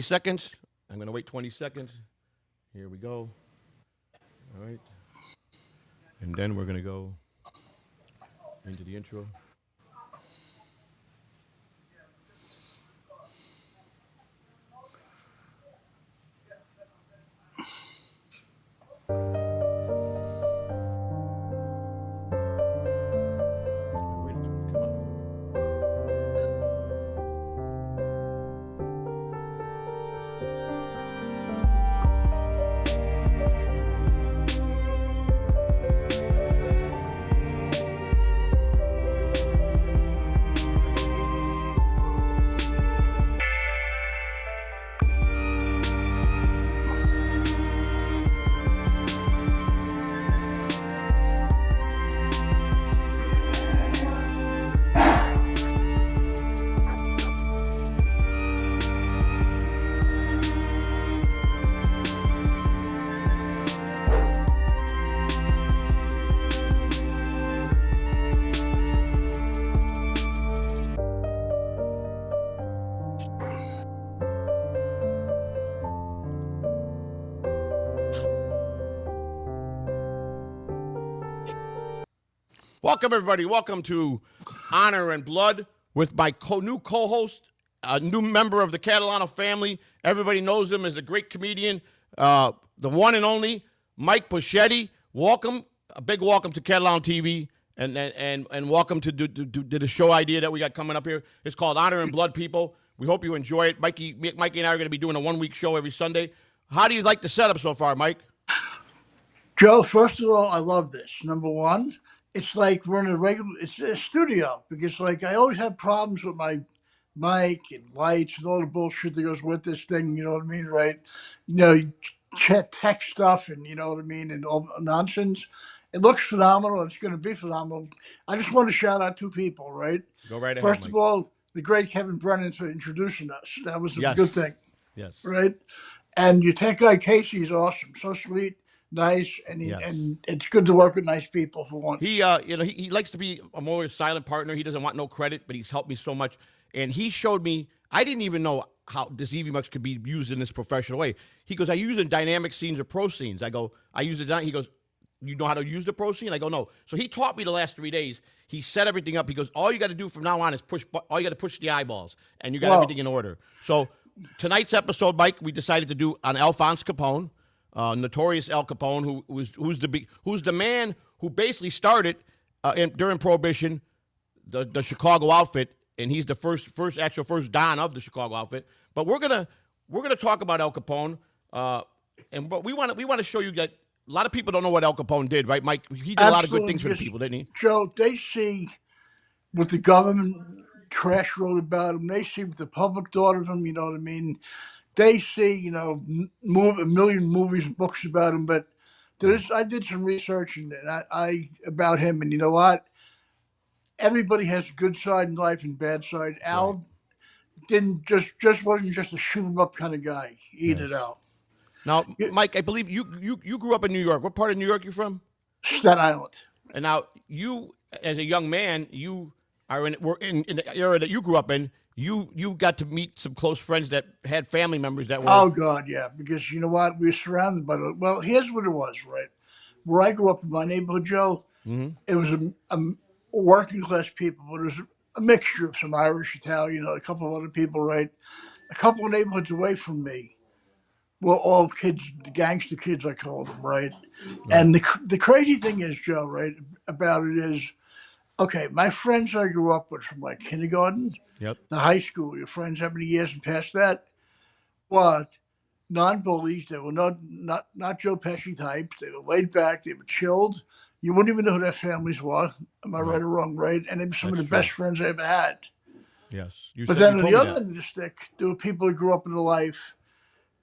Seconds. I'm going to wait 20 seconds. Here we go. All right. And then we're going to go into the intro. Welcome, everybody. Welcome to Honor and Blood with my new co-host, a new member of the Catalano family. Everybody knows him as a great comedian, the one and only Mike Pochetti. Welcome, a big welcome to Catalano TV, and welcome to the show idea that we got coming up here. It's called Honor and Blood, people. We hope you enjoy it. Mikey and I are going to be doing a one-week show every Sunday. How do you like the setup so far, Mike? Joe, first of all, I love this. Number one, it's like we're in it's a studio because like I always have problems with my mic and lights and all the bullshit that goes with this thing, you know what I mean, right? You know, tech stuff and you know what I mean, and all nonsense. It looks phenomenal. It's going to be phenomenal. I just want to shout out two people, right? Go right ahead, First Mike. of all, the great Kevin Brennan for introducing us. That was a Yes. good thing. Yes. Right? And your tech guy, Casey, is awesome. So sweet. Nice, and and it's good to work with nice people for once. He he likes to be a more silent partner. He doesn't want no credit, but he's helped me so much. And he showed me, I didn't even know how this EV-Mux could be used in this professional way. He goes, I use it in dynamic scenes or pro scenes. I go, I use it. He goes, you know how to use the pro scene? I go, no. So he taught me the last 3 days. He set everything up. He goes, all you got to do from now on is all you got to push the eyeballs, and you got everything in order. So tonight's episode, Mike, we decided to do on Alphonse Capone. Notorious Al Capone, who's the man who basically started during Prohibition the Chicago outfit, and he's the first Don of the Chicago outfit. But we're gonna talk about Al Capone, but we want to show you that a lot of people don't know what Al Capone did, right, Mike? He did a lot of good things for the people, didn't he? Joe, they see what the government trash wrote about him. They see what the public thought of him. You know what I mean? They see, you know, a million movies and books about him, but I did some research and I about him, and you know what? Everybody has a good side in life and bad side. Al didn't wasn't just a shoot 'em up kind of guy. He ate it out. Now, Mike, I believe you grew up in New York. What part of New York you from? Staten Island. And now you, as a young man, you are in the area that you grew up in. You got to meet some close friends that had family members that were. Oh God, yeah. Because you know what, we were surrounded by well. Here's what it was, right? Where I grew up in my neighborhood, Joe, it was a working class people, but it was a mixture of some Irish, Italian, a couple of other people, right? A couple of neighborhoods away from me were all kids, the gangster kids, I called them, right? And the crazy thing is, Joe, right, about it is, okay, my friends I grew up with from like kindergarten. Yep. The high school, your friends, how many years and past that? What? Non-bullies. They were not Joe Pesci types. They were laid back. They were chilled. You wouldn't even know who their families were. Am I right or wrong, right? And they were some of the best friends I ever had. Yes. But then on the other end of the stick, there were people who grew up in a life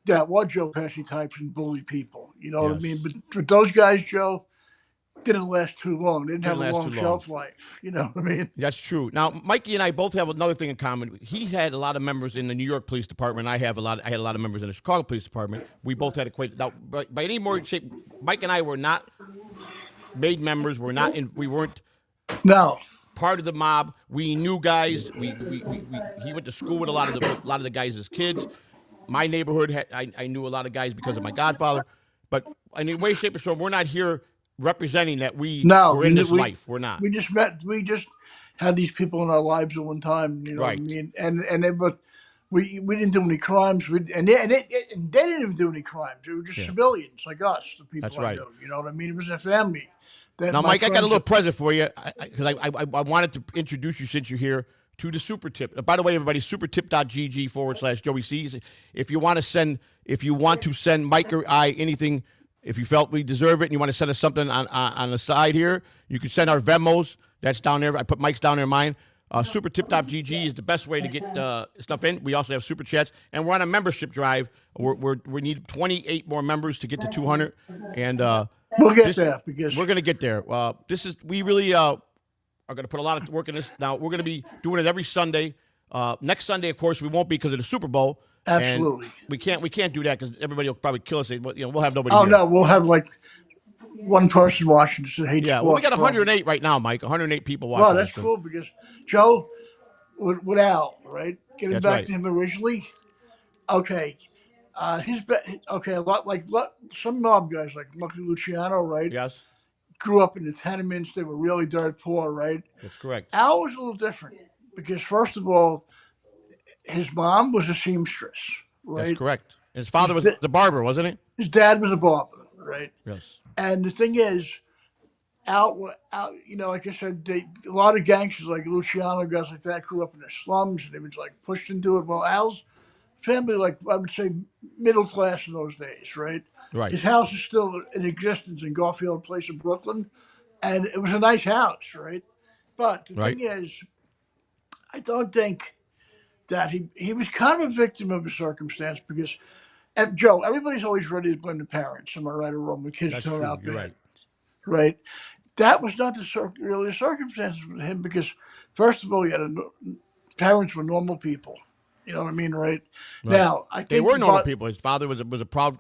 that were Joe Pesci types and bully people. You know what I mean? But those guys, Joe, didn't last too long. They didn't have a long shelf life. You know what I mean? That's true. Now, Mikey and I both have another thing in common. He had a lot of members in the New York Police Department. I had a lot of members in the Chicago Police Department. We both had equated. Now, by any more shape, Mike and I were not made members. We weren't part of the mob. We knew guys. He went to school with a lot of the guys as kids. my neighborhood, I knew a lot of guys because of my godfather. But in any way, shape, or form, we're not here representing that No, we're in this life. We're not. we just had these people in our lives at one time. You know what I Right. mean? And they but we didn't do any crimes. And they didn't even do any crimes. They were just Yeah. civilians like us, the That's people I right. knew. You know what I mean? It was a family. That Now, my Mike, I got a friends. little present for you because I wanted to introduce you since you're here to the Super Tip. By the way, everybody, supertip.gg/Joey C's. If you want to send Mike or I anything, if you felt we deserve it and you want to send us something on the side here, you can send our Venmos. That's down there. I put Mike's down there in mine. Supertip.gg is the best way to get stuff in. We also have Super Chats, and we're on a membership drive. We need 28 more members to get to 200, and We'll get there because we're going to get there. We really are going to put a lot of work in this. Now, we're going to be doing it every Sunday. Next Sunday, of course, we won't be because of the Super Bowl. absolutely. And we can't do that because everybody will probably kill us. We'll have nobody Oh here. no, we'll have like one person watching that hates Yeah, sports. well, we got probably. 108 right now, Mike. 108 people watching. Well, that's this thing. cool because Joe, with Al, right? Getting That's back right. to him originally. Okay, okay, a lot like some mob guys like Lucky Luciano, right? Yes, Grew up in the tenements. They were really dirt poor, right? that's correct. Al was a little different because first of all, his mom was a seamstress, right? That's correct. And his father was the barber, wasn't it? His dad was a barber, right? Yes. And the thing is, out, you know, like I said, a lot of gangsters like Luciano, guys like that, grew up in the slums and they was like pushed into it. Well, Al's family, like I would say, middle class in those days, right? Right. His house is still in existence in Garfield Place in Brooklyn, and it was a nice house, right? But the Right. thing is, I don't think that he was kind of a victim of his circumstance because, and Joe, everybody's always ready to blame the parents. Am I right or wrong? The kids That's turn true. out You're bad, right. right? That was not really the circumstances with him because, first of all, parents were normal people. You know what I mean, right? Now, I think They were normal people. His father was a proud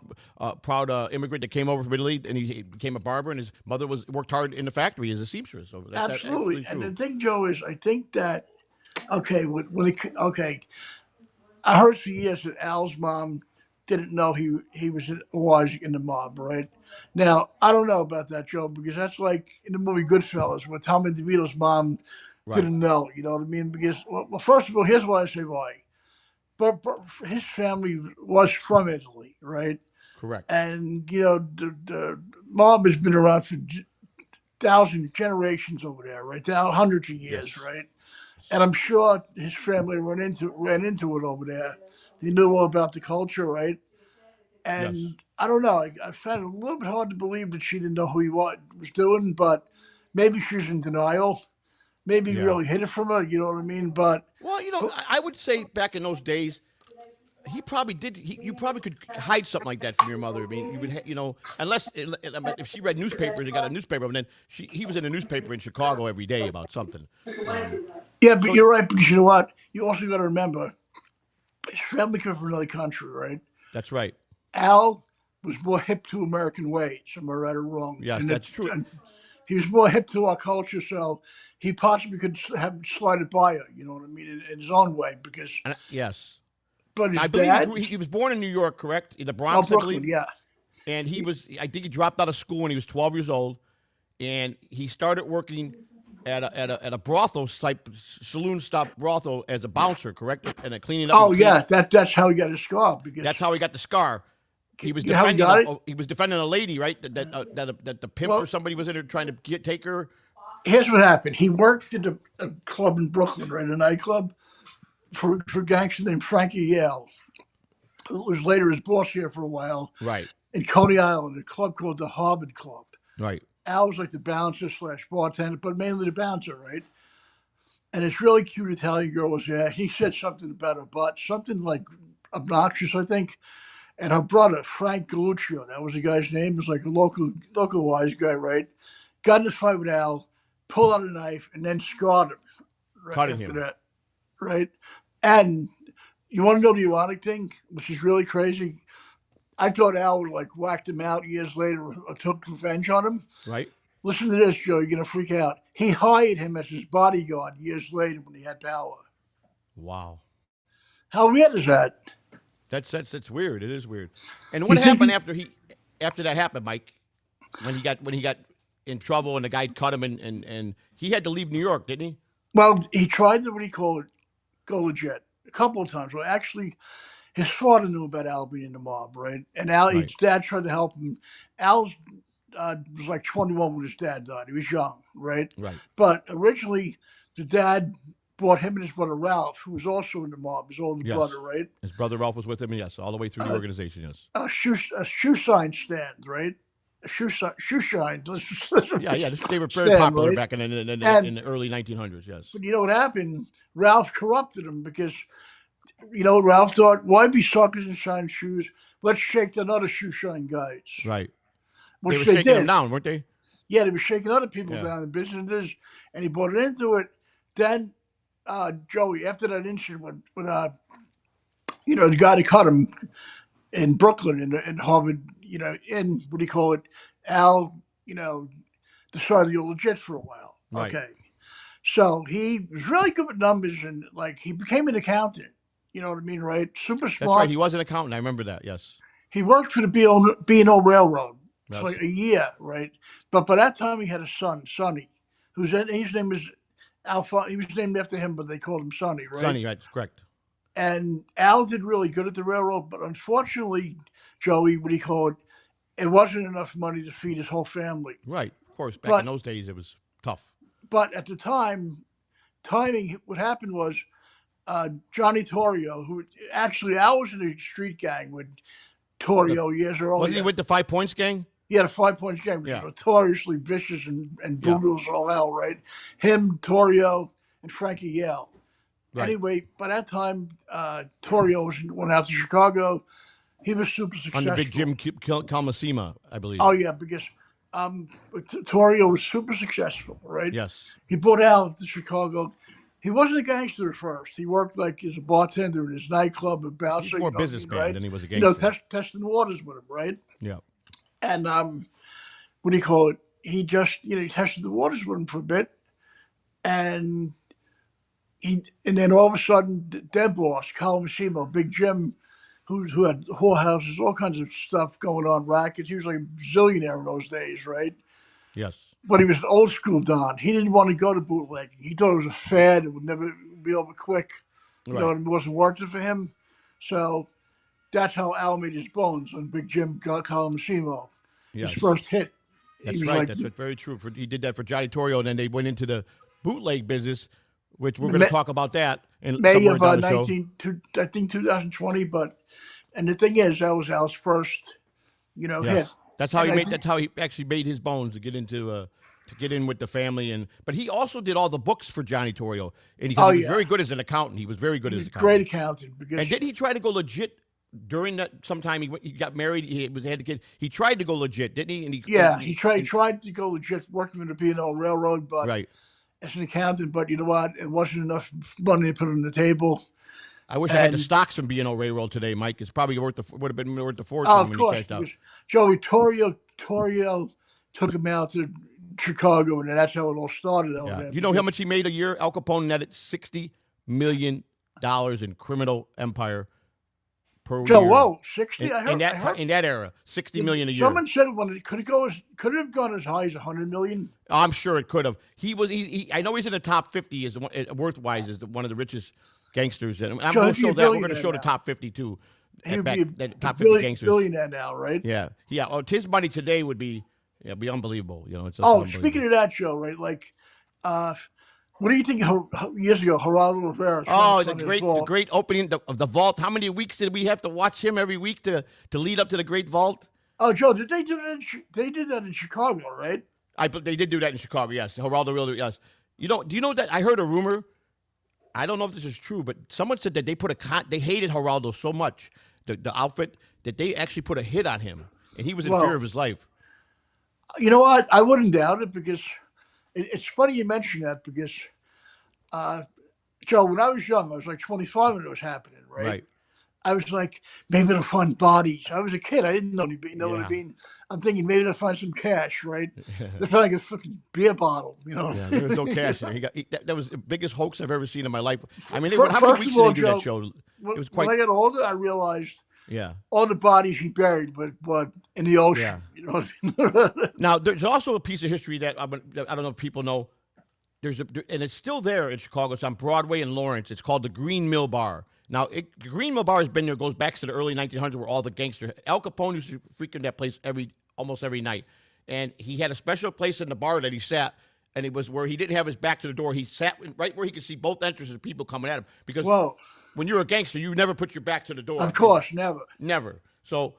immigrant that came over from Italy, and he became a barber. And his mother worked hard in the factory as a seamstress. So that's absolutely. true. And the thing, Joe, is I think that I heard for years that Al's mom didn't know he was in the mob, right? Now, I don't know about that, Joe, because that's like in the movie Goodfellas, where Tommy DeVito's mom didn't know. You know what I mean? Because, well, first of all, here's why I say why. But his family was from Italy, right? Correct. And, you know, the mob has been around for thousands, generations over there, right? Hundreds of years, right? And I'm sure his family ran into it over there. They knew all about the culture, right? And I don't know. I found it a little bit hard to believe that she didn't know who he was doing, but maybe she's in denial. Maybe he really hid it from her. You know what I mean? But well, you know, I would say back in those days, he probably did. You probably could hide something like that from your mother. I mean, you would, unless if she read newspapers and got a newspaper, and then he was in a newspaper in Chicago every day about something. Yeah, but you're right, because you know what? You also got to remember, his family came from another country, right? That's right. Al was more hip to American ways. Am I right or wrong? Yes, that's true. And he was more hip to our culture, so he possibly could have slided by her. You know what I mean? In his own way, because yes. But his I believe dad, he was born in New York, correct? In the Bronx, Brooklyn, I believe. yeah. And I think he dropped out of school when he was 12 years old, and he started working at a brothel type saloon stop brothel as a bouncer, correct? And cleaning up. Oh yeah, that's how he got his scar. Because that's how he got the scar. He was defending a lady, right? That the pimp or somebody was in there trying to take her. Here's what happened. He worked at a club in Brooklyn, right, a nightclub for a gangster named Frankie Yale, who was later his boss here for a while. Right. In Coney Island, a club called the Harvard Club. Right. Al was like the bouncer / bartender, but mainly the bouncer, right? And this really cute Italian girl was there. He said something about her butt, something like obnoxious, I think. And her brother, Frank Galuccio, that was the guy's name, was like a local wise guy, right? Got in a fight with Al, pulled out a knife, and then scarred him. Right Cutting after him. that, right? And you want to know the ironic thing, which is really crazy? I thought Al would like whacked him out years later or took revenge on him. Right. Listen to this, Joe. You're going to freak out. He hired him as his bodyguard years later when he had power. Wow. How weird is that? That's weird. It is weird. And You what think happened he, after that happened, Mike? When he got in trouble and the guy cut him and he had to leave New York, didn't he? well, he tried to, what do you call it, go legit a couple of times. Well, actually, his father knew about Al being in the mob, right? And his Right. dad tried to help him. Al was like 21 when his dad died. He was young, right? Right. But originally, the dad brought him and his brother Ralph, who was also in the mob, his older brother, Yes. right? His brother Ralph was with him. Yes, all the way through the Uh, organization. Yes. a shoe sign stand, right? Shoe shine Yeah, yeah. They were very stand, popular right? back in And the early 1900s. Yes. but you know what happened? Ralph corrupted him because Ralph thought, why be suckers and shine shoes? Let's shake the other shoe shine guys, Right. They were which they shaking him did. down, weren't they? Yeah, they were shaking other people Yeah. down in businesses, and he brought it into it. Then Joey, after that incident with the guy that cut him in Brooklyn in Harvard, in what do you call it, Al, decided to go legit for a while. Right. Okay, so he was really good with numbers and like he became an accountant. You know what I mean, right? Super That's right. smart. He was an accountant. I remember that. Yes. He worked for the B&O Railroad for Yes. like a year, right? But by that time, he had a son, Sonny, his name is Alpha. He was named after him, but they called him Sonny, right? Sonny. Right. Correct. And Al did really good at the railroad, but unfortunately, Joey, what do you call it? It wasn't enough money to feed his whole family. Right. Of course. Back in But those days, it was tough. but at the time, timing. What happened was Johnny Torrio, who actually I was in a street gang with Torrio years earlier. Wasn't he with the 5 Points gang? He had a 5 Points game, which Yeah. was notoriously vicious and Yeah. brutal as all hell, right? Him, Torrio, and Frankie Yale. Right. Anyway, by that time, Torrio went out to Chicago. He was super On successful. the big Jim Kalmasima, I believe. Oh yeah, because Torrio was super successful, right? Yes. He brought out to Chicago. He wasn't a gangster at first. He worked like as a bartender in his nightclub, a bouncer. He's more you know what I mean, businessman right? than he was a gangster. Testing the waters with him, right? Yeah. And what do you call it? He just he tested the waters with him for a bit, and then all of a sudden, their boss, Kalamashimo, Big Jim, who had whorehouses, all kinds of stuff going on, rackets. He was like a zillionaire in those days, right? Yes. But he was an old school Don. He didn't want to go to bootlegging. He thought it was a fad. It would never be over quick. You know, it wasn't worth it for him. So that's how Al made his bones on Big Jim Kalamashimo. Yes. His first hit. That's he was right. like, That's very true. He did that for Johnny Torrio, and then they went into the bootleg business, which we're going to talk about that in May somewhere of down the show. 2020. And the thing is, that was Al's first, hit. That's how That's how he actually made his bones to get into to get in with the family. But he also did all the books for Johnny Torrio, and he was very good as an accountant. He was very good as an accountant. Great accountant. And did he try to go legit during that? Sometime he got married. He had to get. He tried to go legit, didn't he? And he tried to go legit, working for the B&O Railroad, but as an accountant. But you know what? It wasn't enough money to put on the table. I wish I had the stocks from B&O Railroad today, Mike. It's probably would have been worth the fortune of when course, he cashed out. Joey Torrio took him out to Chicago, and that's how it all started. Yeah. You know how much he made a year? Al Capone netted $60 million in criminal empire per year. Whoa, 60? In that era, $60 million a year. Someone said it could have gone as high as $100 million. I'm sure it could have. I know he's in the top 50 as worth-wise as one of the richest gangsters. And we're going to show the top 50 too. He would be the top 50 gangsters. Billionaire now, right? Yeah. Oh, his money today would be unbelievable. It's speaking of that, Joe, right? Like, what do you think years ago, Geraldo Rivera? Oh, the great opening of the vault. How many weeks did we have to watch him every week to lead up to the great vault? Oh, Joe, did they do that? They did that in Chicago, right? They did do that in Chicago. Yes, Geraldo Rivera. Yes. Do you know that I heard a rumor? I don't know if this is true, but someone said that they hated Geraldo so much, the outfit, that they actually put a hit on him, and he was in fear of his life. You know what? I wouldn't doubt it because it's funny you mention that because, Joe, when I was young, I was like 25 when it was happening, right? I was like, maybe they'll find bodies. I was a kid. I didn't know anything. You know what I Yeah. mean? I'm thinking maybe they'll find some cash, right? They found like a fucking beer bottle, you know. Yeah, there was no cash in there. That was the biggest hoax I've ever seen in my life. I mean, how many First weeks of did all, they do that Joe, show? It was when quite. I got older, I realized Yeah, all the bodies he buried but in the yeah. ocean. You know what I mean? Now, there's also a piece of history that I don't know if people know. And it's still there in Chicago. It's on Broadway and Lawrence. It's called the Green Mill Bar. Now, the Green Mill Bar has been there, goes back to the early 1900s, where all the gangsters, Al Capone used to frequent that place almost every night. And he had a special place in the bar that he sat, and it was where he didn't have his back to the door. He sat right where he could see both entrances of people coming at him. Because Well, when you're a gangster, you never put your back to the door. of course, never. Never. So,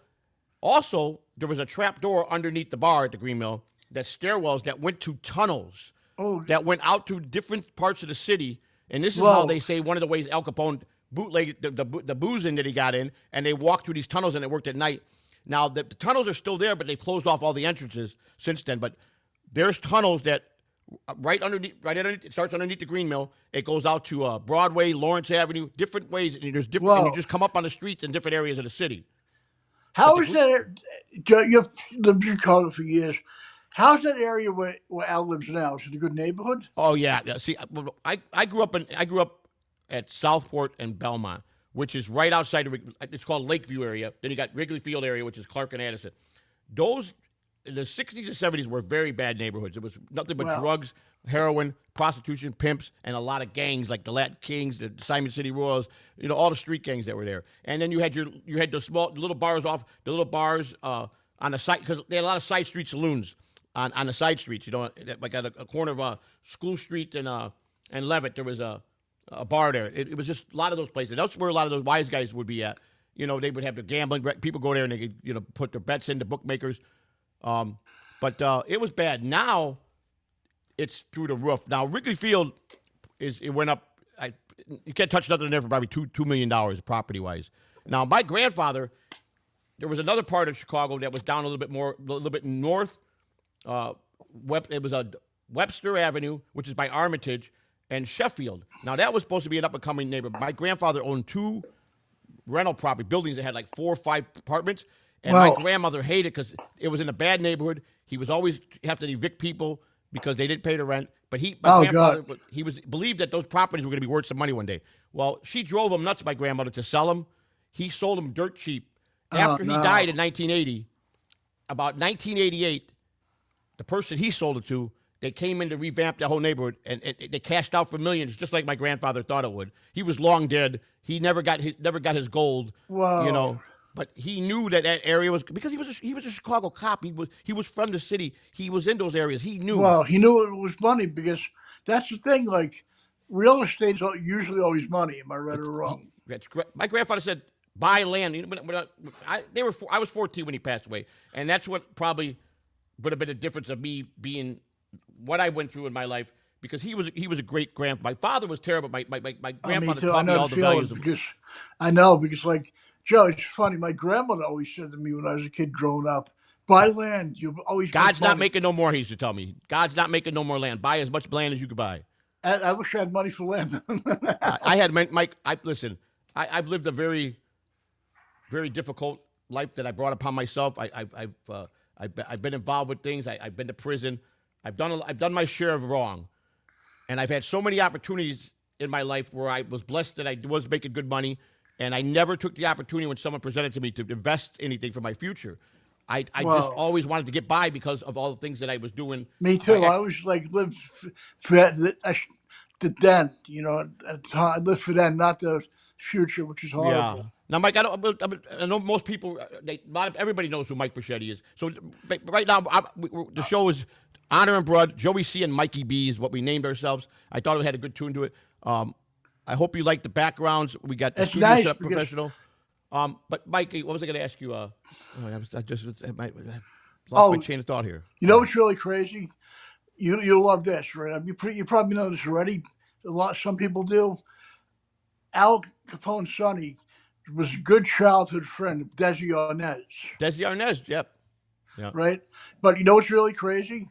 also, there was a trap door underneath the bar at the Green Mill, that stairwells that went to tunnels Oh, that went out to different parts of the city. And this is how Whoa. they say one of the ways Al Capone bootlegged the booze in that he got in, and they walked through these tunnels and it worked at night. Now, the tunnels are still there, but they've closed off all the entrances since then. But there's tunnels that right underneath, it starts underneath the Green Mill. It goes out to Broadway, Lawrence Avenue, different ways. And there's different, and you Whoa. just come up on the streets in different areas of the city. How is that? Joe, you've lived in Chicago for years. How's that area where Al lives now? Is it a good neighborhood? Oh yeah. See, I grew up at Southport and Belmont, which is right outside of, it's called Lakeview area. Then you got Wrigley Field area, which is Clark and Addison. Those in the 60s and 70s were very bad neighborhoods. It was nothing but Wow. drugs, heroin, prostitution, pimps, and a lot of gangs like the Latin Kings, the Simon City Royals, all the street gangs that were there. And then you had the small little bars on the side, because they had a lot of side street saloons on the side streets. Like at a corner of School Street and Levitt, there was a bar there. It was just a lot of those places. That's where a lot of those wise guys would be at. They would have the gambling. People go there and they could, put their bets in, the bookmakers. But it was bad. Now it's through the roof. Now Wrigley Field it went up. You can't touch nothing in there for probably $2 million property wise. Now my grandfather, there was another part of Chicago that was down a little bit north. It was a Webster Avenue, which is by Armitage and Sheffield. Now that was supposed to be an up and coming neighborhood. My grandfather owned two rental property buildings that had like 4 or 5 apartments. And Wow. my grandmother hated it because it was in a bad neighborhood. He was always have to evict people because they didn't pay the rent. But my grandfather, he believed that those properties were going to be worth some money one day. Well, she drove him nuts, my grandmother, to sell them. He sold them dirt cheap. After he died in 1980, about 1988, the person he sold it to, they came in to revamp the whole neighborhood, and they cashed out for millions, just like my grandfather thought it would. He was long dead. He never got his gold. Wow. But he knew that area was, because he was a Chicago cop. He was from the city. He was in those areas. He knew. Well, he knew it was money because that's the thing. Like, real estate's usually always money. Am I right or wrong? My grandfather said, buy land. I was 14 when he passed away, and that's what probably would have been the difference of me being what I went through in my life, because he was a great grandfather. My father was terrible. My grandfather taught me all the values of. Because like Joe, it's funny. My grandmother always said to me when I was a kid growing up, "Buy land. You'll always." God's not making no more. He used to tell me, God's not making no more land. Buy as much land as you could buy. I wish I had money for land. I had Mike. Listen. I've lived a very, very difficult life that I brought upon myself. I've been involved with things. I've been to prison. I've done my share of wrong, and I've had so many opportunities in my life where I was blessed that I was making good money, and I never took the opportunity when someone presented to me to invest anything for my future. I just always wanted to get by because of all the things that I was doing. Me too. I always lived for the then. I lived for then, not the future, which is horrible. Yeah. Now, Mike, I know most people, everybody knows who Mike Breschetti is. So right now, the show is Honor and Broad. Joey C and Mikey B is what we named ourselves. I thought it had a good tune to it. I hope you like the backgrounds. We got the studio set up professional. But Mikey, what was I going to ask you? I lost my chain of thought here. You know what's really crazy? You'll love this, right? You probably know this already. Some people do. Al Capone's son was a good childhood friend of Desi Arnaz. Desi Arnaz, yep. Right? But you know what's really crazy?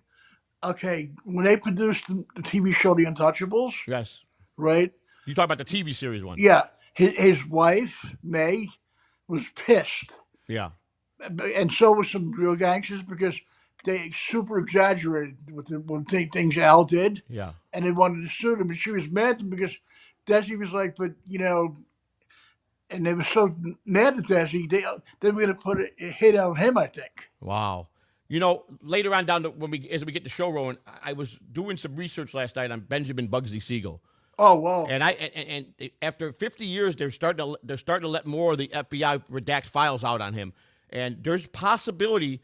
Okay, when they produced the TV show The Untouchables. Yes. Right? You talk about the TV series one. Yeah. His wife, May, was pissed, Yeah. and so was some real gangsters because they super exaggerated with things Al did, Yeah. and they wanted to sue him. And she was mad at him because Desi was like, but and they were so mad at Desi, they were going to put a hit on him, I think. Wow. Later on down as we get the show rolling, I was doing some research last night on Benjamin Bugsy Siegel. Oh, well. And after 50 years, they're starting to let more of the FBI redact files out on him. And there's possibility.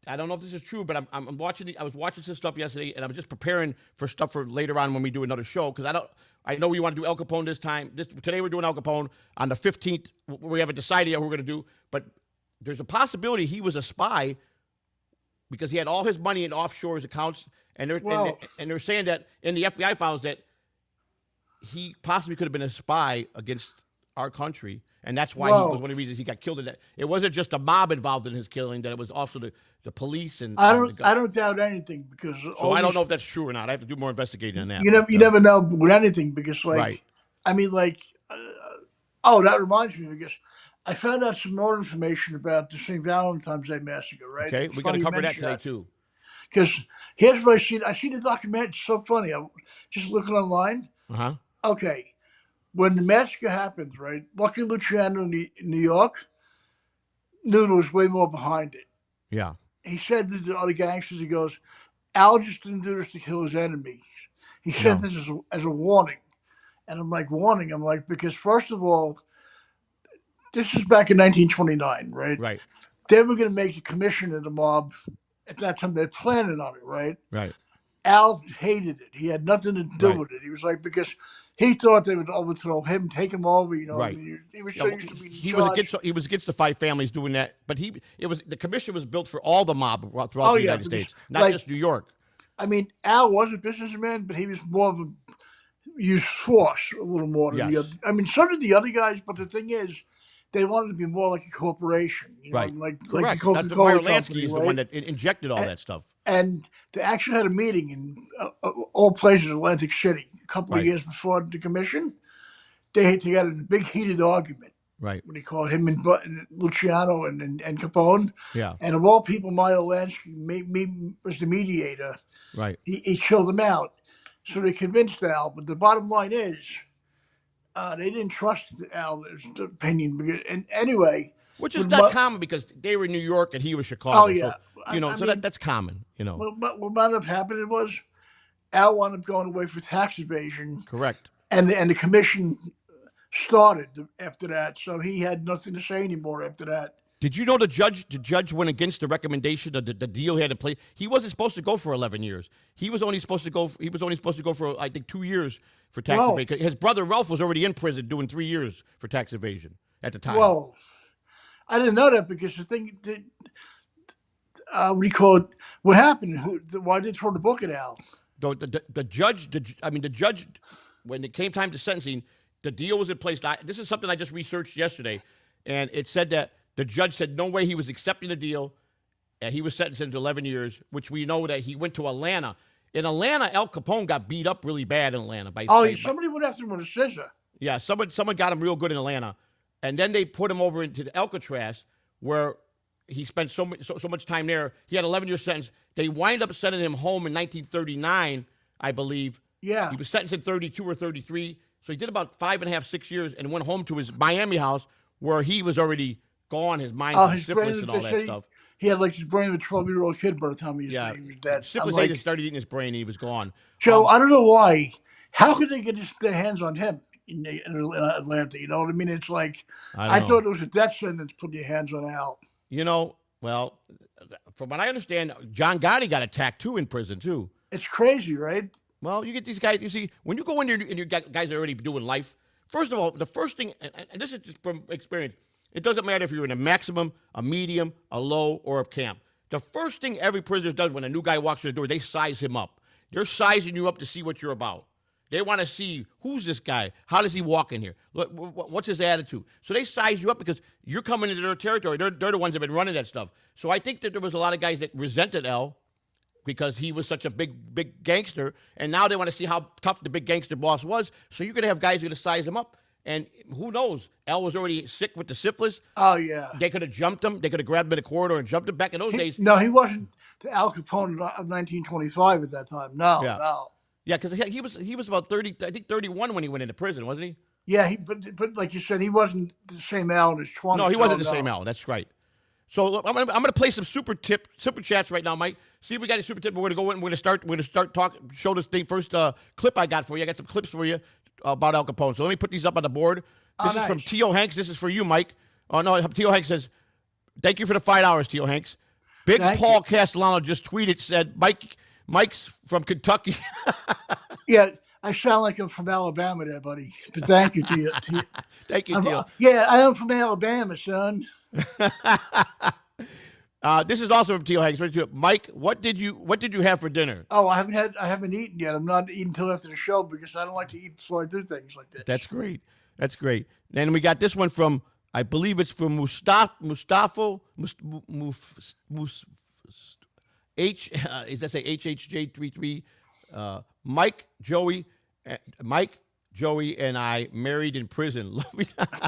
I don't know if this is true, but I'm watching. I was watching some stuff yesterday, and I was just preparing for stuff for later on when we do another show because I know we want to do El Capone this time. Today we're doing El Capone on the 15th. We haven't decided yet what we're going to do, but there's a possibility he was a spy because he had all his money in offshore accounts, and they're saying that in the FBI files that he possibly could have been a spy against our country, and that's why he was one of the reasons he got killed. It wasn't just a mob involved in his killing; that it was also the police and I don't doubt anything because so I don't know if that's true or not. I have to do more investigating on that. You never know with anything because right. I mean that reminds me because I found out some more information about the St. Valentine's Day massacre. Right? Okay, we're going to cover that today too. Because here's what I seen. I seen the documentary. It's so funny. I'm just looking online. Okay, when the massacre happened, right? Lucky Luciano in New York knew there was way more behind it. Yeah. He said to the other gangsters, he goes, Al just didn't do this to kill his enemies. He said this as a warning. And I'm like, warning? I'm like, because first of all, this is back in 1929, right? Right. They were going to make the commission of the mob. At that time, they planned on it, right? Right. Al hated it. He had nothing to do with it. He was like, because he thought they would overthrow him, take him over. Right. I mean, he was so used to being he was against the five families doing that, but the commission was built for all the mob throughout the United States, not just New York. I mean, Al was a businessman, but he was more of a used force a little more than the other. I mean, so did the other guys, but the thing is, they wanted to be more like a corporation, right? Like the Coca-Cola Lansky is the one that injected all that stuff. And they actually had a meeting in all places, Atlantic City, a couple of years before the commission. They got in a big heated argument. Right. What he called him and Luciano and Capone. Yeah. And of all people, Meyer Lansky was the mediator. Right. He chilled them out. So they convinced Al. But the bottom line is, they didn't trust Al's opinion. And anyway. Which is not common because they were in New York and he was Chicago. Oh, yeah. So, that's common, But what wound up happening was Al wound up going away for tax evasion. Correct. And the commission started after that. So he had nothing to say anymore after that. Did you know the judge went against the recommendation of the deal he had to play? He wasn't supposed to go for 11 years. He was only supposed to go for I think 2 years for tax evasion. His brother Ralph was already in prison doing 3 years for tax evasion at the time. Well, I didn't know that because the thing what do you call it? What happened? Why did they throw the book at Al? The judge, when it came time to sentencing, the deal was in place. This is something I just researched yesterday, and it said that the judge said no way he was accepting the deal, and he was sentenced into 11 years, which we know that he went to Atlanta. In Atlanta, Al Capone got beat up really bad in Atlanta. Somebody went after him with a scissor. Yeah, someone got him real good in Atlanta, and then they put him over into Alcatraz, where he spent so much time there. He had an 11-year sentence. They wind up sending him home in 1939, I believe. Yeah. He was sentenced in 32 or 33. So he did about 5.5, 6 years and went home to his Miami house where he was already gone. His mind was syphilis and all that stuff. He had his brain of a 12-year-old kid by the time he was dead. Syphilis started eating his brain and he was gone. Joe, I don't know why. How could they get their hands on him in Atlanta? You know what I mean? It's like, I thought it was a death sentence putting your hands on Al. Well, from what I understand, John Gotti got attacked too in prison too. It's crazy, right? Well, you get these guys. You see, when you go in there and your guys are already doing life. First of all, the first thing, and this is just from experience, it doesn't matter if you're in a maximum, a medium, a low, or a camp. The first thing every prisoner does when a new guy walks through the door, they size him up. They're sizing you up to see what you're about. They want to see, who's this guy? How does he walk in here? What's his attitude? So they size you up because you're coming into their territory. They're the ones that have been running that stuff. So I think that there was a lot of guys that resented L because he was such a big gangster, and now they want to see how tough the big gangster boss was. So you're going to have guys who are going to size him up. And who knows? Al was already sick with the syphilis. Oh yeah. They could have jumped him. They could have grabbed him in the corridor and jumped him. Back in those days. No, he wasn't the Al Capone of 1925 at that time. No, Yeah. no. Yeah, because he was about 30, I think 31 when he went into prison, wasn't he? Yeah, but like you said, he wasn't the same Al in his 20s. No, he wasn't the same Al. That's right. So look, I'm gonna play some super chats right now, Mike. See if we got a super tip. We're gonna go in. We're gonna start talking. Show this thing first. Clip I got for you. I got some clips for you about Al Capone. So let me put these up on the board. This is from Tio Hanks. This is for you, Mike. Oh no, Tio Hanks says, "Thank you for the $5, Tio Hanks." Big Paul Castellano just tweeted, said, Mike's from Kentucky. Yeah, I sound like I'm from Alabama there, buddy. But thank you, Tio. Thank you, Tio. Yeah, I am from Alabama, son. This is also from Tio Hanks. Mike, what did you have for dinner? Oh, I haven't eaten yet. I'm not eating until after the show because I don't like to eat before I do things like this. That's great. That's great. And we got this one from, I believe it's from Mustafa is that say HHJ33? Mike, Joey, and I married in prison.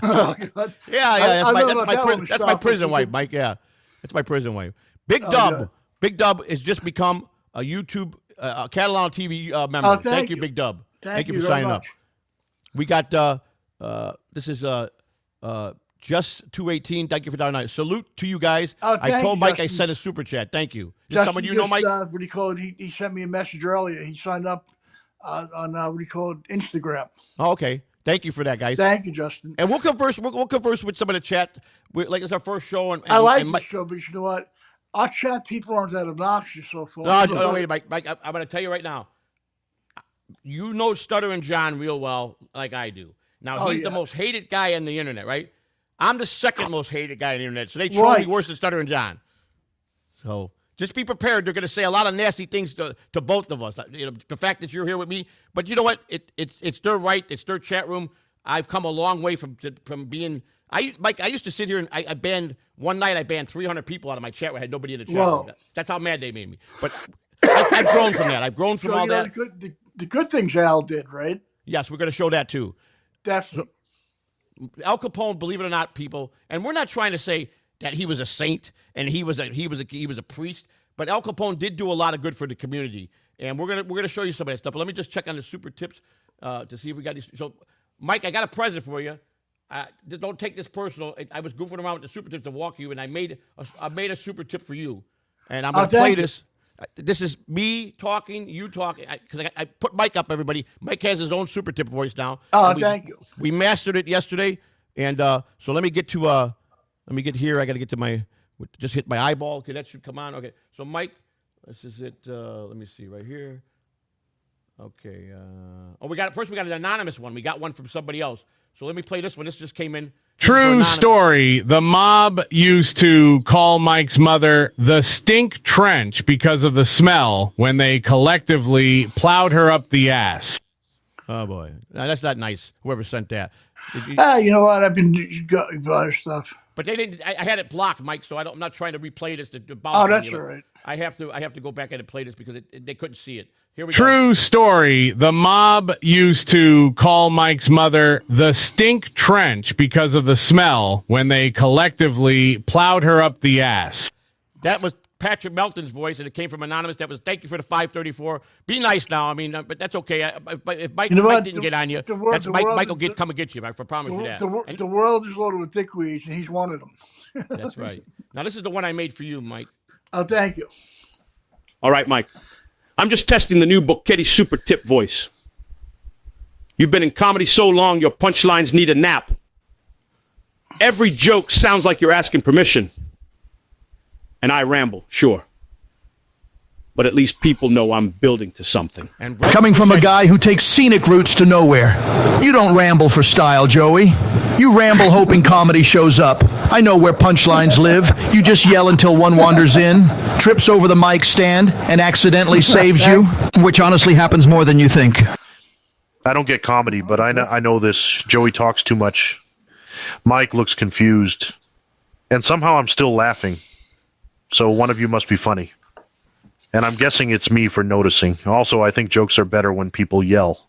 Oh, God. Yeah, that's my prison wife, Mike. Yeah, that's my prison wife. Big Dub has just become a YouTube Catalano TV member. Thank you, Big Dub. Thank you for signing up. We got this is just 218. Thank you for downloading. Salute to you guys. I told Mike I sent a super chat. Thank you. Just someone you know, Mike. What do you call it? He sent me a message earlier. He signed up on what do you call it? Instagram. Oh, okay. Thank you for that, guys. Thank you, Justin. And we'll converse. We'll converse with some of the chat. Like it's our first show, and I like this show because you know what? Our chat people aren't that obnoxious so far. No, wait, Mike. I'm going to tell you right now. You know Stuttering John real well, like I do. Now he's the most hated guy on the internet, right? I'm the second most hated guy on the internet, so they troll me worse than Stuttering John. So just be prepared. They're going to say a lot of nasty things to both of us. You know, the fact that you're here with me, but you know what? It's their right. It's their chat room. I've come a long way from being. Mike, I used to sit here and I banned one night. I banned 300 people out of my chat. I had nobody in the chat room. That's how mad they made me. But I've grown from that. I've grown from all that. The good things Al did, right? Yes, we're going to show that too. Definitely. So, Al Capone, believe it or not, people, and we're not trying to say that he was a saint and he was a priest, but Al Capone did do a lot of good for the community, and we're gonna show you some of that stuff. But let me just check on the super tips to see if we got these. So, Mike, I got a present for you. Don't take this personal. I was goofing around with the super tips to walk you, and I made a super tip for you, and I'm gonna play this. This is me talking, you talking, because I put Mike up, everybody. Mike has his own super tip voice now. Oh, thank you. We mastered it yesterday, and so let me get here. I got to get to just hit my eyeball. Okay, that should come on. Okay, so Mike, this is it. Let me see right here. Okay. We got an anonymous one. We got one from somebody else. So let me play this one. This just came in. True story. The mob used to call Mike's mother the Stink Trench because of the smell when they collectively plowed her up the ass. Oh, boy. That's not nice, whoever sent that. You know what? I've been got other stuff. But they didn't. I had it blocked, Mike, so I'm not trying to replay this. That's all right. I have to go back in and play this because they couldn't see it. Here we go. True story. The mob used to call Mike's mother the Stink Trench because of the smell when they collectively plowed her up the ass. That was Patrick Melton's voice, and it came from Anonymous. That was, thank you for the 534. Be nice now. I mean, but that's okay. If Mike didn't get on you, Mike will come and get you. I promise you that. The world is loaded with dickweeds, and he's one of them. That's right. Now, this is the one I made for you, Mike. Oh, thank you. All right, Mike. I'm just testing the new Bocchetti super tip voice. You've been in comedy so long, your punchlines need a nap. Every joke sounds like you're asking permission. And I ramble, sure. But at least people know I'm building to something. Coming from a guy who takes scenic routes to nowhere. You don't ramble for style, Joey. You ramble hoping comedy shows up. I know where punchlines live. You just yell until one wanders in, trips over the mic stand, and accidentally saves you, which honestly happens more than you think. I don't get comedy, but I know this. Joey talks too much. Mike looks confused. And somehow I'm still laughing. So one of you must be funny. And I'm guessing it's me for noticing. Also, I think jokes are better when people yell.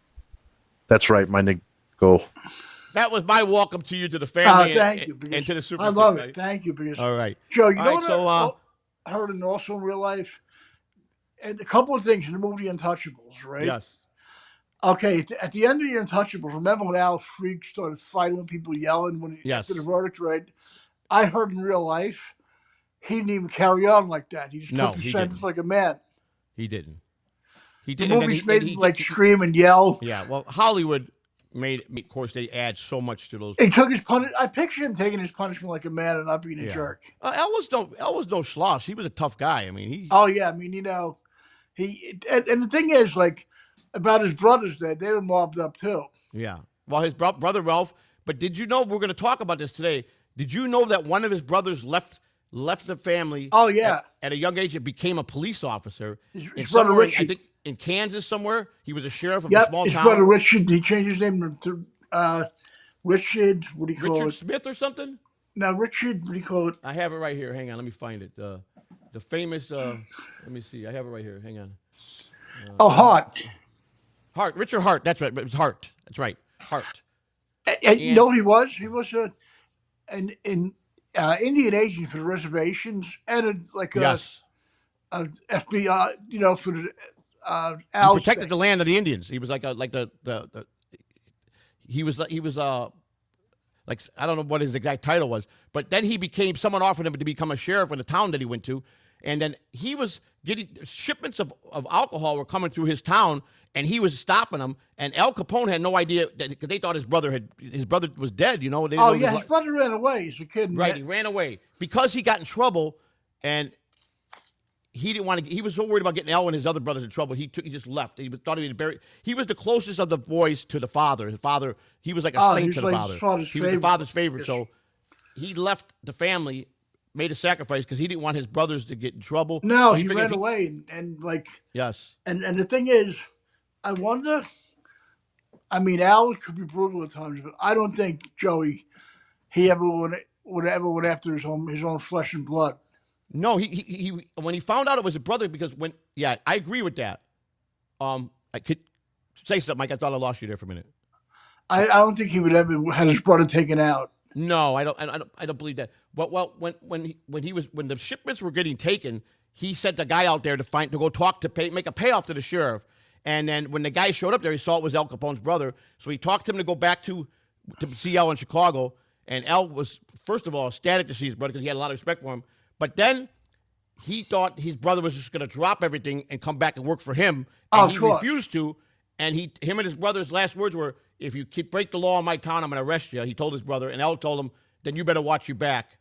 That's right, my nigga. that was my welcome to you to the family. Thank you. And Because to the Super. I love Tip, right? it. Thank you. Because All right. Joe, you All know right, what so, I heard in also in real life? And a couple of things in the movie Untouchables, right? yes. Okay, at the end of the Untouchables, remember when Al Freak started fighting with people yelling Yes. after the verdict, right? I heard in real life, he didn't even carry on like that. He just No, took the he sentence didn't. like a man. He didn't. He The didn't. and then movies he- made and him he- like he- scream and yell. Yeah, well, Hollywood of course, they add so much to those. He took his I picture him taking his punishment like a man and not being a jerk. El was no schloss. He was a tough guy. I mean, he. Oh yeah, I mean, and the thing is, like, about his brothers, they were mobbed up too. Yeah. Well, his brother Ralph. But did you know, we're going to talk about this today? Did you know that one of his brothers left the family? Oh yeah, at a young age, and became a police officer. His brother somewhere Richard. I think in Kansas somewhere. He was a sheriff of a small his town. brother Richard. He changed his name to Richard. What do you call Richard it? Smith or something. No, Richard. What do you call it? I have it right here. Hang on, let me find it. The famous. Let me see. I have it right here. Hang on. Hart. Hart. Richard Hart. That's right. It was Hart. That's right. Hart. And you know what he was? He was an Indian agent for the reservations and Yes. a FBI. You know, for the He Al's protected thing. the land of the Indians. He was like he was like, I don't know what his exact title was, but then he became, someone offered him to become a sheriff in the town that he went to, and then he was getting shipments of alcohol were coming through his town, and he was stopping them. And Al Capone had no idea because they thought his brother was dead. You know. They didn't Oh know yeah, his brother ran away as a kid. right. He ran away because he got in trouble, and he didn't want to. He was so worried about getting Al and his other brothers in trouble. He just left. He thought he was buried. He was the closest of the boys to the father. His father. He was like a saint to the father. His father's He was the favorite. father's favorite. Yes. So he left the family, made a sacrifice because he didn't want his brothers to get in trouble. No, So he figured ran if away and like Yes. and the thing is, I wonder. I mean, Al could be brutal at times, but I don't think Joey he ever would ever went after his own flesh and blood. No, he when he found out it was a brother, because I agree with that. I could say something, Mike. I thought I lost you there for a minute. I don't think he would ever had his brother taken out. No, I don't believe that. But when the shipments were getting taken, he sent a guy out there to go talk to make a payoff to the sheriff. And then when the guy showed up there, he saw it was Al Capone's brother. So he talked to him to go back to see Al in Chicago. And Al was, first of all, ecstatic to see his brother because he had a lot of respect for him. But then he thought his brother was just going to drop everything and come back and work for him. And Of he course. refused to. And him and his brother's last words were, "If you break the law in my town, I'm going to arrest you." He told his brother. And Al told him, "Then you better watch your back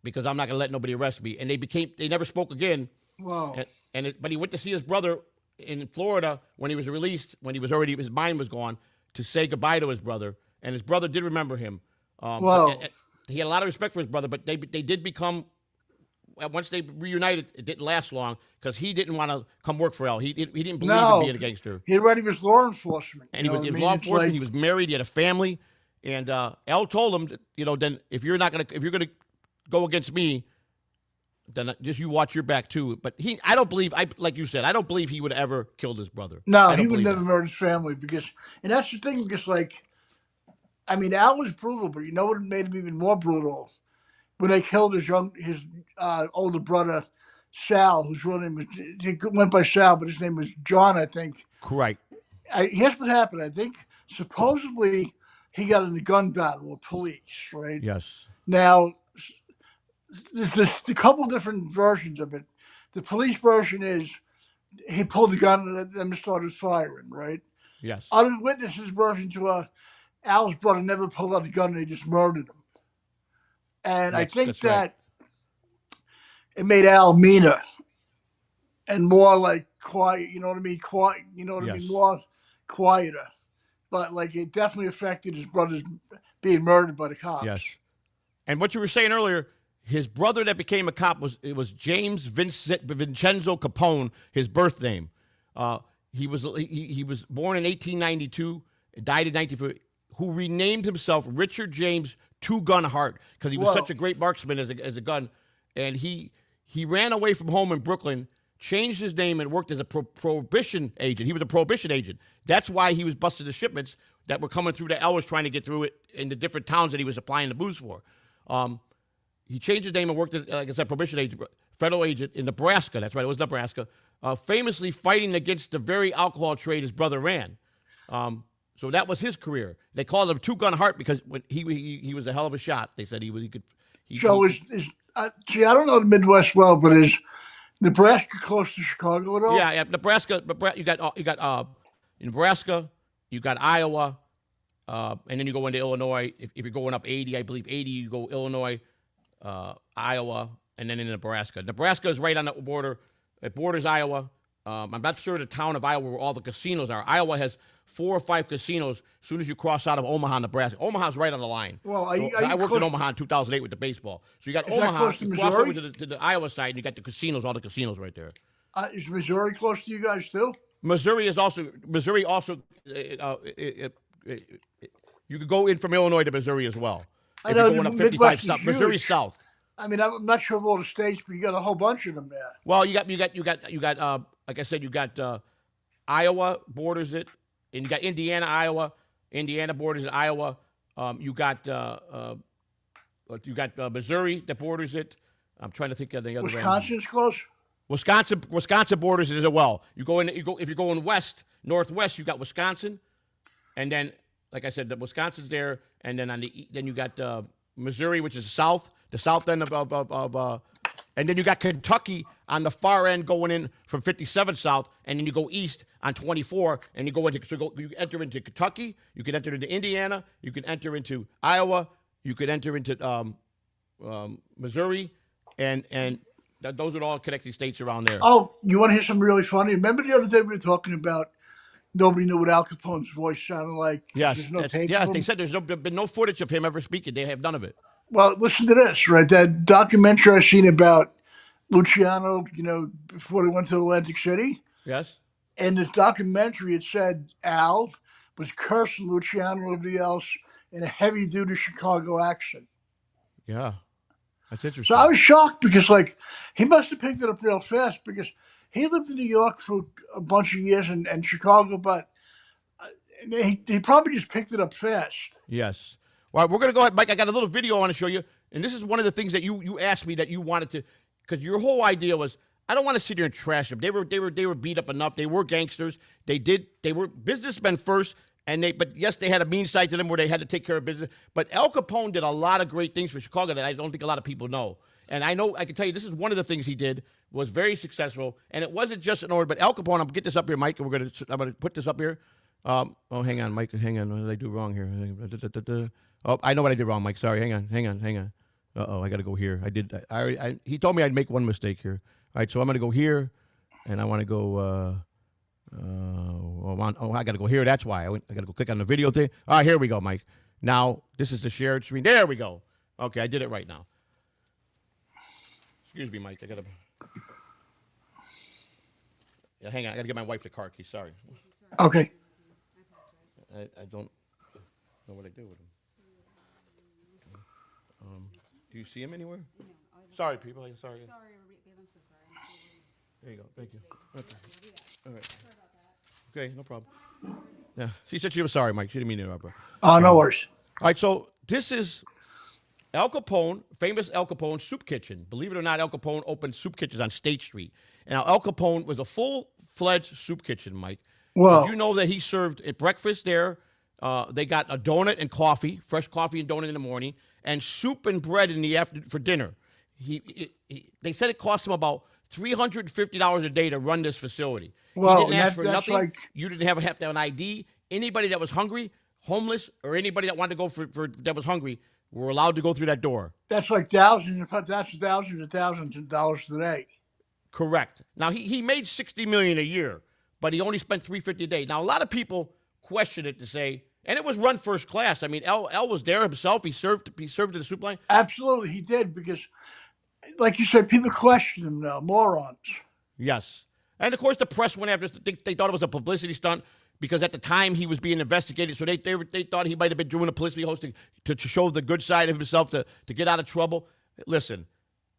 because I'm not going to let nobody arrest me." And they never spoke again. Wow. But he went to see his brother in Florida when he was released, when his mind was gone, to say goodbye to his brother. And his brother did remember him. Wow. He had a lot of respect for his brother, but they did become, once they reunited, it didn't last long because he didn't want to come work for Al. He didn't believe in being a gangster. He already was law enforcement. And he was in law enforcement. He was married. He had a family. And Al told him, that, then if you're gonna go against me, then just you watch your back too. But I don't believe, like you said, I don't believe he would ever killed his brother. No, I don't he would believe never that. murder his family and that's the thing, because Al was brutal, but you know what made him even more brutal? When they killed his older brother, Sal, whose real name was, he went by Sal, but his name was John, I think. Correct. Here's what happened. I think supposedly he got in a gun battle with police, right? Yes. Now, there's a couple different versions of it. The police version is he pulled the gun and then started firing, right? Yes. Other witnesses' version to Al's brother never pulled out a gun and they just murdered him. And I think that's that right. it made Al meaner and more like quiet, you know what I mean? Quiet, you know what I Yes. mean? More quieter. But it definitely affected his brother's being murdered by the cops. Yes. And what you were saying earlier, his brother that became a cop was James Vincenzo Capone, his birth name. He was born in 1892, died in 1940, who renamed himself Richard James Two Gun Hart because he was such a great marksman as a gun. And he ran away from home in Brooklyn, changed his name, and worked as a prohibition agent. He was a prohibition agent. That's why he was busted the shipments. that were coming through that El was trying to get through it in the different towns that he was supplying the booze for. He changed his name and worked as, like I said, probation agent, federal agent in Nebraska. That's right, it was Nebraska. Famously fighting against the very alcohol trade his brother ran. So that was his career. They called him Two Gun Heart because when he was a hell of a shot. They said he could. So see, I don't know the Midwest well, but is Nebraska close to Chicago at all? Yeah, Nebraska. You got Nebraska. You got Iowa, and then you go into Illinois. If you're going up 80, I believe 80, you go Illinois, Iowa, and then in Nebraska. Nebraska is right on the border. It borders Iowa. I'm not sure the town of Iowa where all the casinos are. Iowa has 4 or 5 casinos as soon as you cross out of Omaha, Nebraska. Omaha's right on the line. Well, I worked in Omaha in 2008 with the baseball. So you got Omaha, you cross over to the Iowa side, and you got the casinos, all the casinos right there. Is Missouri close to you guys too? Missouri also. You could go in from Illinois to Missouri as well. I know, you're going up 55 south. Missouri south. I mean, I'm not sure of all the states, but you got a whole bunch of them there. Well, you got like I said, you got Iowa borders it, and you got Indiana, Iowa. Indiana borders it, Iowa. You got Missouri that borders it. I'm trying to think of the other. Wisconsin's close. Wisconsin borders it as well. If you're going northwest, you got Wisconsin, and then like I said, the Wisconsin's there, and then then you got Missouri, which is the south end of and then you got Kentucky on the far end going in from 57 south, and then you go east on 24, and you enter into Kentucky, you can enter into Indiana, you can enter into Iowa, you could enter into Missouri, and those are all connecting states around there. Oh, you want to hear something really funny? Remember the other day we were talking about nobody knew what Al Capone's voice sounded like? Yes, there's no tape. Yes, they said there's been no footage of him ever speaking. They have none of it. Well, listen to this, right? That documentary I seen about Luciano, before they went to Atlantic City. Yes. In this documentary, it said Al was cursing Luciano and everybody else in a heavy-duty Chicago accent. Yeah. That's interesting. So I was shocked because, he must have picked it up real fast because he lived in New York for a bunch of years and Chicago, but he probably just picked it up fast. Yes. All right, we're going to go ahead, Mike. I got a little video I want to show you, and this is one of the things that you asked me that you wanted to, because your whole idea was, I don't want to sit here and trash them. They were beat up enough. They were gangsters. They were businessmen first, but yes, they had a mean side to them where they had to take care of business. But Al Capone did a lot of great things for Chicago that I don't think a lot of people know. And I can tell you, this is one of the things he did was very successful, and it wasn't just an order, but Al Capone. I'm gonna get this up here, Mike, and I'm gonna put this up here. Oh, hang on, Mike. Hang on. What did I do wrong here? Oh, I know what I did wrong, Mike. Sorry. Hang on. I got to go here. He told me I'd make one mistake here. All right, so I'm going to go here, and I want to go. I got to go here. That's why I got to go click on the video thing. All right, here we go, Mike. Now this is the shared screen. There we go. Okay, I did it right now. Excuse me, Mike. I got to. Yeah, hang on. I got to get my wife the car key. Sorry. Okay. I don't know what I do with him. Do you see him anywhere? No. Sorry, people. I'm sorry. Sorry, I'm so sorry. There you go. Thank you. Okay. All right. Sorry about that. Okay, no problem. Yeah. She said she was sorry, Mike. She didn't mean to interrupt her. Oh, no worries. All right, so this is Al Capone, famous Al Capone soup kitchen. Believe it or not, Al Capone opened soup kitchens on State Street. And now Al Capone was a full-fledged soup kitchen, Mike. Well, did you know that he served at breakfast there? They got a donut and coffee, fresh coffee and donut in the morning, and soup and bread in the afternoon for dinner. They said it cost him about $350 a day to run this facility. Well, he didn't ask for nothing. Like, you didn't have to have an ID. Anybody that was hungry, homeless, or anybody that wanted to go for that was hungry were allowed to go through that door. That's like thousands and thousands of dollars today. Correct. Now he made $60 million a year, but he only spent $350 a day. Now a lot of people question it to say, and it was run first class. I mean, L was there himself. He served in the soup line. Absolutely, he did because, like you said, people question him now, morons. Yes, and of course the press went after. They thought it was a publicity stunt because at the time he was being investigated. So they thought he might have been doing a publicity hosting to show the good side of himself to get out of trouble. Listen,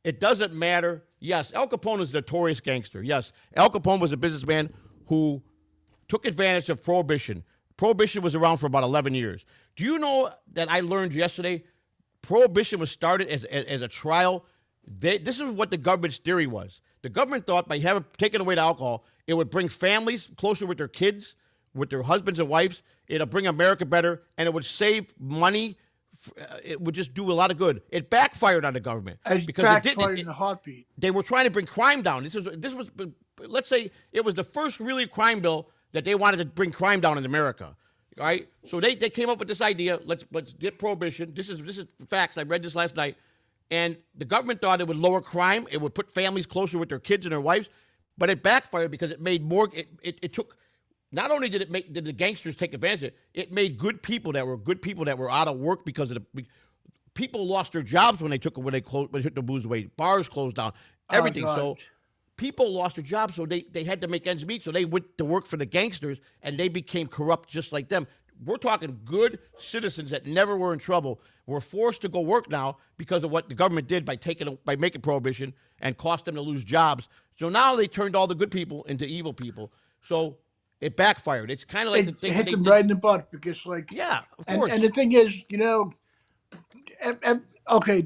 it doesn't matter. Yes, Al Capone was a notorious gangster. Yes, Al Capone was a businessman who took advantage of Prohibition. Prohibition was around for about 11 years. Do you know that I learned yesterday? Prohibition was started as a trial. This is what the government's theory was. The government thought by taking away the alcohol, it would bring families closer with their kids, with their husbands and wives. It'll bring America better, and it would save money. It would just do a lot of good. It backfired on the government Because backfired in a heartbeat. They were trying to bring crime down. This was let's say it was the first really crime bill that they wanted to bring crime down in America. All right, so they came up with this idea. Let's get prohibition. This is facts. I read this last night, and the government thought it would lower crime. It would put families closer with their kids and their wives, but it backfired because it made more. It took. Not only did the gangsters take advantage of it, it made good people that were out of work because of the people lost their jobs when they took the booze away. Bars closed down, everything. So people lost their jobs, so they had to make ends meet. So they went to work for the gangsters, and they became corrupt just like them. We're talking good citizens that never were in trouble were forced to go work now because of what the government did by making prohibition and cost them to lose jobs. So now they turned all the good people into evil people. So it backfired. It's kind of like it hit them right in the butt because, yeah, of course. And the thing is, okay,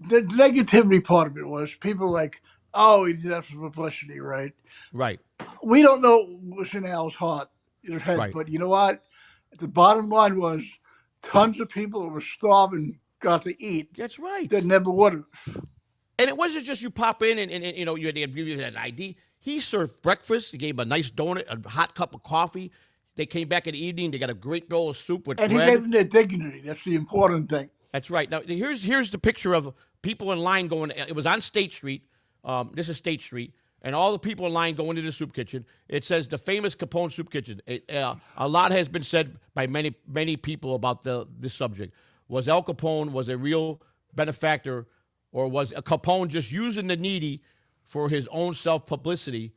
the negativity part of it was people like, oh, he did that for publicity, right? Right. We don't know what's in Al's heart, in his head, but you know what? The bottom line was tons of people that were starving got to eat. That's right. That never would have. And it wasn't just you pop in and you had an ID. He served breakfast. He gave him a nice donut, a hot cup of coffee. They came back in the evening. They got a great bowl of soup with bread. And he gave them their dignity. That's the important thing. That's right. Now, here's the picture of people in line going. It was on State Street. This is State Street. And all the people in line going into the soup kitchen. It says the famous Capone soup kitchen. A lot has been said by many people about this subject. Was Al Capone was a real benefactor, or was Capone just using the needy for his own self-publicity?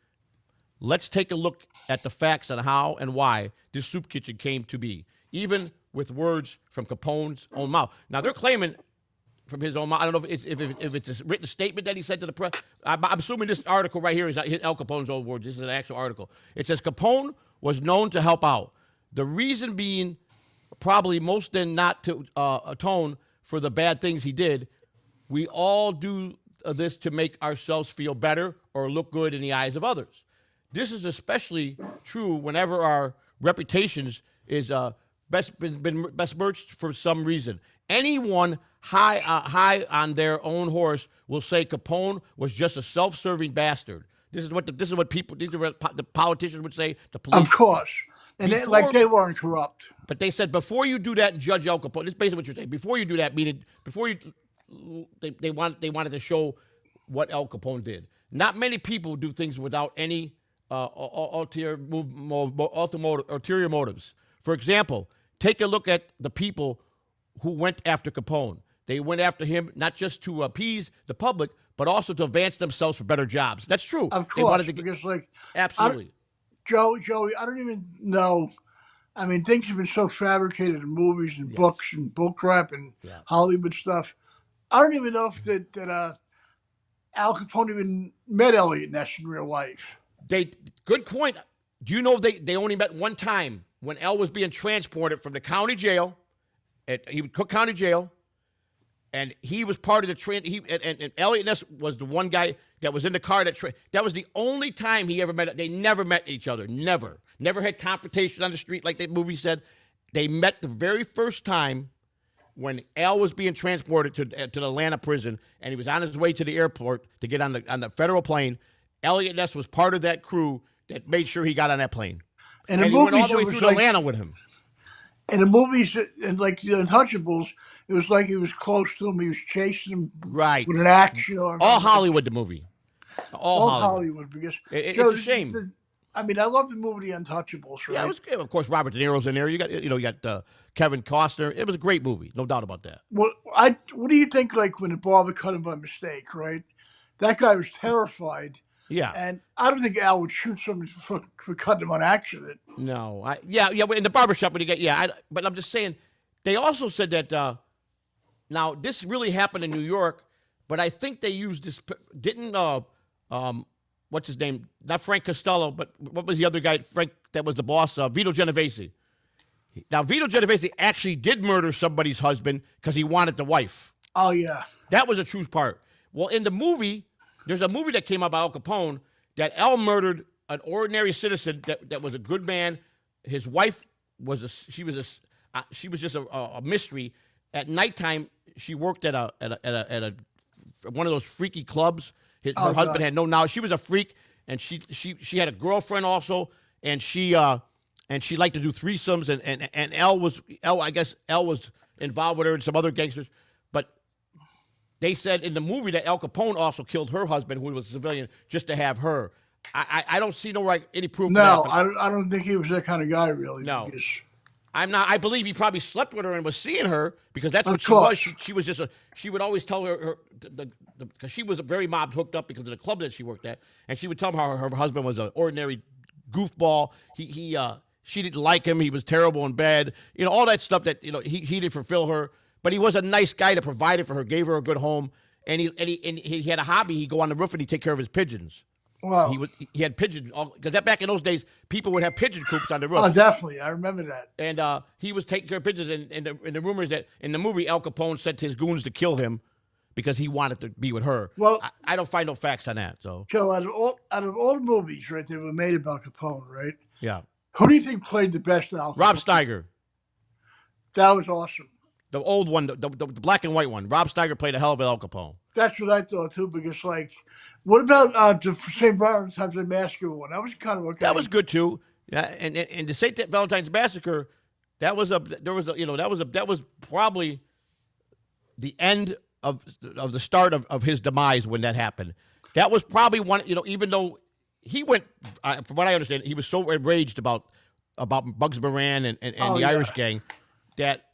Let's take a look at the facts on how and why this soup kitchen came to be, even with words from Capone's own mouth. Now, they're claiming from his own mouth. I don't know if it's a written statement that he said to the press. I'm assuming this article right here is Al Capone's own words. This is an actual article. It says Capone was known to help out. The reason being probably most than not to atone for the bad things he did. We all do this to make ourselves feel better or look good in the eyes of others. This is especially true whenever our reputations is been besmirched for some reason. Anyone high on their own horse will say Capone was just a self-serving bastard. These are what the politicians would say. The police, of course, and they weren't corrupt. But they said before you do that and judge Al Capone, this is basically what you're saying. Before you do that, meaning before you. They wanted to show what Al Capone did. Not many people do things without any ulterior motives. For example, take a look at the people who went after Capone. They went after him not just to appease the public, but also to advance themselves for better jobs. That's true. Of course, because absolutely. Joey, I don't even know. I mean, things have been so fabricated in movies and books and bullcrap and Hollywood stuff. I don't even know if that Al Capone even met Elliot Ness in real life. Good point. Do you know they only met one time when Al was being transported from the county jail? He was Cook County Jail, and he was part of the and Elliot Ness was the one guy that was in the car that was the only time he ever met. They never met each other. Never had confrontation on the street like the movie said. They met the very first time when Al was being transported to the Atlanta prison, and he was on his way to the airport to get on the federal plane. Elliot Ness was part of that crew that made sure he got on that plane. And he went all the way through to Atlanta with him. In the movies, and like the Untouchables, it was like he was close to him. He was chasing him with an axe. All Hollywood, the movie. All Hollywood, because it's a shame. I mean, I love the movie The Untouchables, right? Yeah, it was, of course, Robert De Niro's in there. You got Kevin Costner. It was a great movie, no doubt about that. Well, what do you think? Like when the barber cut him by mistake, right? That guy was terrified. Yeah, and I don't think Al would shoot somebody for cutting him on accident. No, in the barbershop when you get but I'm just saying, they also said that. Now this really happened in New York, but I think they used this. Didn't what's his name? Not Frank Costello, but what was the other guy? Frank, that was the boss. Vito Genovese. Now, Vito Genovese actually did murder somebody's husband because he wanted the wife. Oh yeah. That was a true part. Well, in the movie, there's a movie that came out by Al Capone that Al murdered an ordinary citizen that was a good man. His wife was just a mystery. At nighttime, she worked at a one of those freaky clubs. Her husband had no knowledge. She was a freak, and she had a girlfriend also, and she liked to do threesomes, and I guess L was involved with her and some other gangsters, but they said in the movie that Al Capone also killed her husband, who was a civilian, just to have her. I don't see any proof. No, of that, I don't think he was that kind of guy, really. No. Because I'm not. I believe he probably slept with her and was seeing her because that's what Of she was. course. She was just she would always tell her because she was very mob hooked up because of the club that she worked at, and she would tell him how her husband was an ordinary goofball. She didn't like him. He was terrible in bed. All that stuff that he didn't fulfill her. But he was a nice guy that provided for her, gave her a good home, and he had a hobby. He'd go on the roof and he'd take care of his pipigeons. wow. He had pigeons because back in those days people would have pigeon coops on the roof. Oh, definitely. I remember that. And he was taking care of pigeons, and the rumors that in the movie Al Capone sent his goons to kill him because he wanted to be with her. Well- I don't find no facts on that. So Joe, out of all the movies, right, that were made about Capone, right? yeah, Who do you think played the best Al Capone? Rob Steiger, That was awesome. the old one, the black and white one. Rob Steiger played a hell of an Al Capone. That's what I thought too. Because what about the St. Valentine's Day Massacre one? That was kind of okay. That was good too. Yeah, and the St. Valentine's Massacre, that was probably the end of the start of his demise when that happened. That was probably one. Even though he went, from what I understand, he was so enraged about Bugs Moran and the Irish gang that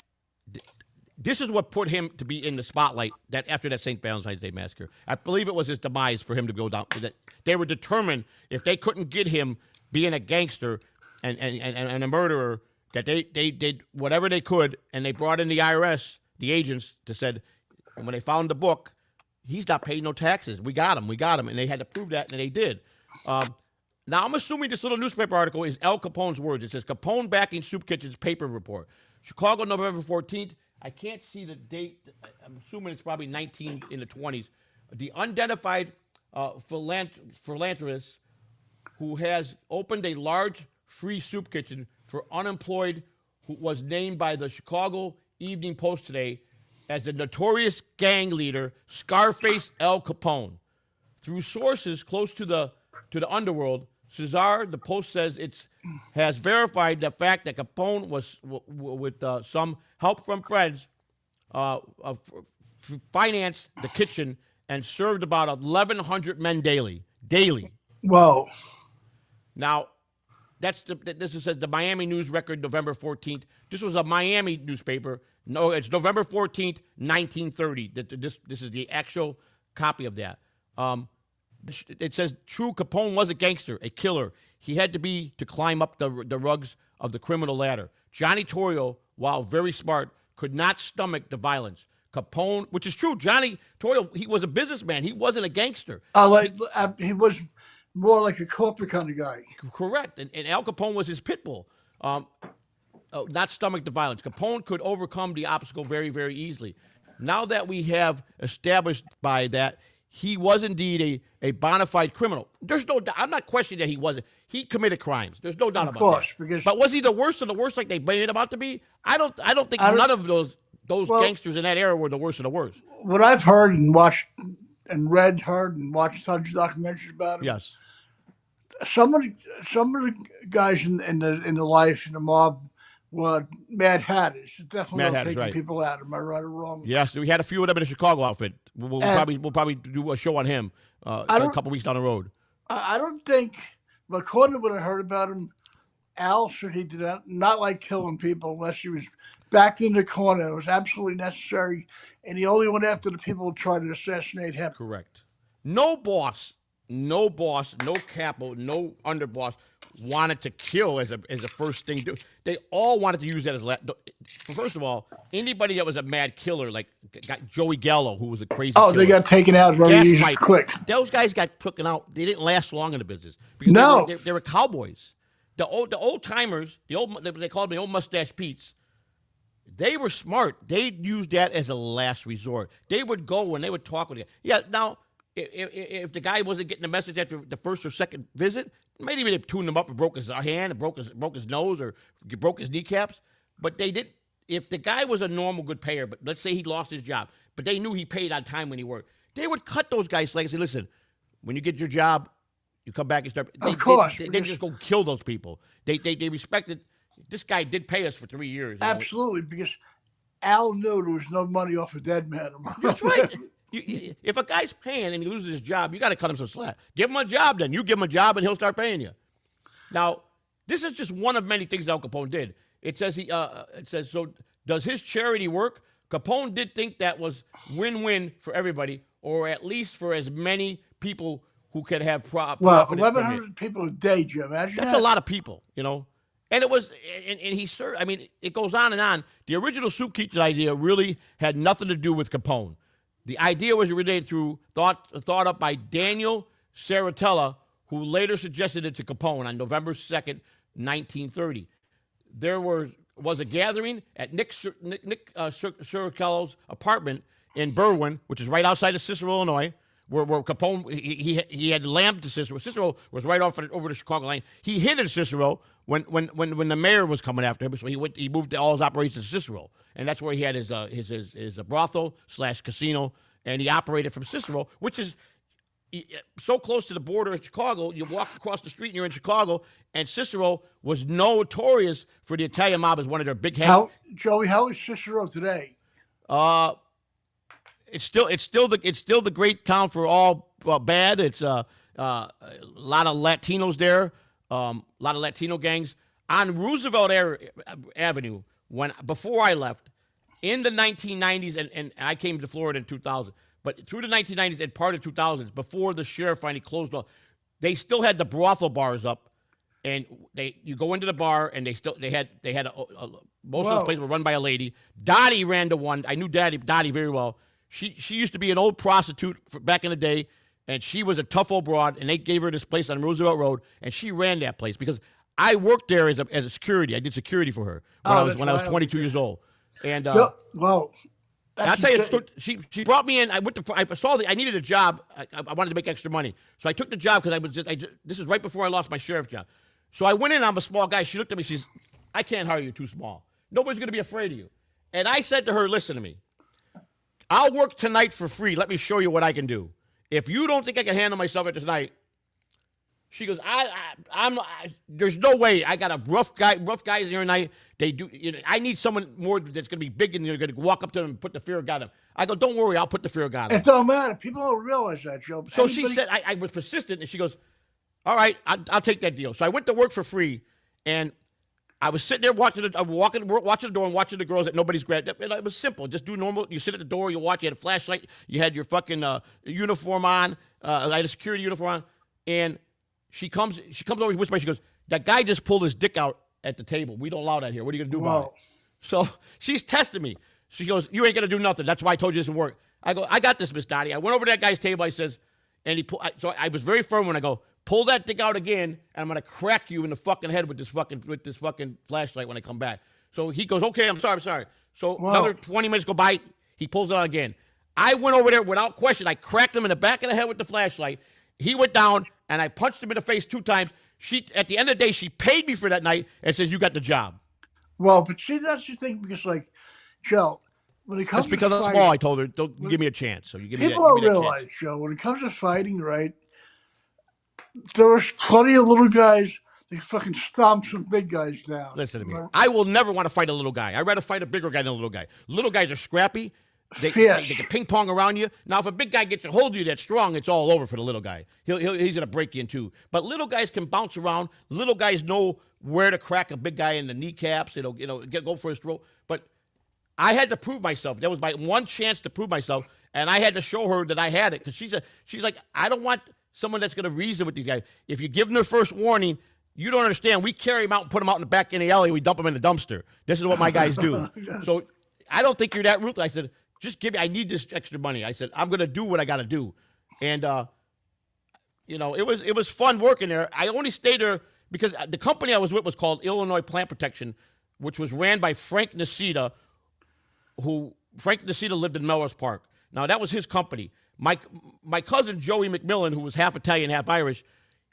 this is what put him to be in the spotlight. That after that St. Valentine's Day Massacre, I believe it was his demise for him to go down. That they were determined if they couldn't get him being a gangster and a murderer, that they did whatever they could, and they brought in the IRS, the agents, to said, and when they found the book, he's not paying no taxes. We got him, and they had to prove that, and they did. Now, I'm assuming this little newspaper article is Al Capone's words. It says, Capone backing Soup Kitchen's paper report. Chicago, November 14th. I can't see the date. I'm assuming it's probably 19 in the 20s. The unidentified philanthropist who has opened a large free soup kitchen for unemployed who was named by the Chicago Evening Post today as the notorious gang leader Scarface Al Capone. Through sources close to the underworld, Cesar, the Post says has verified the fact that Capone was with some help from friends financed the kitchen and served about 1,100 men daily. Whoa. Now, this says the Miami News Record, November 14th. This was a Miami newspaper. No, it's November 14th, 1930. This is the actual copy of that. It says, true, Capone was a gangster, a killer. He had to be to climb up the rugs of the criminal ladder. Johnny Torrio, while very smart, could not stomach the violence. Capone, which is true, Johnny Torrio, he was a businessman. He wasn't a gangster. He was more like a corporate kind of guy. Correct. And Al Capone was his pit bull. Not stomach the violence. Capone could overcome the obstacle very, very easily. Now that we have established by that, he was indeed a bona fide criminal. There's no doubt. I'm not questioning that he wasn't. He committed crimes. There's no doubt Of about course, that. because- But was he the worst of the worst like they made him out to be? I don't think none of those gangsters in that era were the worst of the worst. What I've heard and watched and heard and watched tons of documentaries about him. Yes. Some of the guys in the life in the mob were Mad Hatters. Definitely Mad not Hatters, taking right. people out. Am I right or wrong? Yes, we had a few of them in the Chicago outfit. We'll probably do a show on him a couple weeks down the road. I don't think, but according to what I heard about him, Al said he did not like killing people unless he was backed in the corner. It was absolutely necessary, and he only went after the people who tried to assassinate him. Correct. No boss, no capo, no underboss wanted to kill as a first thing. They all wanted to use that as first of all, anybody that was a mad killer, like got Joey Gallo, who was a crazy killer. They got taken out very Gas easy, Mike, quick. Those guys got taken out. They didn't last long in the business because No. they were cowboys. The old timers, they called them the old mustache Pete's. They were smart. They used that as a last resort. They would go and they would talk with you. Yeah, now, if the guy wasn't getting the message after the first or second visit, maybe they tuned him up and broke his hand and broke his nose or broke his kneecaps. But they didn't. If the guy was a normal good payer, but let's say he lost his job, but they knew he paid on time when he worked, they would cut those guys' legs and say, listen, when you get your job, you come back and start. Of course. They didn't just go kill those people. They respected. This guy did pay us for 3 years. Absolutely, because Al knew there was no money off a dead man. That's right. If a guy's paying and he loses his job, you got to cut him some slack. Give him a job then. You give him a job and he'll start paying you. Now, this is just one of many things Al Capone did. It says so does his charity work? Capone did think that was win-win for everybody, or at least for as many people who could have profit. Well, 1,100 people a day, Jim. Imagine that's that. a lot of people, And it was, and he served. I mean, it goes on and on. The original soup kitchen idea really had nothing to do with Capone. The idea was related through thought up by Daniel Saratella, who later suggested it to Capone on November 2nd, 1930. There was a gathering at Nick Saracello's apartment in Berwyn, which is right outside of Cicero, Illinois, where Capone he had lamb to Cicero. Cicero was right over the Chicago line. He hid in Cicero when the mayor was coming after him, so he moved all his operations to Cicero, and that's where he had his brothel / casino, and he operated from Cicero, which is so close to the border of Chicago. You walk across the street and you're in Chicago, and Cicero was notorious for the Italian mob as one of their big heads. Joey, how is Cicero today? It's still the great town for all bad. It's a lot of Latinos there, a lot of Latino gangs on Roosevelt Avenue. Before I left in the 1990s, and I came to Florida in 2000, but through the 1990s and part of 2000s, before the sheriff finally closed off, they still had the brothel bars up, and you go into the bar and most of those places were run by a lady. Dottie ran to one. I knew Dottie very well. She used to be an old prostitute back in the day, and she was a tough old broad, and they gave her this place on Roosevelt Road, and she ran that place because I worked there as a security. I did security for her when I was 22 years old. And I'll tell you, she brought me in. I needed a job. I wanted to make extra money, so I took the job because this is right before I lost my sheriff job. So I went in. I'm a small guy. She looked at me. She's, I can't hire you. You're too small. Nobody's going to be afraid of you. And I said to her, listen to me. I'll work tonight for free. Let me show you what I can do. If you don't think I can handle myself at tonight, she goes, there's no way. I got a rough guys here tonight. They do. I need someone more that's going to be big and you're going to walk up to them and put the fear of God in them. I go, don't worry, I'll put the fear of God in them. It don't matter. People don't realize that, Joe. So she said, I was persistent, and she goes, all right, I'll take that deal. So I went to work for free, and I was sitting there watching the door and watching the girls that nobody's grabbed. It was simple. Just do normal. You sit at the door, you watch. You had a flashlight. You had your fucking uniform on. I had a security uniform on. And she comes over and whispers. She goes, that guy just pulled his dick out at the table. We don't allow that here. What are you going to do about it? So she's testing me. She goes, you ain't going to do nothing. That's why I told you this doesn't work. I go, I got this, Miss Dottie. I went over to that guy's table. I says, and he pulled. So I was very firm when I go, pull that dick out again, and I'm gonna crack you in the fucking head with this fucking flashlight when I come back. So he goes, okay, I'm sorry. So another 20 minutes go by, he pulls it out again. I went over there without question. I cracked him in the back of the head with the flashlight. He went down, and I punched him in the face 2 times. At the end of the day, she paid me for that night and says, you got the job. Well, but see, that's the thing, because, like, Joe, when it comes Just because to I'm fighting, small, I told her, don't give me a chance. So you give me people don't realize, chance. Joe, when it comes to fighting, right, there was plenty of little guys that fucking stomp some big guys down. Listen to me. I will never want to fight a little guy. I'd rather fight a bigger guy than a little guy. Little guys are scrappy. They can ping pong around you. Now, if a big guy gets a hold of you that's strong, it's all over for the little guy. He's going to break you in two. But little guys can bounce around. Little guys know where to crack a big guy in the kneecaps. Go for his throat. But I had to prove myself. That was my one chance to prove myself, and I had to show her that I had it. Because she's like, I don't want someone that's going to reason with these guys. If you give them their first warning, You don't understand. We carry him out and put him out in the back in the alley. We dump him in the dumpster. This is what my guys do. So I don't think you're that ruthless. I said, just give me. I need this extra money. I said, I'm gonna do what I got to do. And it was fun working there. I only stayed there because the company I was with was called Illinois Plant Protection, which was ran by Frank Nicita, Frank Nicita lived in Melrose Park. Now, that was his company. My cousin, Joey McMillan, who was half Italian, half Irish,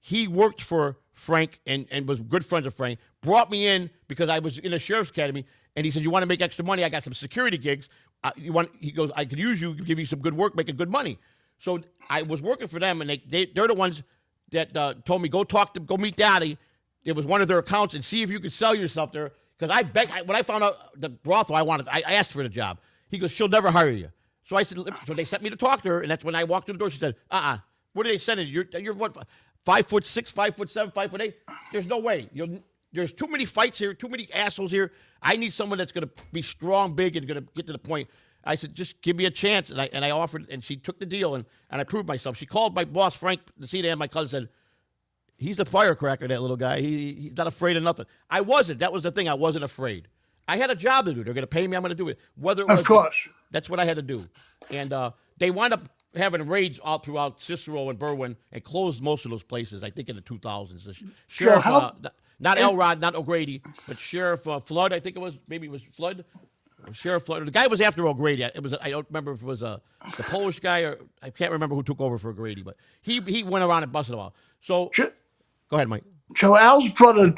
he worked for Frank and was good friends with Frank, brought me in because I was in a sheriff's academy, and he said, you want to make extra money? I got some security gigs. He goes, I could use you, give you some good work, making good money. So I was working for them, and they're the ones that told me, go meet Daddy. It was one of their accounts, and see if you could sell yourself there. Because when I found out the brothel I asked for the job. He goes, she'll never hire you. So I said, so they sent me to talk to her, and that's when I walked through the door. She said, what are they sending you? You're what, 5'6", 5'7", 5'8"? There's no way. There's too many fights here, too many assholes here. I need someone that's going to be strong, big, and going to get to the point. I said, just give me a chance. And I offered, and she took the deal, and I proved myself. She called my boss, Frank Nicita, and my cousin said, he's a firecracker, that little guy. He's not afraid of nothing. I wasn't. That was the thing. I wasn't afraid. I had a job to do. They're going to pay me. I'm going to do it. Of course. That's what I had to do. And they wound up having raids all throughout Cicero and Berwyn and closed most of those places, I think, in the 2000s. The Sheriff, not Elrod, not O'Grady, but Sheriff Flood, I think it was. Maybe it was Flood. Sheriff Flood. The guy was after O'Grady. I don't remember if it was the Polish guy or I can't remember who took over for O'Grady, but he went around and busted them all. So go ahead, Mike. So Al's brother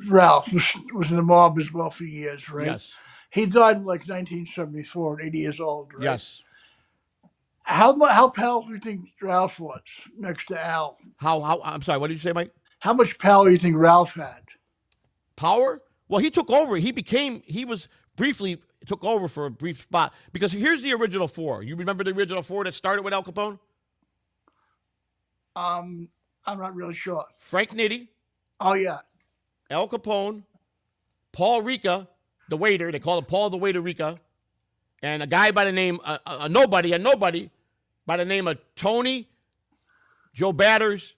Ralph was in the mob as well for years, right? Yes. He died in like 1974 at 80 years old, right? Yes. How powerful do you think Ralph was next to Al? How? I'm sorry. What did you say, Mike? How much power do you think Ralph had? Power? Well, he took over. He was briefly took over for a brief spot because here's the original four. You remember the original four that started with Al Capone? I'm not really sure. Frank Nitti. Oh yeah. Al Capone, Paul Rica, the waiter. They call him Paul the Waiter Rica, and a guy by the name a nobody by the name of Tony Joe Batters.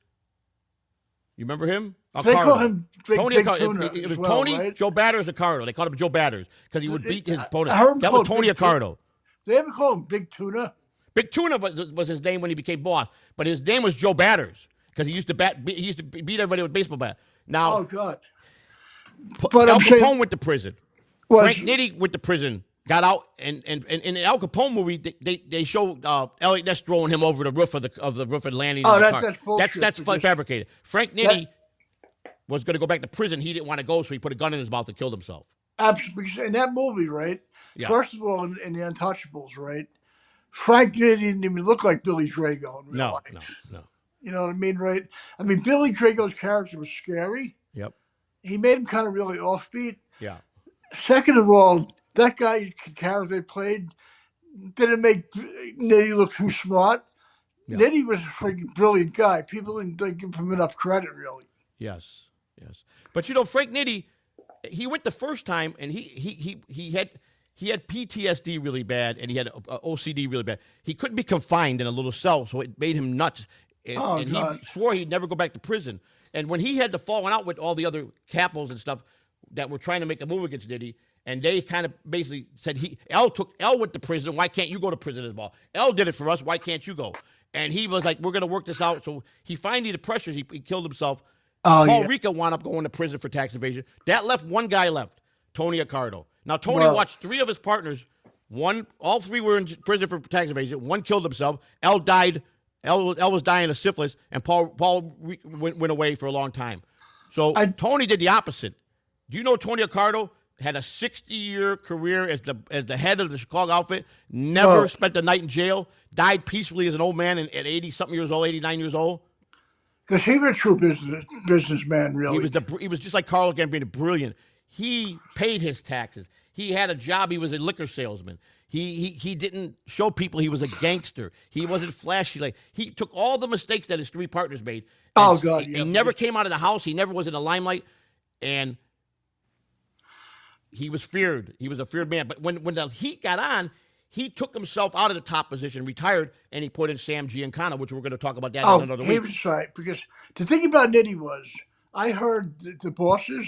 You remember him? They call him Big Tuna Tuna It was as well, Tony right? Joe Batters Accardo. They called him Joe Batters because he would beat his opponent. I heard him That call was him Tony Big Tuna. Accardo. They ever call him Big Tuna? Big Tuna was his name when he became boss, but his name was Joe Batters because he used to beat everybody with a baseball bat. Now, Oh God. Al I'm saying- Capone went to prison. Was- Frank Nitti went to prison, got out, and in the Al Capone movie, they showed Elliot Ness throwing him over the roof of the roof and landing. Oh, in the that- car. that's bullshit, That's because- fabricated. Frank Nitti was going to go back to prison. He didn't want to go, so he put a gun in his mouth and killed himself. Absolutely. Because in that movie, right? Yeah. First of all, in The Untouchables, right? Frank didn't even look like Billy Drago in real No, life. no. You know what I mean, right? I mean, Billy Drago's character was scary. Yep. He made him kind of really offbeat. Yeah. Second of all, that guy character they played didn't make Nitti look too smart. Yeah. Nitti was a freaking brilliant guy. People didn't give him enough credit, really. Yes. But Frank Nitti, he went the first time, and he had PTSD really bad, and he had OCD really bad. He couldn't be confined in a little cell, so it made him nuts. And God. he swore he'd never go back to prison. And when he had the falling out with all the other capos and stuff that were trying to make a move against Nitti, and they kind of basically said L went to prison. Why can't you go to prison as well? L did it for us. Why can't you go? And he was like, we're going to work this out. So he finally, the pressures, he killed himself. Paul Rica wound up going to prison for tax evasion. That left one guy left, Tony Accardo. Now, Tony watched three of his partners. All three were in prison for tax evasion. One killed himself. L died. L was dying of syphilis, and Paul went away for a long time. So Tony did the opposite. Do you know Tony Accardo had a 60-year career as the head of the Chicago outfit, never spent a night in jail, died peacefully as an old man at 80-something years old, 89 years old? Because he was a true businessman, really. He was just like Carlo Gambino, brilliant. He paid his taxes. He had a job. He was a liquor salesman. He didn't show people he was a gangster. He wasn't flashy. He took all the mistakes that his three partners made. Oh, God, He never came out of the house. He never was in the limelight. And he was feared. He was a feared man. But when the heat got on, he took himself out of the top position, retired, and he put in Sam Giancana, which we're going to talk about that in another he week. was right. Because the thing about Nitti was, I heard that the bosses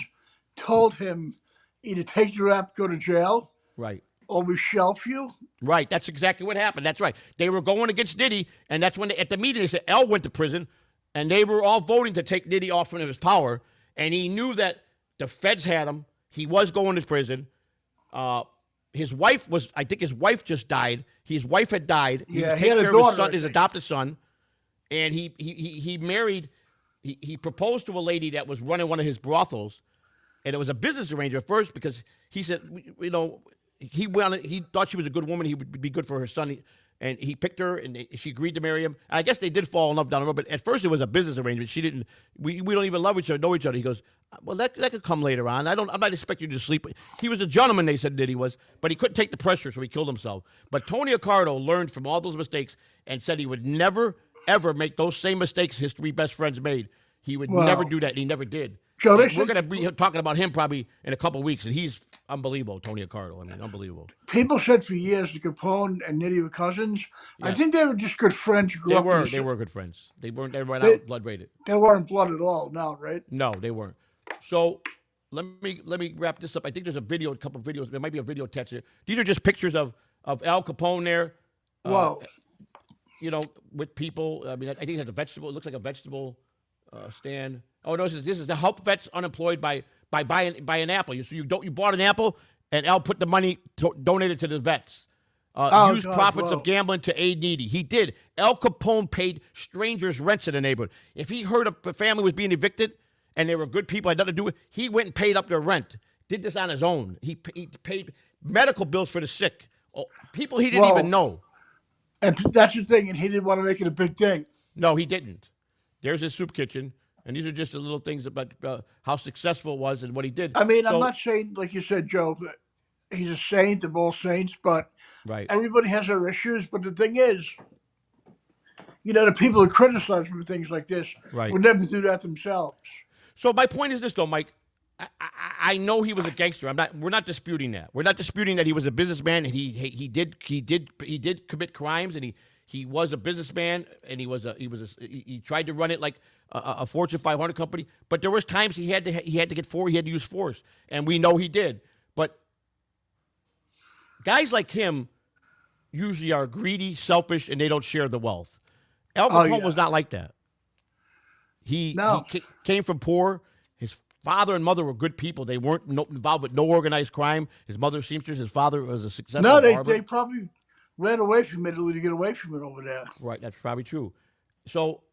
told him either take the rap, go to jail, Right. or we shelf you. Right. That's exactly what happened. That's right. They were going against Diddy, and that's when at the meeting they said L went to prison, and they were all voting to take Diddy off of his power, and he knew that the feds had him. He was going to prison. His wife was, I think his wife just died. His wife had died. He Yeah, was he had taking a care of daughter, I his think. adopted son, and he married. He proposed to a lady that was running one of his brothels, and it was a business arrangement at first because he said, he thought she was a good woman. He would be good for her son, and he picked her, and she agreed to marry him. And I guess they did fall in love down the road, but at first it was a business arrangement. She didn't. We don't even love each other, know each other. He goes, well, that could come later on. I'm not expecting you to sleep. He was a gentleman, they said that he was, but he couldn't take the pressure, so he killed himself. But Tony Accardo learned from all those mistakes and said he would never ever make those same mistakes his three best friends made. He would Wow. never do that, and he never did. Joe, And they we're said- going to be talking about him probably in a couple of weeks, and he's unbelievable, Tony Accardo. I mean, unbelievable. People said for years the Capone and Nitty were cousins. I think they were just good friends. Who grew They up in were the they sa- were good friends. They weren't out blood rated. They weren't blood at all. No, right? No, they weren't. So let me wrap this up. I think there's a couple of videos. There might be a video attached here. These are just pictures of Al Capone there. Wow. With people. I mean, I think it has a vegetable. It looks like a vegetable stand. Oh no, this is to help vets unemployed by an apple. You bought an apple, and Al put the money donated to the vets. Used God, profits whoa. of gambling to aid needy. He did. Al Capone paid strangers rents in the neighborhood. If he heard a family was being evicted and they were good people, had nothing to do with it, he went and paid up their rent. Did this on his own. He paid medical bills for the sick. People he didn't Whoa. even know. And that's the thing, and he didn't want to make it a big thing. No, he didn't. There's his soup kitchen, and these are just the little things about how successful it was and what he did. I mean, So- I'm not saying, like you said, Joe, he's a saint of all saints, but right. everybody has their issues. But the thing is, the people who criticize him for things like this Right. would never do that themselves. So my point is this, though, Mike. I know he was a gangster. We're not disputing that. We're not disputing that he was a businessman and he did commit crimes and he was a businessman and he tried to run it like a Fortune 500 company. But there was times he had to use force, and we know he did. But guys like him usually are greedy, selfish, and they don't share the wealth. Al Capone yeah. was not like that. He No. came from poor. His father and mother were good people. They weren't involved with no organized crime. His mother seamstress. His father was a successful No, barber. they probably ran away from Italy to get away from it over there. Right, that's probably true. So,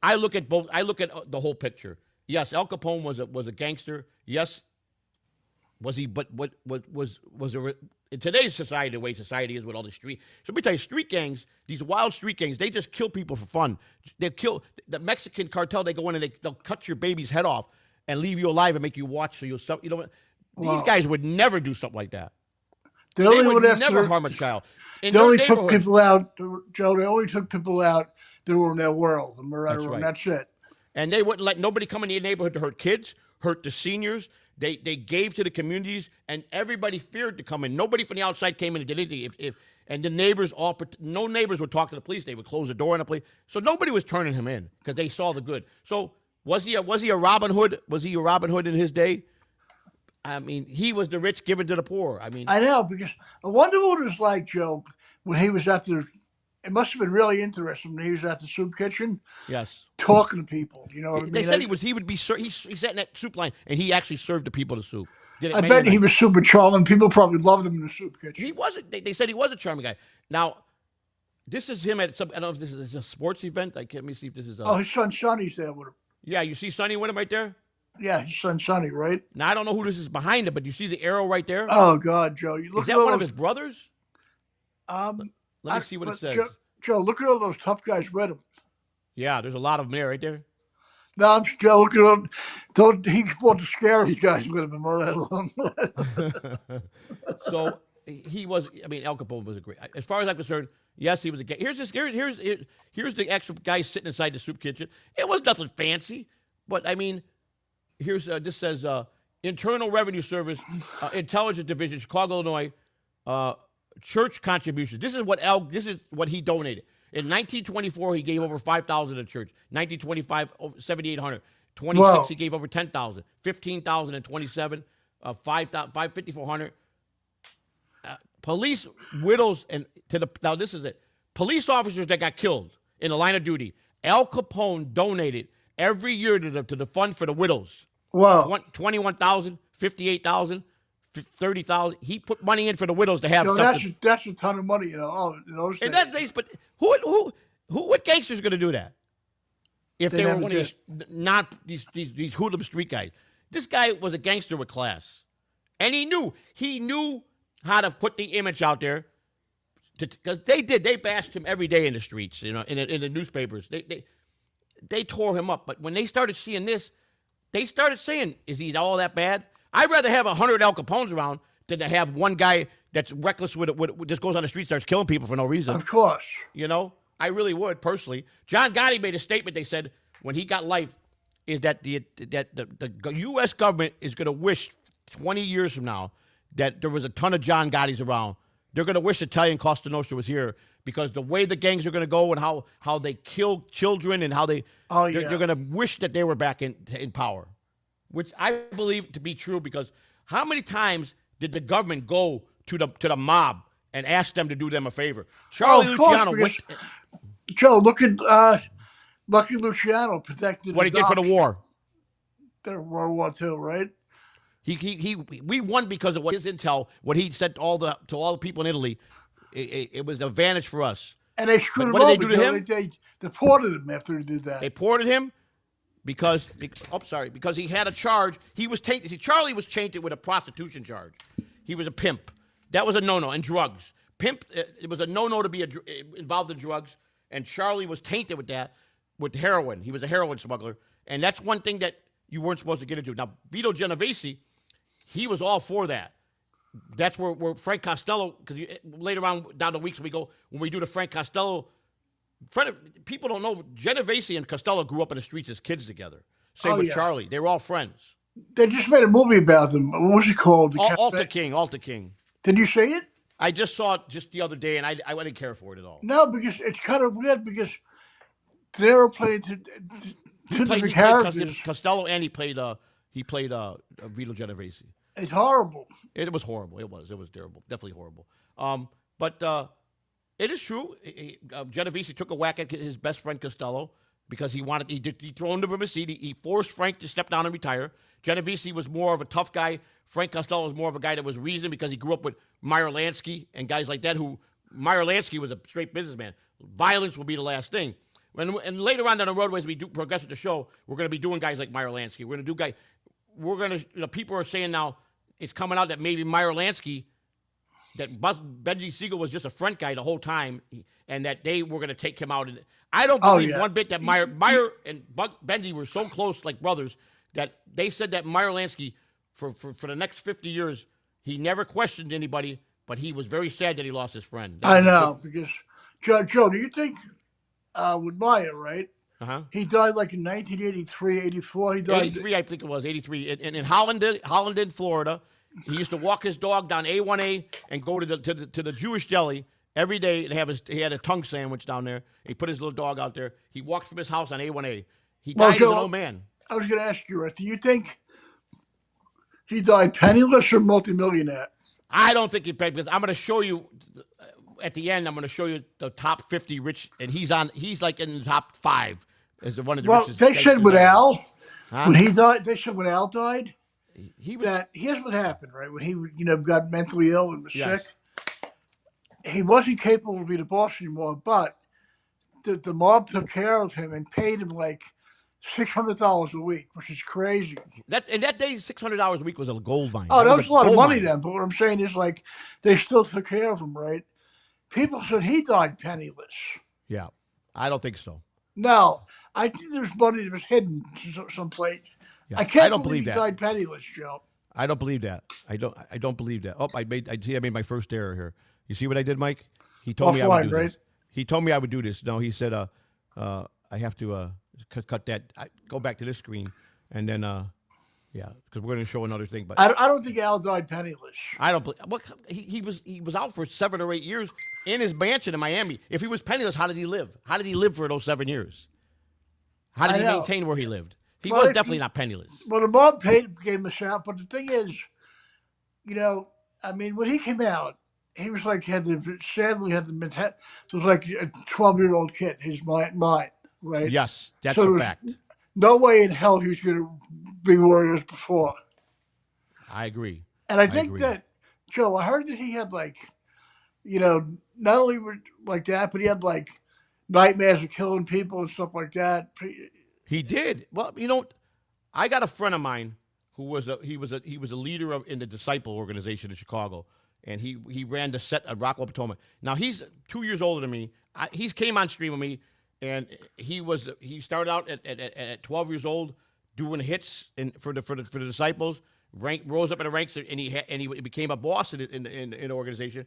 I look at both. I look at the whole picture. Yes, Al Capone was a gangster. Yes, was he? But what was in today's society, the way society is with all the street. So let me tell you, street gangs, these wild street gangs, they just kill people for fun. They kill the Mexican cartel. They go in and they'll cut your baby's head off and leave you alive and make you watch. So you'll, these guys would never do something like that. They They only would went never after. harm a child. In They their only took neighborhood- people out, Joe. They only took people out that were in their world, and That's right. that's it. And they wouldn't let nobody come in the neighborhood to hurt kids, hurt the seniors. They gave to the communities, and everybody feared to come in. Nobody from the outside came in and did anything. And the neighbors no neighbors would talk to the police. They would close the door on the police. So nobody was turning him in because they saw the good. So was he a Robin Hood? Was he a Robin Hood in his day? I mean, he was the rich giving to the poor. I mean, I know, because I wonder what it was like, Joe, when he was at the. It must have been really interesting when he was at the soup kitchen yes. talking to people. You know what I mean? They said he would be he sat in that soup line and he actually served the people the soup. Did it I many bet a he night. was super charming. People probably loved him in the soup kitchen. He wasn't. They said he was a charming guy. Now, this is him at some. I don't know if this is a sports event. Let me see if this is. Oh, his son Sonny's there with him. Yeah, you see Sonny with him right there. Yeah, his son Sonny, right? Now I don't know who this is behind him, but you see the arrow right there. Oh God, Joe, you look Is at that all one of those. his brothers? Um, Let me see what it but says. Joe, look at all those tough guys with him. Yeah, there's a lot of them there, right there. No, I'm Joe. Look at all. He brought the scary guys with him and all that. So he was. I mean, Al Capone was a great. As far as I'm concerned, yes, he was a gay. Here's the actual guy sitting inside the soup kitchen. It was nothing fancy, but I mean, here's this says Internal Revenue Service, Intelligence Division, Chicago, Illinois, church contributions. This is what he donated. In 1924, he gave over 5,000 to the church. 1925, over 7,800. 26, Wow. he gave over 10,000. 15,000 and 27, 5,400. Police widows and now this is it. Police officers that got killed in the line of duty. Al Capone donated every year to the fund for the widows. Wow. 21,000, 58,000, 30,000. He put money in for the widows to have So something. that's a ton of money, you know. Oh, in those And days. that's but what gangster's going to do that? If They they were never one of these hoodlum street guys. This guy was a gangster with class. And he knew how to put the image out there. Because they bashed him every day in the streets, in the newspapers. They tore him up. But when they started seeing this, they started saying, is he all that bad? I'd rather have 100 Al Capones around than to have one guy that's reckless with just goes on the street, starts killing people for no reason. Of course. I really would, personally. John Gotti made a statement, they said, when he got life, is that the U.S. government is going to wish 20 years from now that there was a ton of John Gottis around. They're going to wish Italian Costa Nostra was here because the way the gangs are going to go and how they kill children and how they're going to wish that they were back in power, which I believe to be true because how many times did the government go to the mob and ask them to do them a favor? Charlie Luciano went. Joe, look at Lucky Luciano protected What he did for the war. During World War II, right? We won because of what his intel, what he said to all the people in Italy. It was an advantage for us. And they screwed him what did over. they do to him? They deported him after they did that. They ported him because he had a charge. He was tainted. See, Charlie was tainted with a prostitution charge. He was a pimp. That was a no-no. And drugs. Pimp. It was a no-no to be involved in drugs. And Charlie was tainted with that, with heroin. He was a heroin smuggler. And that's one thing that you weren't supposed to get into. Now, Vito Genovese, he was all for that. That's where Frank Costello, because later on down the weeks when we do the Frank Costello, people don't know, Genovese and Costello grew up in the streets as kids together. Same with Charlie. They were all friends. They just made a movie about them. What was it called? Alta King. Did you see it? I just saw it just the other day, and I didn't care for it at all. No, because it's kind of weird because they were playing two different characters. Costello, and he played Vito Genovese. It's horrible. It was horrible. It was terrible. Definitely horrible. But it is true. Genovese took a whack at his best friend Costello because he threw him from his seat. He forced Frank to step down and retire. Genovese was more of a tough guy. Frank Costello was more of a guy that was reasoned because he grew up with Meyer Lansky and guys like that Meyer Lansky was a straight businessman. Violence will be the last thing. And later on down the road, as we do progress with the show, we're going to be doing guys like Meyer Lansky. People are saying now, it's coming out that maybe Meyer Lansky, that Benji Siegel was just a front guy the whole time, and that they were going to take him out. I don't believe one bit that Meyer and Benji were so close, like brothers, that they said that Meyer Lansky, for the next 50 years, he never questioned anybody, but he was very sad that he lost his friend. I know, because, Joe, do you think with Meyer, right? Uh-huh. He died like in 1983, 84. He died 83, I think it was, 83. In Holland, Florida, he used to walk his dog down A1A and go to the Jewish deli every day. He had a tongue sandwich down there. He put his little dog out there. He walked from his house on A1A. He died as an old man. I was going to ask you, do you think he died penniless or multimillionaire? I don't think he paid, because I'm going to show you at the end. I'm going to show you the top 50 rich, and he's like in the top 5 as the one of the richest. Well, they said with Al, when he died, when Al died, here's what happened, right? When he got mentally ill and was sick, he wasn't capable to be the boss anymore, but the mob took care of him and paid him like $600 a week, which is crazy. That day, $600 a week was a gold mine. Oh, that was a lot of money then. But what I'm saying is, like, they still took care of him, right? People said he died penniless. Yeah, I don't think so. No, I think there's money that was hidden someplace. Yeah, I can't don't believe he that. died penniless, Joe. I don't believe that. I don't believe that. Oh, I made my first error here. You see what I did, Mike? He told me I would do this. He told me I would do this. No, he said, I have to cut that. Go back to this screen, and then, because we're going to show another thing. But I don't think Al died penniless. I don't believe. Well, he was out for 7 or 8 years. in his mansion in Miami. If he was penniless, how did he live? How did he live for those 7 years? How did I he know. maintain where he lived? He Well, was if definitely you- not penniless. Well, the mob gave him a shout, but the thing is, I mean, when he came out, he was like sadly had the mentality. It was like a 12-year-old kid. His mind, right? Yes, that's So a there was fact. no way in hell he was going to be where he was before. I agree. And I think agree. that Joe, I heard that he had not only like that, but he had like nightmares of killing people and stuff like that. He did. Well, I got a friend of mine who was a leader in the Disciple organization in Chicago, and he ran the set at Rockwell Potomac. Now he's 2 years older than me. He came on stream with me, and he started out at 12 years old doing hits for the Disciples. Rose up in the ranks, and he became a boss in the organization.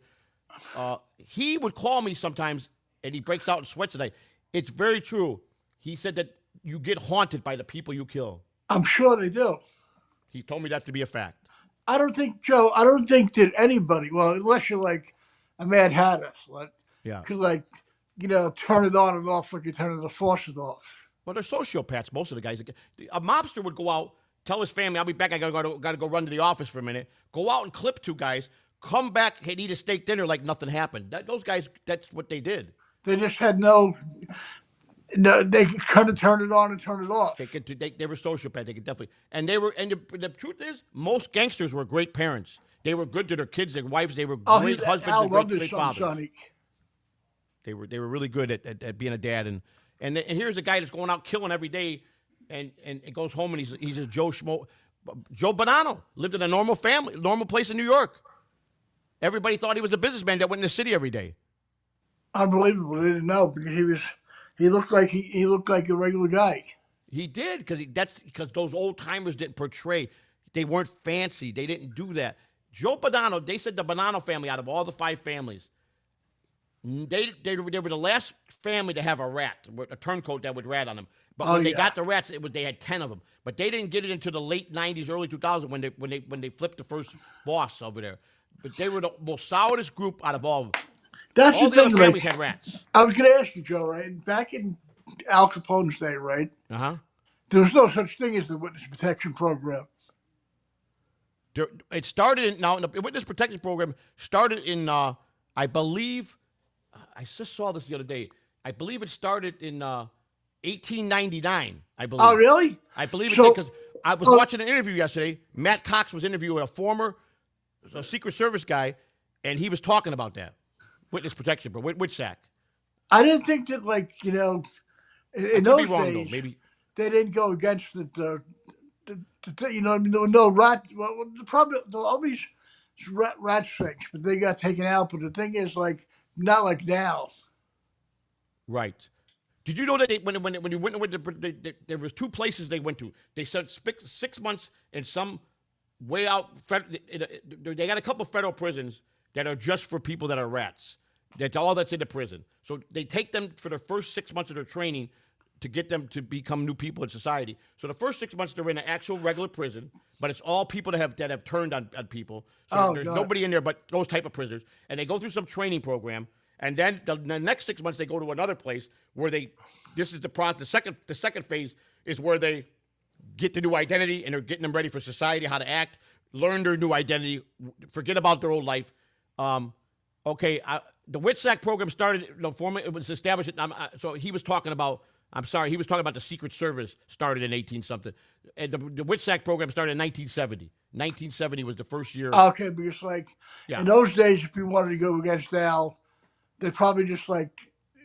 He would call me sometimes, and he breaks out in sweats today. It's very true. He said that you get haunted by the people you kill. I'm sure they do. He told me that to be a fact. I don't think, Joe, that anybody, well, unless you're like a Mad Hatter, Yeah. could turn it on and off like you're turning the faucet off. Well, they're sociopaths, most of the guys. A mobster would go out, tell his family, I'll be back, I gotta go run to the office for a minute, go out and clip 2 guys, come back and eat a steak dinner like nothing happened. Those guys, that's what they did. They just had no, they kind of turn it on and turn it off. They were sociopaths. They could definitely, and the truth is, most gangsters were great parents. They were good to their kids, their wives. They were great husbands Al and loved great his son, fathers. Sonny. They were really good at being a dad. And here's a guy that's going out killing every day, and it goes home and he's a Joe Schmo. Joe Bonanno lived in a normal family, normal place in New York. Everybody thought he was a businessman that went in the city every day. Unbelievable. They didn't know because he looked like he looked like a regular guy. He did because those old timers didn't portray. They weren't fancy. They didn't do that. Joe Bonanno, they said the Bonanno family, out of all the 5 families, they were the last family to have a rat, a turncoat that would rat on them. But when they got the rats, they had 10 of them. But they didn't get it into the late '90s, early 2000s when they flipped the first boss over there. But they were the most solidest group out of all of them. That's All the the other thing. families had rats. I was going to ask you, Joe. Right back in Al Capone's day, right? There was no such thing as the witness protection program. It started the witness protection program started in I believe I just saw this the other day. I believe it started in 1899. I believe. Oh, really? I believe it did because I was watching an interview yesterday. Matt Cox was interviewing a former Secret Service guy, and he was talking about that witness protection program, WITSAC. I didn't think that, in those wrong, days, though. Maybe they didn't go against it. There were no rat. Well, the problem, there were always rat things, but they got taken out. But the thing is, not like now. Right. Did you know that when you went there was 2 places they went to? They said 6 months in some way out. They got a couple of federal prisons that are just for people that are rats. That's all that's in the prison. So they take them for the first 6 months of their training to get them to become new people in society. So the first 6 months they're in an actual regular prison, but it's all people that have turned on people. So there's nobody in there but those type of prisoners. And they go through some training program. And then the next 6 months they go to another place where this is the process. The second phase is where they get the new identity and they're getting them ready for society, how to act, learn their new identity, forget about their old life. The WITSAC program started, it was established. So he was talking about, he was talking about the Secret Service started in 18-something. And the WITSAC program started in 1970. 1970 was the first year. Okay, because in those days, if you wanted to go against Al, they probably just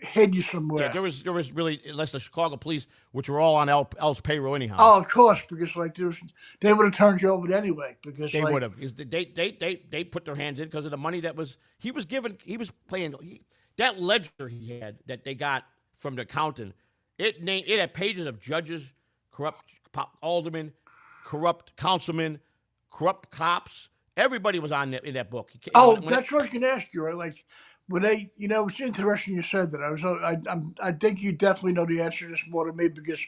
hid you somewhere. Yeah, there was really, unless the Chicago police, which were all on Al's payroll anyhow. Oh, of course, because they would have turned you over anyway. Because they would have. They put their hands in because of the money that he was given. He was playing that ledger he had that they got from the accountant. It had pages of judges, corrupt aldermen, corrupt councilmen, corrupt cops. Everybody was on in that book. That's what I was going to ask you. Right, when they, it's interesting you said that. I think you definitely know the answer to this more than me because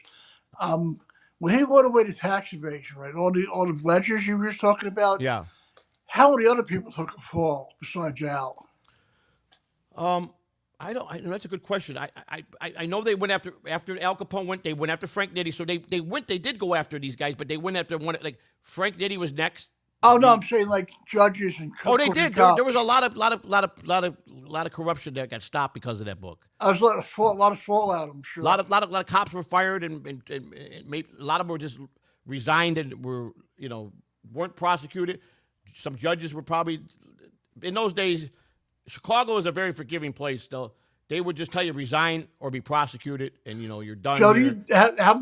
when he went away to tax evasion, right, all the ledgers you were just talking about, yeah, how many other people took a fall besides Al? I don't. That's a good question. I know they went after Al Capone went. They went after Frank Nitti. So they went. They did go after these guys, but they went after one. Like Frank Nitti was next. Oh no, I'm saying like judges and Oh, they crooked did. cops. There was a lot of corruption that got stopped because of that book. I was a lot of fallout. I'm sure. A lot of cops were fired, and maybe a lot of them were just resigned and were weren't prosecuted. Some judges were probably in those days. Chicago is a very forgiving place. Though they would just tell you resign or be prosecuted, and you're done. Joe, here. how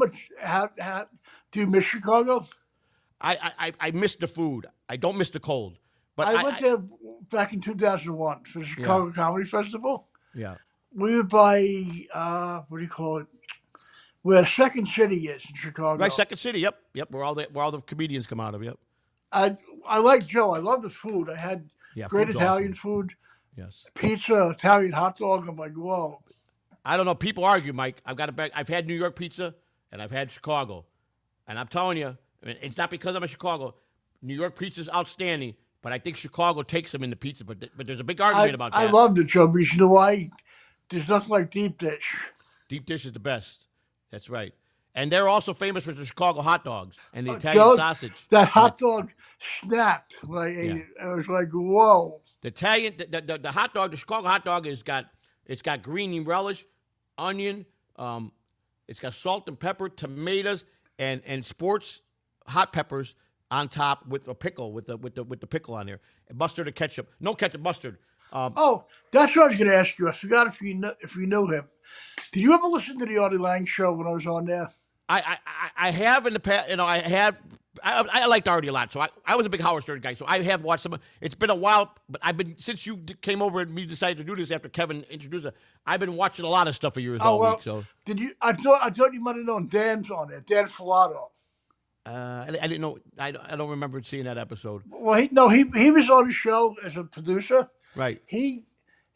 do you miss Chicago? I miss the food. I don't miss the cold. But I went there back in 2001 for the Chicago Comedy Festival. Yeah. We were by what do you call it? Where Second City is in Chicago. Right, Second City. Yep. Where all the comedians come out of. Yep. I like Joe. I love the food. I had great Italian food. Yes. Pizza, Italian hot dog. I'm like, whoa. I don't know. People argue, Mike. I've had New York pizza and I've had Chicago, and I'm telling you, it's not because I'm in Chicago. New York pizza's outstanding, but I think Chicago takes them in the pizza. But there's a big argument about that. I love the Joe, because you know why? There's nothing like deep dish. Deep dish is the best. That's right. And they're also famous for the Chicago hot dogs and the Italian sausage. That hot dog snapped when I ate it. I was like, whoa. The hot dog, the Chicago hot dog it's got green relish, onion, it's got salt and pepper, tomatoes, and sports hot peppers on top with a pickle, with the pickle on there, and mustard or ketchup. No ketchup, mustard. That's what I was going to ask you. I forgot if you knew him. Did you ever listen to the Artie Lang show when I was on there? I have in the past. I liked Artie a lot, so I was a big Howard Stern guy. So I have watched some. It's been a while, but since you came over and we decided to do this after Kevin introduced it. I've been watching a lot of stuff of yours all week. So did you? I thought you might have known Dan's on there, Dan Filato. I didn't know. I don't remember seeing that episode. Well, he was on the show as a producer. Right. He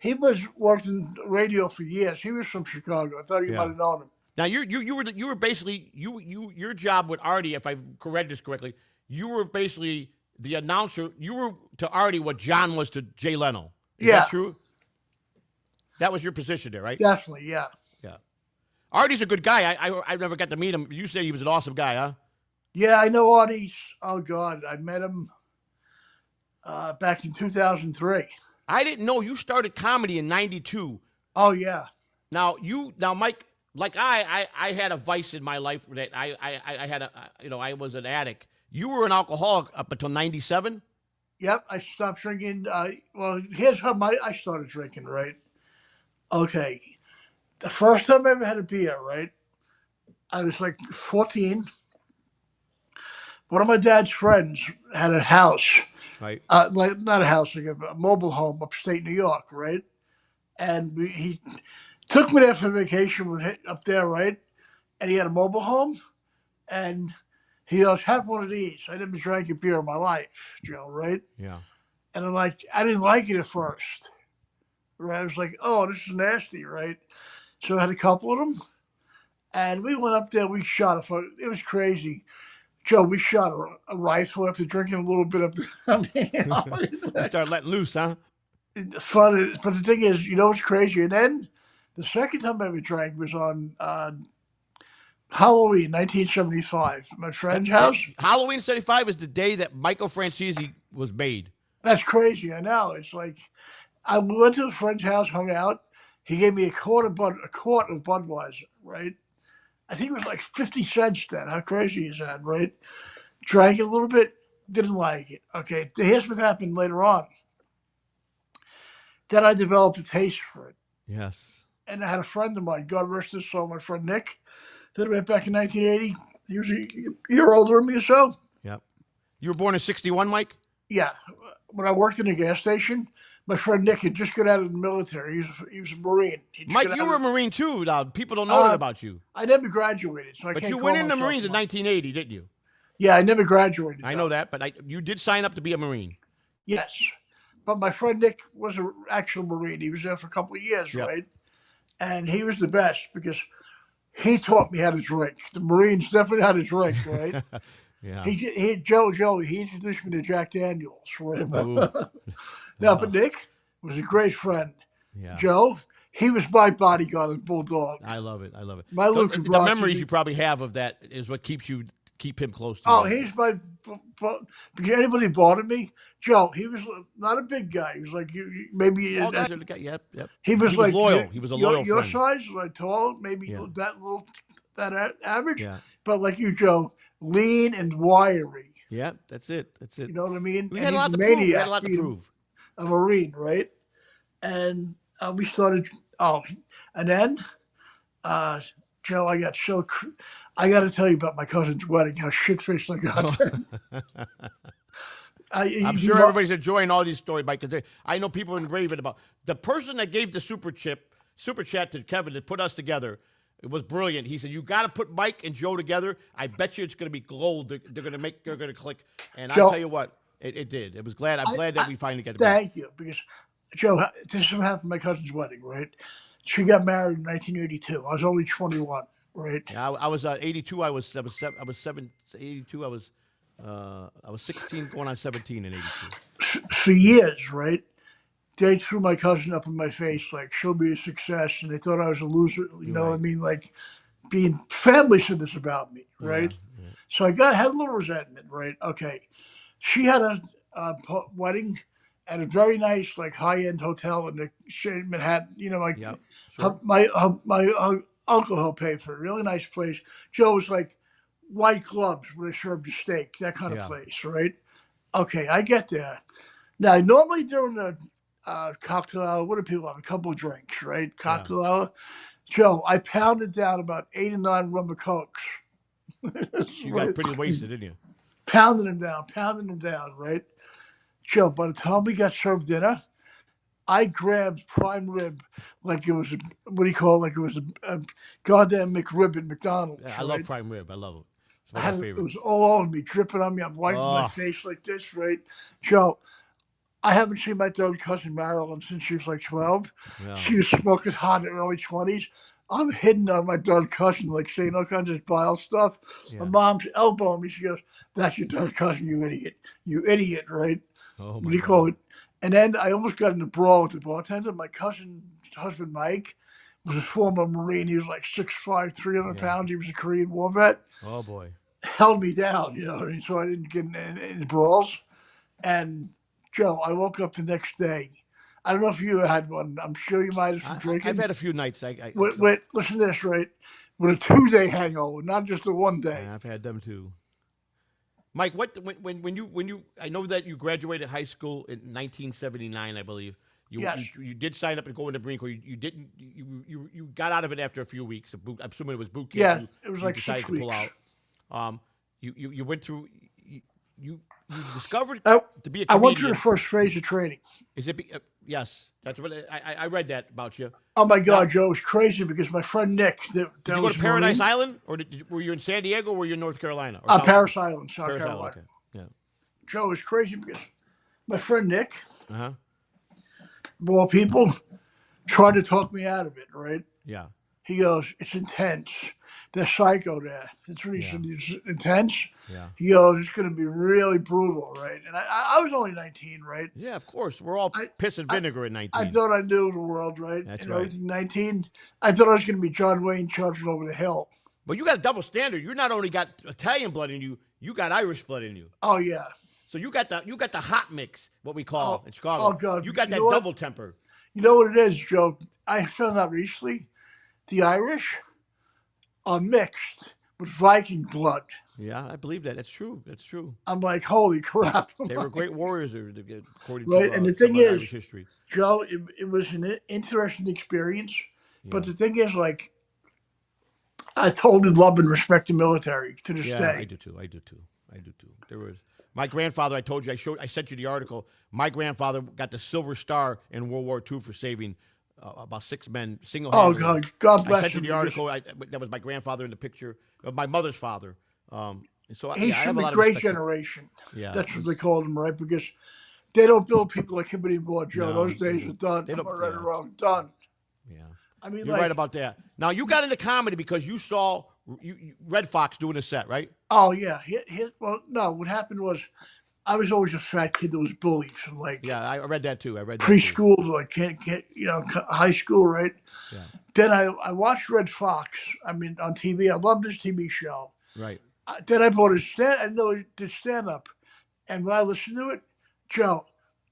was working radio for years. He was from Chicago. I thought you might have known him. Now you were basically your job with Artie, if I read this correctly, you were basically the announcer. You were to Artie what John was to Jay Leno. Is that true? That was your position there, right? Definitely, yeah. Yeah. Artie's a good guy. I never got to meet him. You said he was an awesome guy, huh? Yeah, I know Artie. Oh God, I met him back in 2003. I didn't know you started comedy in '92. Oh yeah. Now Mike. Like I had a vice in my life that I had I was an addict. You were an alcoholic up until '97. Yep, I stopped drinking. Well, here's how I started drinking. Right. Okay, the first time I ever had a beer. Right, I was like 14. One of my dad's friends had a house. Right. Like not a house, like a mobile home upstate New York. Right, and he took me there for vacation up there, right? And he had a mobile home, and he goes, "Have one of these." I never drank a beer in my life, Joe, right? Yeah. And I'm like, I didn't like it at first. Right? I was like, "Oh, this is nasty," right? So I had a couple of them, and we went up there. We shot it was crazy, Joe. We shot a rifle after drinking a little bit of the. You started letting loose, huh? Fun, but the thing is, it's crazy, and then. The second time I ever drank was on Halloween, 1975, at my friend's house. Halloween '75 is the day that Michael Franzese was made. That's crazy. I know. It's like I went to a friend's house, hung out. He gave me a quart of Budweiser, right? I think it was like 50 cents then. How crazy is that, right? Drank it a little bit, didn't like it. Okay, here's what happened later on. Then I developed a taste for it. Yes. And I had a friend of mine, God rest his soul, my friend Nick, that I met back in 1980. He was a year older than me or so. Yep. You were born in '61, Mike? Yeah. When I worked in a gas station, my friend Nick had just got out of the military. He was a Marine. Mike, you were a Marine too. Now, people don't know that about you. I never graduated, so I can't But you call went in the myself Marines in 1980, didn't you? Yeah, I never graduated. I know that, but you did sign up to be a Marine. Yes. But my friend Nick was an actual Marine. He was there for a couple of years, right? And he was the best because he taught me how to drink. The Marines definitely know how to drink, right? Yeah. He introduced me to Jack Daniels. Right? No, but Nick was a great friend. Yeah. Joe, he was my bodyguard and bulldog. I love it. I love it. My So, Luke the Brasi- memories you probably have of that is what keep him close to Oh, you. he's my. Because anybody bothered me, Joe. He was not a big guy. He was like maybe. All guys are the guy. Yep. He was like loyal. He was a loyal your friend. size, like tall, maybe Yeah. that average. Yeah. But like you, Joe, lean and wiry. Yeah, that's it. You know what I mean? We And had a he's lot to prove. We maniac had a lot to being prove. a Marine, right? And we started. Oh, and then, Joe, I got so. I got to tell you about my cousin's wedding. How shit faced I got. I'm sure everybody's enjoying all these stories, Mike. Because I know people are raving about the person that gave the super chat to Kevin to put us together. It was brilliant. He said, "You got to put Mike and Joe together. I bet you it's going to be gold. They're going to click." And Joe, I'll tell you what, it did. I'm glad that we finally got to. Thank you, because Joe, this is what happened at my cousin's wedding, right? She got married in 1982. I was only 21, right? Yeah, I was 82. I was 82. I was 16, going on 17 in 82. For years, right? They threw my cousin up in my face, like, she'll be a success, and they thought I was a loser. You know what I mean? Like, being family said this about me, right? Yeah. So I had a little resentment, right? Okay, she had a wedding at a very nice, like, high-end hotel in the shade Manhattan. You know, like my uncle helped pay for it. Really nice place. Joe was like white gloves where they served a steak, that kind of place, right? Okay, I get there. Now, normally during the cocktail hour, what do people have? A couple of drinks, right? Cocktail hour. Joe, I pounded down about 8 or 9 rum of Cokes. You got pretty wasted, didn't you? Pounding them down, right? Joe, by the time we got served dinner, I grabbed prime rib like it was a goddamn McRib at McDonald's. Yeah, I love prime rib. I love it. It's one I of had my it favorites. was all over me, dripping on me. I'm wiping my face like this, right? Joe, I haven't seen my third cousin Marilyn since she was like 12. Yeah. She was smoking hot in her early 20s. I'm hitting on my third cousin, like saying all kinds of vile stuff. Yeah. My mom's elbowing me. She goes, "That's your third cousin, you idiot. You idiot," right? Oh, What do you call it? And then I almost got in a brawl with the bartender. My cousin's husband, Mike, was a former Marine. He was like 6'5", 300 pounds. He was a Korean War vet. Oh, boy. Held me down, you know, so I didn't get in brawls. And Joe, I woke up the next day. I don't know if you had one. I'm sure you might have from drinking. I've had a few nights. Wait, listen to this, right? With a 2-day hangover, not just a 1 day. I've had them too. Mike, when you I know that you graduated high school in 1979, I believe. Yes. You did sign up and go in the Marine Corps. You didn't. You got out of it after a few weeks. I'm assuming it was boot camp. Yeah, it was like decided 6 to pull weeks. out. You went through. You discovered Oh, to be a comedian. I went through the first phase of training. Is it? Yes, that's what I read that about you. Oh my God, Joe, it was crazy because my friend Nick. Did you go to Paradise Island, or were you in San Diego, or were you in North Carolina? Or Paris Island, South Paris Carolina. Island, okay. Yeah. Joe, it was crazy because my friend Nick, Uh-huh. of all people, tried to talk me out of it, right? Yeah. He goes, "It's intense. They're psycho there." That's what he said. It's intense. Yeah. He goes, "It's going to be really brutal," right? And I was only 19, right? Yeah, of course. We're all piss and vinegar at 19. I thought I knew the world, right? That's and right. everything. 19, I thought I was going to be John Wayne charging over the hill. But you got a double standard. You not only got Italian blood in you, you got Irish blood in you. Oh yeah. So you got the hot mix, what we call in Chicago. Oh God. You got You that know what? double temper. You know what it is, Joe? I found out recently, the Irish are mixed with Viking blood. Yeah, I believe that. That's true. That's true. I'm like, holy crap. They were great warriors, according Right, to and the thing some of is, Irish history. Joe, it was an interesting experience. But the thing is, like, I totally love and respect the military to this Yeah, day. I do too. There was my grandfather. I told you. I sent you the article. My grandfather got the Silver Star in World War II for saving about 6 men Oh single-handedly. God bless I sent you him. the article. That was my grandfather in the picture of my mother's father. And so He's I have from a the lot of great respect for- generation. Yeah, That's what they called him, right? Because they don't build people like him anymore, Joe. No, Those days are done. they Am don't- I right yeah. or wrong? Done. Yeah, I mean, you're right about that. Now you got into comedy because you saw Red Fox doing a set, right? Oh yeah. Well, no. What happened was, I was always a fat kid that was bullied from like Yeah, I read that too. I read that too. preschool to like can't high school, right? Yeah. Then I watched Red Fox. I mean, on TV. I loved his TV show. Right. Then I bought his stand. I know he did stand up, and when I listened to it, Joe,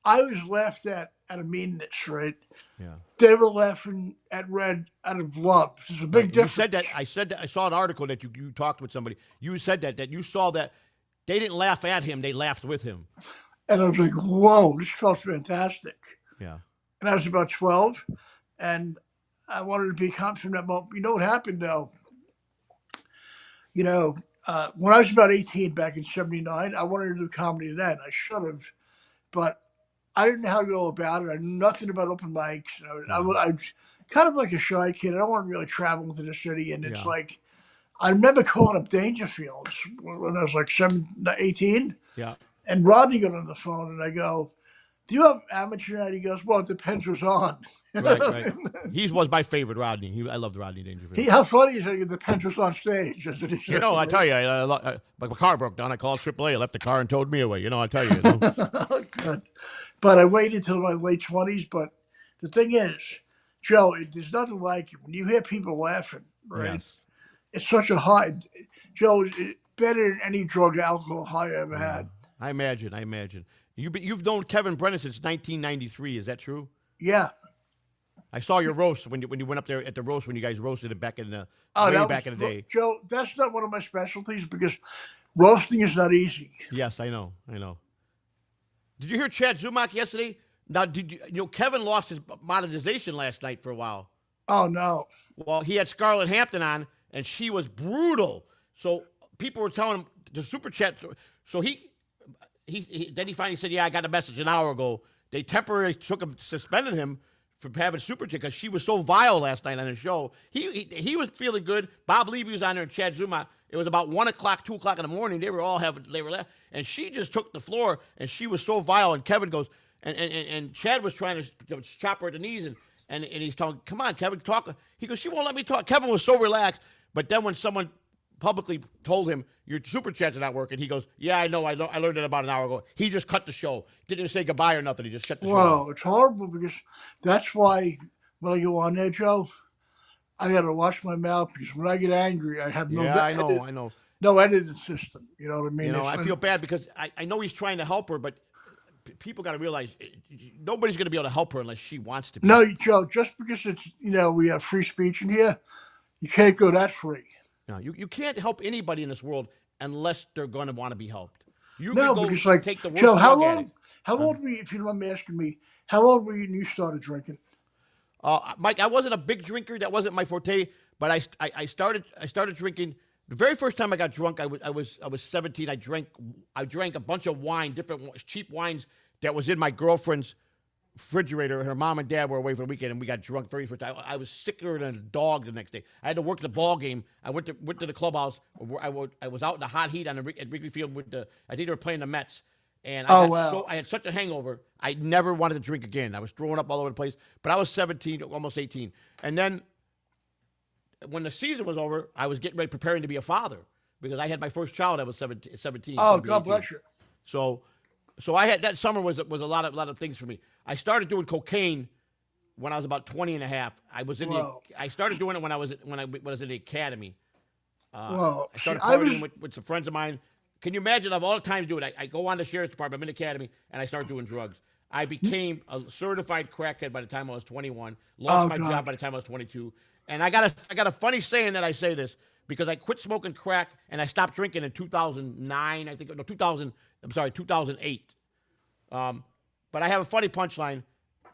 I was laughed at a meanness, right? Yeah. They were laughing at Red out of love. There's a big Right. difference. You said that. I said that. I saw an article that you talked with somebody. You said that you saw that they didn't laugh at him; they laughed with him. And I was like, whoa, this felt fantastic. Yeah. And I was about 12, and I wanted to be confident about, you know what happened though? When I was about 18 back in 79, I wanted to do comedy then. I should have, but I didn't know how to go about it. I knew nothing about open mics. I was kind of like a shy kid. I don't want to really travel into the city. And it's like, I remember calling up Dangerfields when I was like 18. Yeah. And Rodney got on the phone, and I go, do you have amateur night? He goes, well, it depends what's on. Right. He was my favorite, Rodney. I loved Rodney Dangerfield. How funny is that? It depends what's on stage. I tell you, my car broke down. I called AAA. I left the car and towed me away. I tell you. Good. But I waited until my late 20s. But the thing is, Joe, there's nothing like it. When you hear people laughing, right? Yes. It's such a high. Joe, it's better than any drug, alcohol high I ever had. I imagine. You've known Kevin Brennan since 1993. Is that true? Yeah. I saw your roast when you went up there at the roast when you guys roasted it back in the back in the day. Joe, that's not one of my specialties because roasting is not easy. Yes, I know. Did you hear Chad Zumock yesterday? Now, Kevin lost his monetization last night for a while. Oh no. Well, he had Scarlett Hampton on, and she was brutal. So people were telling him the super chat. So he then he finally said, "Yeah, I got a message an hour ago." They temporarily suspended him from having super chat because she was so vile last night on the show. He was feeling good. Bob Levy was on there and Chad Zuma. It was about 1 o'clock, 2 o'clock in the morning. They were left, and she just took the floor, and she was so vile. And Kevin goes, and Chad was trying to chop her at the knees, and he's telling, "Come on, Kevin, talk." He goes, "She won't let me talk." Kevin was so relaxed, but then when someone publicly told him your super chats are not working, he goes, "Yeah, I know. I learned it about an hour ago." He just cut the show. Didn't say goodbye or nothing. He just shut the show. Well, it's horrible because that's why when I go on there, Joe, I got to watch my mouth because when I get angry, I have no. Yeah, I know. No editing system. You know what I mean? I feel bad because I know he's trying to help her, but people got to realize nobody's going to be able to help her unless she wants to be. No, Joe, just because it's, we have free speech in here, you can't go that free. No, you can't help anybody in this world unless they're going to want to be helped. Because take the worst Joe, how old were you, if you don't mind me asking me, how old were you when you started drinking? Mike, I wasn't a big drinker. That wasn't my forte. But I started drinking. The very first time I got drunk, I was 17. I drank a bunch of wine, different cheap wines that was in my girlfriend's refrigerator. Her mom and dad were away for the weekend, and we got drunk very first time. I was sicker than a dog the next day. I had to work the ball game. I went to the clubhouse. I was out in the hot heat at Wrigley Field I think they were playing the Mets. And I had such a hangover, I never wanted to drink again. I was throwing up all over the place. But I was 17, almost 18. And then when the season was over, I was getting ready, preparing to be a father because I had my first child. I was 17. Oh, God bless you. So I had that summer was a lot of things for me. I started doing cocaine when I was about 20 and a half. I started doing it when I was in the academy. I started partying with some friends of mine. Can you imagine? I have all the time to do it. I go on the sheriff's department. I'm in the academy, and I start doing drugs. I became a certified crackhead by the time I was 21. Lost my job by the time I was 22. And I got a funny saying that I say this because I quit smoking crack and I stopped drinking in 2009. 2008. But I have a funny punchline.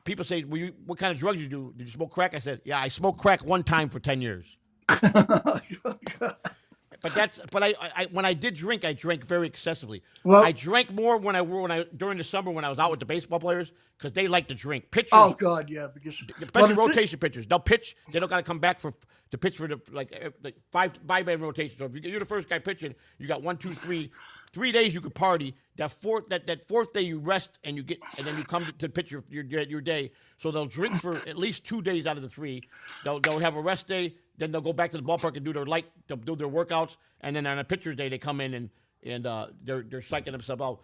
People say, "What kind of drugs you do? Did you smoke crack?" I said, "Yeah, I smoked crack one time for 10 years." But when I did drink, I drank very excessively. Well, I drank more during the summer when I was out with the baseball players because they like to drink. Pitchers, oh God, yeah, because especially rotation pitchers, they'll pitch. They don't got to come back to pitch for the five-man rotation. So if you're the first guy pitching, you got 1, 2, 3. 3 days you could party. That fourth day you rest and then you come to pitch your day. So they'll drink for at least 2 days out of the 3. They'll have a rest day. Then they'll go back to the ballpark and do their workouts. And then on a pitcher's day they come in and they're psyching themselves out.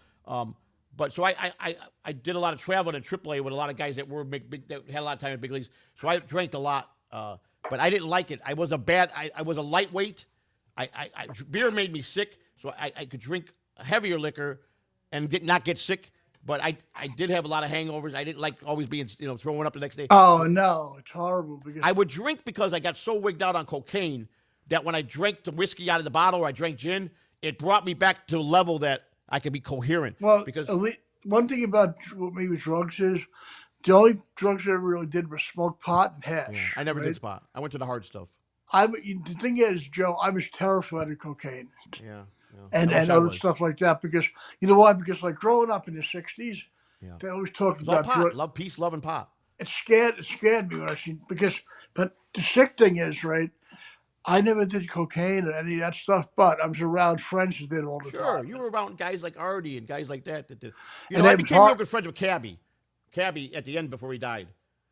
But so I did a lot of traveling in AAA with a lot of guys that were big that had a lot of time in big leagues. So I drank a lot, but I didn't like it. I was a lightweight. Beer made me sick, so I could drink heavier liquor and not get sick. But I did have a lot of hangovers. I didn't like always being throwing up the next day. Oh no, it's horrible because I would drink because I got so wigged out on cocaine that when I drank the whiskey out of the bottle or I drank gin, it brought me back to a level that I could be coherent. well, Because one thing about what me with drugs is the only drugs I ever really did was smoke pot and hash. I never right? did spot. I went to the hard stuff. The thing is, Joe, I was terrified of cocaine Yeah. and I wish I other was. stuff like that because you know why? Because like growing up in the '60s, Yeah. they always talked It's all about pot. drugs. Love, peace, love, and pot. It scared me when I seen because. But the sick thing is, right? I never did cocaine or any of that stuff, but I was around friends who did all the Sure, time. you were around guys like Artie and guys like that did. And I it was became real hard- good friends with Cabby. Cabby at the end before he died,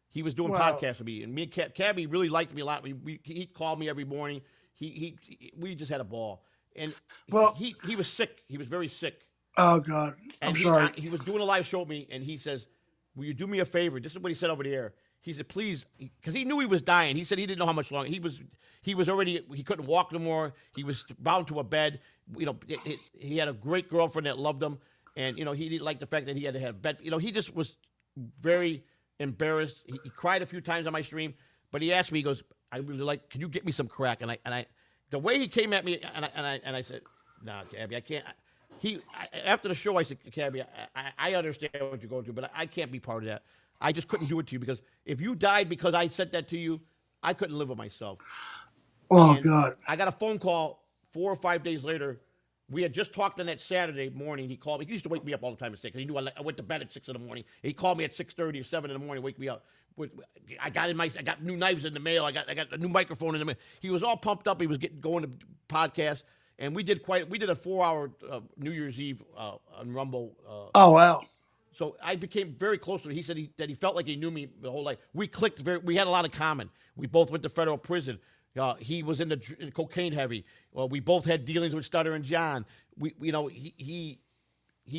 he was doing Wow. podcasts with me, and me and Cabby really liked me a lot. He called me every morning. We just had a ball, and Well- he was sick. He was very sick. Oh God, And I'm sorry. he was doing a live show with me, and he says, "Will you do me a favor?" This is what he said over the air. He said, "Please," because he knew he was dying. He said he didn't know how much longer. He was already. He couldn't walk no more. He was bound to a bed. He had a great girlfriend that loved him, and he didn't like the fact that he had to have bed. He just was very embarrassed. He cried a few times on my stream, but he asked me. He goes, "I really like. Can you get me some crack?" And I, the way he came at me, and I said, "Nah, Cabby, I can't." After the show, I said, "Cabby, I understand what you're going through, but I can't be part of that. I just couldn't do it to you because if you died because I said that to you, I couldn't live with myself." Oh And God. I got a phone call 4 or 5 days later. We had just talked on that Saturday morning. He called me. He used to wake me up all the time at 6 because he knew I went to bed at 6 in the morning. He called me at 6:30 or 7 in the morning, wake me up. I got new knives in the mail. I got a new microphone in the mail. He was all pumped up. He was going to podcasts, and we did a 4-hour New Year's Eve on Rumble. Oh wow. So I became very close to him. He said that he felt like he knew me the whole life. We clicked. We had a lot in common. We both went to federal prison. He was in cocaine heavy. We both had dealings with Stutter and John. He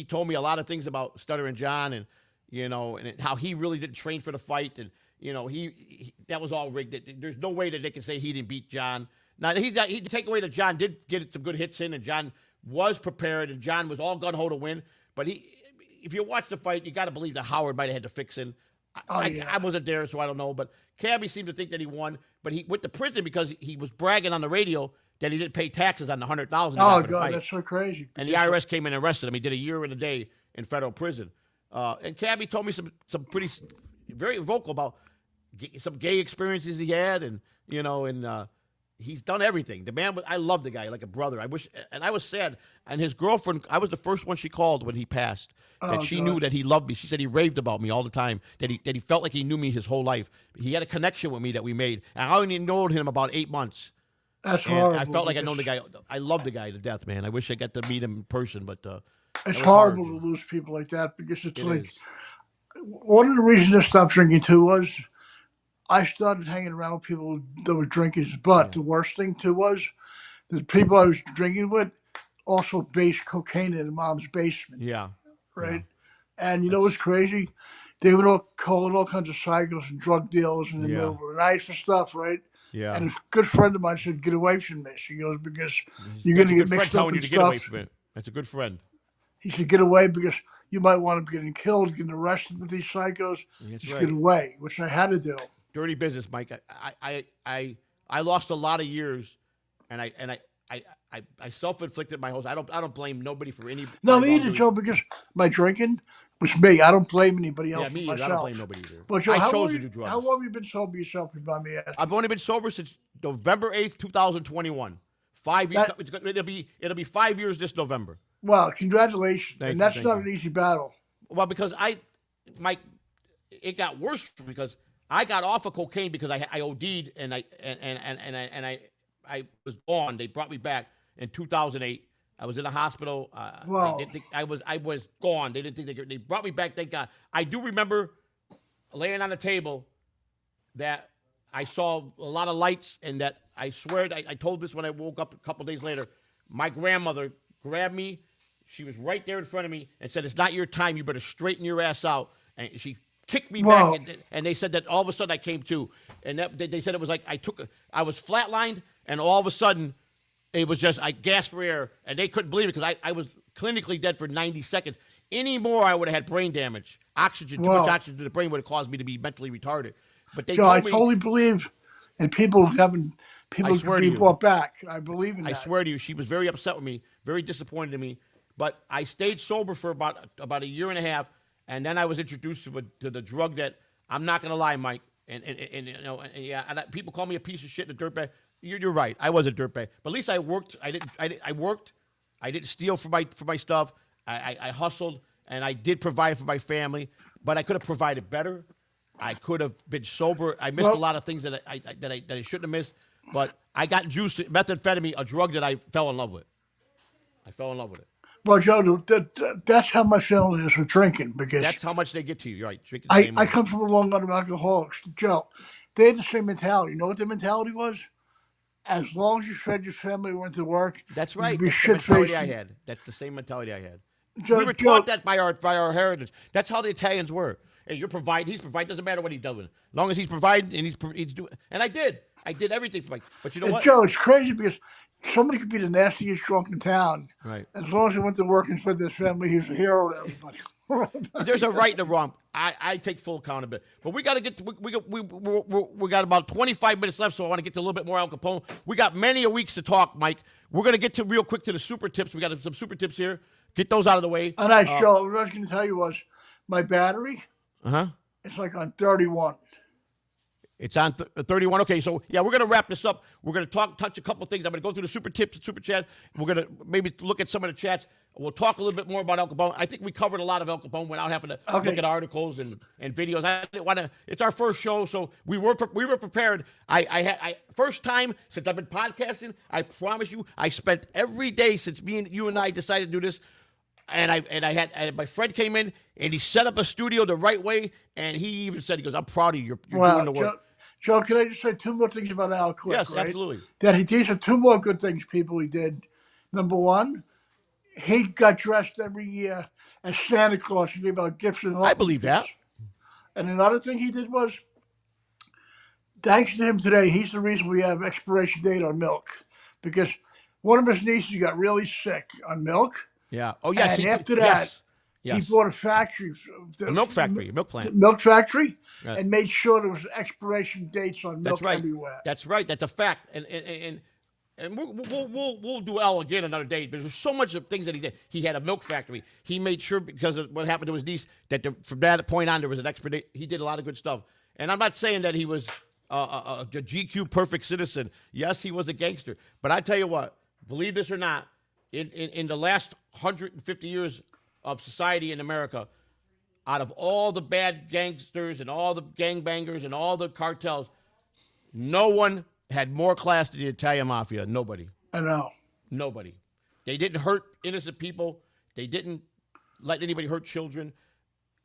told me a lot of things about Stutter and John, and and how he really didn't train for the fight, and he that was all rigged. There's no way that they can say he didn't beat John. Now he take away that John did get some good hits in, and John was prepared, and John was all gun ho to win. But if you watch the fight, you got to believe that Howard might have had the fix in. I wasn't there, so I don't know. But Cabby seemed to think that he won, but he went to prison because he was bragging on the radio that he didn't pay taxes on the $100,000. Oh God, that's so crazy. And the IRS came in and arrested him. He did a year and a day in federal prison. And Cabby told me some pretty very vocal about some gay experiences he had, and he's done everything. The man, I love the guy like a brother. I was sad. And his girlfriend, I was the first one she called when he passed. And she knew that he loved me. She said he raved about me all the time, that he felt like he knew me his whole life. He had a connection with me that we made. And I only known him about 8 months. That's And horrible. I felt like I know the guy. I love the guy to death, man. I wish I got to meet him in person, but It's was horrible hard. to lose people like that because it's it like is. one of the reasons I stopped drinking too was I started hanging around with people that were drinkers. But the worst thing too was the people I was drinking with also based cocaine in mom's basement, Yeah. right? And you know what's crazy? They would all calling all kinds of psychos and drug dealers in the Yeah. middle of the night for stuff, right? Yeah. And a good friend of mine said, "Get away from this." He goes, "Because you're That's going to a get good friend mixed up telling you in to get away stuff." from it. That's a good friend. He said, "Get away because you might want to be getting killed, getting arrested with these psychos. That's Just right. get away," which I had to do. Dirty business, Mike. I lost a lot of years, and I self-inflicted my whole. I don't blame nobody for any. No, my me either, wrongdoings. Joe, because my drinking was me. I don't blame anybody else Yeah, but me either. myself. I don't blame nobody either. But Joe, I how chose long to you- do drugs. How long have you been sober yourself, if you mind me asking? I've only been sober since November 8th, 2021. 5 years. That- It'll be 5 years this November. Well, congratulations. Thank and you, that's thank not you. an easy battle. Well, because it got worse because I got off of cocaine because I OD'd and I was gone. They brought me back in 2008. I was in the hospital. Wow. They didn't think I was gone. They didn't think they brought me back. Thank God. I do remember laying on the table that I saw a lot of lights, and that I swear I told this when I woke up a couple days later. My grandmother grabbed me. She was right there in front of me and said, "It's not your time. You better straighten your ass out." And she kicked me Wow. back, and they said that all of a sudden I came to, and they said it was like I was flatlined, and all of a sudden it was just I gasped for air, and they couldn't believe it because I was clinically dead for 90 seconds. Any more, I would have had brain damage. Oxygen, too Wow. much oxygen to the brain would have caused me to be mentally retarded. But they Joe, I told me, totally believe in people having people swear can to be you. brought back. I believe in I that. swear to you, she was very upset with me, very disappointed in me. But I stayed sober for about a year and a half, and then I was introduced to the drug that I'm not gonna lie, Mike. And people call me a piece of shit and a dirtbag. You're right. I was a dirtbag, but at least I worked. I worked. I didn't steal for my stuff. I hustled, and I did provide for my family. But I could have provided better. I could have been sober. I missed a lot of things that I shouldn't have missed. But I got juice, methamphetamine, a drug that I fell in love with. I fell in love with it. Well, Joe, that's how my feeling is with drinking because That's how much they get to you. You're right. Drinking the same I way. come from a long line of alcoholics. Joe, they had the same mentality. You know what their mentality was? As long as you fed your family, went to work. That's right. you'd be That's the mentality I shit-faced. had. That's the same mentality I had. Joe, We were taught that by our heritage. That's how the Italians were. Hey, you're providing. He's providing. Doesn't matter what he's doing. As long as he's providing and he's doing. And I did. I did everything for Mike. But you know what? Joe, it's crazy because somebody could be the nastiest drunk in town. Right. As long as he went to work and fed their family, he's a hero to everybody. There's a right and a wrong. I take full accountability. But we got to get to, we got about 25 minutes left, so I want to get to a little bit more Al Capone. We got many a weeks to talk, Mike. We're going to get to real quick to the super tips. We got some super tips here. Get those out of the way. And Joe, what I was going to tell you was my battery, Uh-huh. it's like on 31. It's on 31. Okay, so yeah, we're going to wrap this up. We're going to touch a couple things. I'm going to go through the super tips and super chats. We're going to maybe look at some of the chats. We'll talk a little bit more about Al Capone. I think we covered a lot of Al Capone without having to look at articles and videos. I didn't want to. It's our first show, so we were prepared. I first time since I've been podcasting. I promise you, I spent every day since you and I decided to do this. And I had my friend came in and he set up a studio the right way, and he even said, he goes, "I'm proud of you. You're doing the work." Joe, can I just say two more things about Al quick? Yes, right? absolutely. These are two more good things he did. Number one, he got dressed every year as Santa Claus and gave out gifts and all. I believe that. And another thing he did was, thanks to him today, he's the reason we have expiration date on milk, because one of his nieces got really sick on milk. Yeah. Oh, yes. And after that, yes. he bought a factory, A milk factory, a milk plant. milk factory, Right. and made sure there was expiration dates on milk That's right. everywhere. That's right. That's a fact. And we'll do Al again another day. There's so much of things that he did. He had a milk factory. He made sure, because of what happened to his niece, that from that point on there was an expert. He did a lot of good stuff. And I'm not saying that he was a GQ perfect citizen. Yes, he was a gangster. But I tell you what, believe this or not, in the last 150 years of society in America, out of all the bad gangsters and all the gangbangers and all the cartels, no one had more class than the Italian Mafia. Nobody. I know. Nobody. They didn't hurt innocent people. They didn't let anybody hurt children.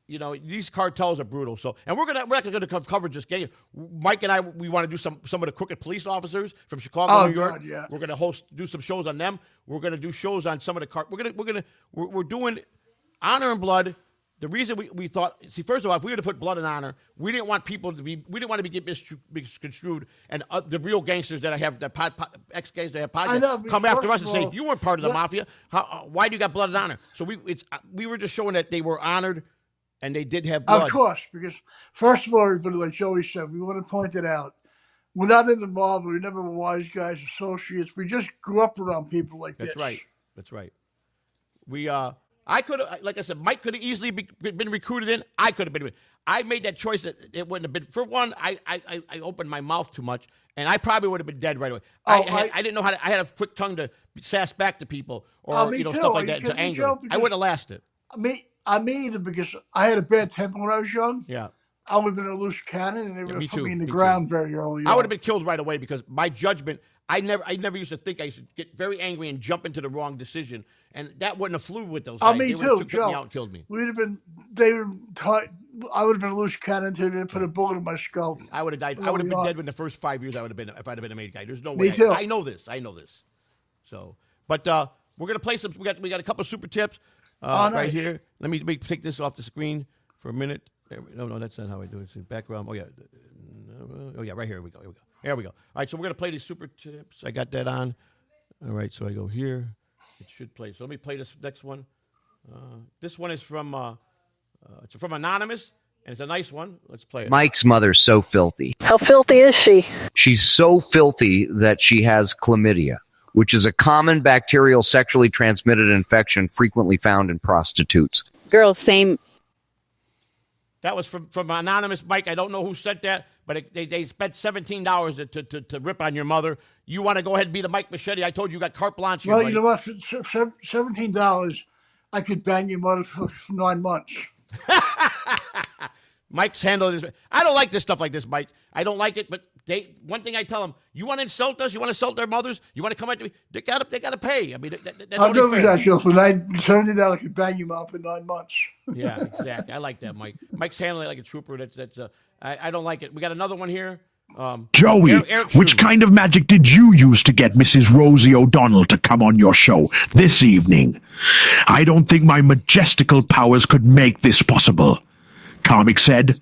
You know, these cartels are brutal. So, and we're not going to cover just gang. Mike and I, we want to do some of the crooked police officers from Chicago, New York. God, yeah. We're going to do some shows on them. We're going to do shows on some of the we're doing Honor and Blood. The reason we thought, first of all, if we were to put blood and honor, we didn't want people to be, get misconstrued, and the real gangsters that I have, ex-gangsters that have podcasts, come after us and say, you weren't part of the mafia. Why do you got blood and honor? So we were just showing that they were honored, and they did have blood. Of course, because first of all, everybody, like Joey said, we want to point it out. We're not in the mob. We never were wise guys, associates. We just grew up around people like this. That's right. That's right. I could have, like I said, Mike could have easily been recruited in. I could have been. I made that choice that it wouldn't have been. For one, I opened my mouth too much, and I probably would have been dead right away. I didn't know how to. I had a quick tongue to sass back to people or stuff like that, to anger. I wouldn't have lasted. I made it because I had a bad temper when I was young. Yeah. I would have been a loose cannon, and they would have put me in the me ground very early. I would have been killed right away because my judgment. I never used to think I should get very angry and jump into the wrong decision, and that wouldn't have flew with those guys. Me they too, took Joe. me out and killed me. We'd have been. They were taught. I would have been a loose cannon until they put a bullet in my skull. I would have died. I would have been dead in the first 5 years. I would have been if I'd have been a made guy. There's no way. Me too. I know this. So, but we're gonna play some. We got a couple of super tips Oh, right nice. here. Let me take this off the screen for a minute. No, that's not how I do it. It's background. Oh yeah, right here. We go. Here we go. There we go. All right, so we're gonna play these super tips. I got that on. All right, so I go here. It should play. So let me play this next one. This one is from it's from Anonymous, and it's a nice one. Let's play it. Mike's mother's so filthy. How filthy is she? She's so filthy that she has chlamydia, which is a common bacterial sexually transmitted infection frequently found in prostitutes. Girl, same. That was from Anonymous, Mike. I don't know who sent that, but they spent $17 to rip on your mother. You want to go ahead and be the Mike Machete? I told you got carte blanche here, Well, buddy. you know what? For $17, I could bang your mother for 9 months. Mike's handling this. I don't like this stuff like this, Mike. I don't like it, but one thing I tell them, you want to insult us? You want to insult their mothers? You want to come at me? They gotta pay. I mean, that's I'll only do fair. that, Joe. For $70, I could bang your mom for 9 months. Yeah, exactly. I like that, Mike. Mike's handling it like a trooper. I don't like it. We got another one here. Joey, Eric which Schumann. kind of magic did you use to get Mrs. Rosie O'Donnell to come on your show this evening? I don't think my majestical powers could make this possible. Comic said,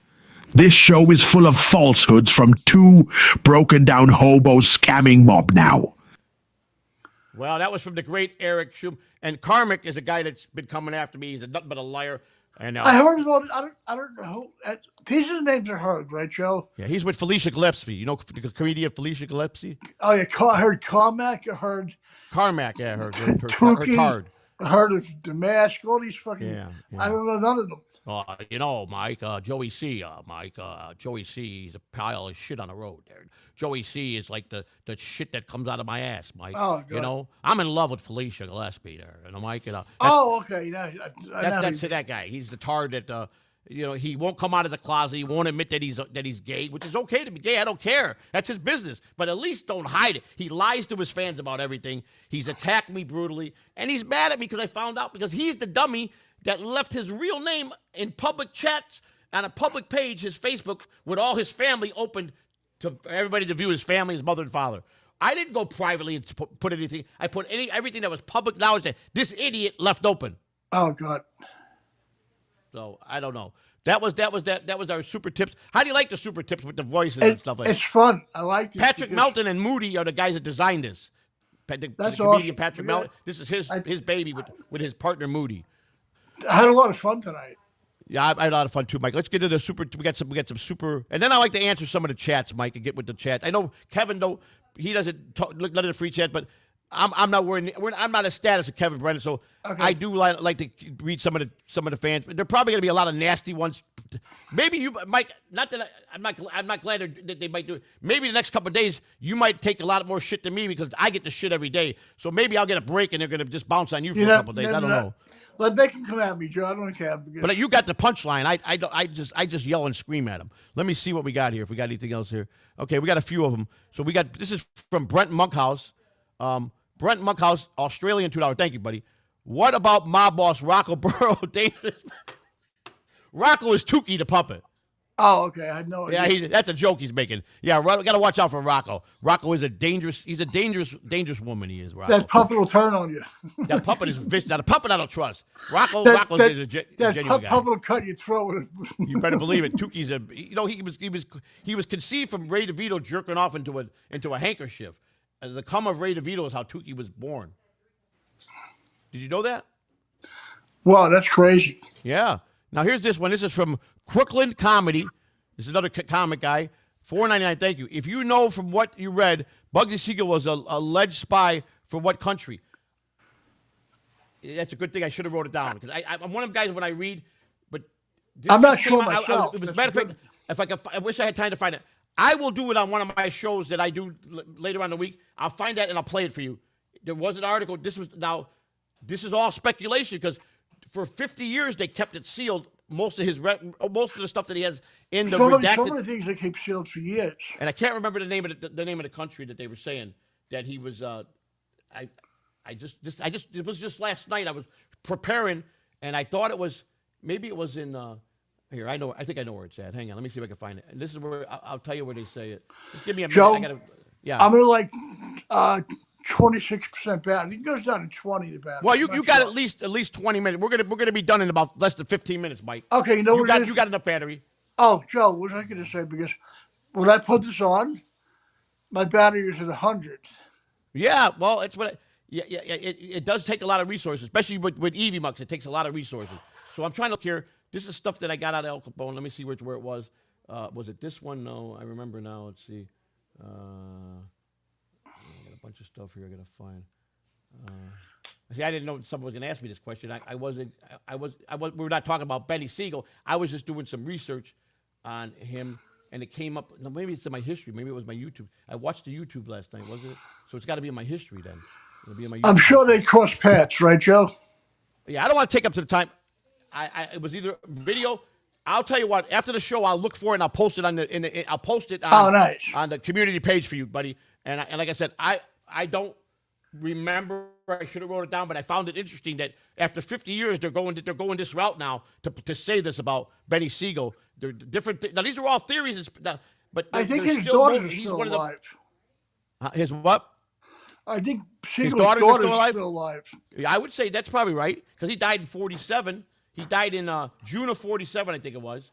this show is full of falsehoods from two broken down hobos scamming mob now. Well, that was from the great Eric Schumann. And Karmic is a guy that's been coming after me. He's nothing but a liar. And I heard about it. I don't know. These are the names I heard, right, Joe? yeah, he's with Felicia Gillespie. You know the comedian Felicia Gillespie? Oh, yeah. I heard Carmack. I heard Carmack, yeah, her Tukey. card. I heard of Damask. All these fucking. Yeah. I don't know none of them. You know, Mike, Joey C. Joey C. He's a pile of shit on the road there. Joey C. is like the shit that comes out of my ass, Mike. Oh, God. You know, I'm in love with Felicia Gillespie there, and Mike. Oh, okay. That's that guy. He's the tard that he won't come out of the closet. He won't admit that he's gay, which is okay to be gay. I don't care. That's his business. But at least don't hide it. He lies to his fans about everything. He's attacked me brutally, and he's mad at me because I found out because he's the dummy that left his real name in public chats on a public page, his Facebook, with all his family open to everybody to view his family, his mother and father. I didn't go privately and put anything. I put everything that was public knowledge that this idiot left open. Oh, God. So I don't know. That was our super tips. How do you like the super tips with the voices and stuff like that? It's fun. I like it. Patrick Melton and Moody are the guys that designed this. The That's comedian awesome. Patrick Yeah. Melton. This is his baby with his partner Moody. I had a lot of fun tonight. Yeah, I had a lot of fun too, Mike. Let's get to the super. We got some super, and then I like to answer some of the chats, Mike, and get with the chat. I know Kevin he doesn't look none of the free chat, but I'm not worried. I'm not as status as Kevin Brennan, so Okay. I do like to read some of the fans. There are probably going to be a lot of nasty ones. Maybe you, Mike. Not that I'm not glad that they might do it. Maybe the next couple of days you might take a lot more shit than me because I get the shit every day. So maybe I'll get a break and they're going to just bounce on you for a couple of days. I don't know. But they can come at me, Joe. I don't care. But you got the punchline. I just yell and scream at them. Let me see what we got here. If we got anything else here. Okay, we got a few of them. So this is from Brent Monkhouse. Brent Monkhouse, Australian $2. Thank you, buddy. What about mob boss Rocco Burrow? Dangerous. Rocco is Tukey the puppet. Oh, okay. I had no idea. Yeah, that's a joke he's making. Yeah, got to watch out for Rocco. Rocco is he's a dangerous woman. He is, Rocco. That puppet will turn on you. That puppet is vicious. Now, the puppet I don't trust. Rocco's is a genuine guy. Puppet will cut your throat. You better believe it. Tukey's he was conceived from Ray DeVito jerking off into a handkerchief. The come of Ray DeVito is how Tukey was born. Did you know that? Wow, that's crazy. Yeah. Now here's this one. This is from Crooklyn Comedy. This is another comic guy. $4.99. Thank you. If you know from what you read, Bugsy Siegel was a alleged spy for what country? That's a good thing. I should have wrote it down because I'm one of them guys when I read. But I'm not sure myself. It was a matter of fact. I wish I had time to find it. I will do it on one of my shows that I do later on in the week. I'll find that and I'll play it for you. There was an article. This is all speculation because for 50 years they kept it sealed. Most of the stuff that he has in the redacted. So many things they keep sealed for years. And I can't remember the name of the country that they were saying that he was. It was just last night. I was preparing and I thought maybe it was in. Here, I think I know where it's at. Hang on, let me see if I can find it. And this is where I'll tell you where they say it. Just give me a minute. Joe, Yeah. I'm gonna 26% battery. It goes down to 20 the battery. Well, I'm you not got sure. at least 20 minutes. We're gonna be done in about less than 15 minutes, Mike. Okay, you know what it is? You got enough battery. Oh, Joe, what was I going to say? Because when I put this on, my battery is at 100. Yeah, well, it's what. It does take a lot of resources, especially with EV Mux. It takes a lot of resources. So I'm trying to look here. This is stuff that I got out of El Capone. Let me see where it was. Was it this one? No, I remember now. Let's see. I got a bunch of stuff here I got to find. See, I didn't know someone was going to ask me this question. I wasn't. We were not talking about Benny Siegel. I was just doing some research on him, and it came up. No, maybe it's in my history. Maybe it was my YouTube. I watched the YouTube last night, wasn't it? So it's got to be in my history then. It'll be in my YouTube. I'm sure they cross paths, right, Joe? Yeah, I don't want to take up to the time. It was either video. I'll tell you what. After the show, I'll look for it and I'll post it I'll post it on, nice. on the community page for you, buddy. And like I said, I don't remember. I should have wrote it down, but I found it interesting that after 50 years, they're going this route now to say this about Benny Siegel. They're different. Now these are all theories, but I think his daughter is still alive. His what? I think His Siegel's daughter's daughter still is alive? still alive. Yeah, I would say that's probably right because he died in 47. He died in June of 47, I think it was.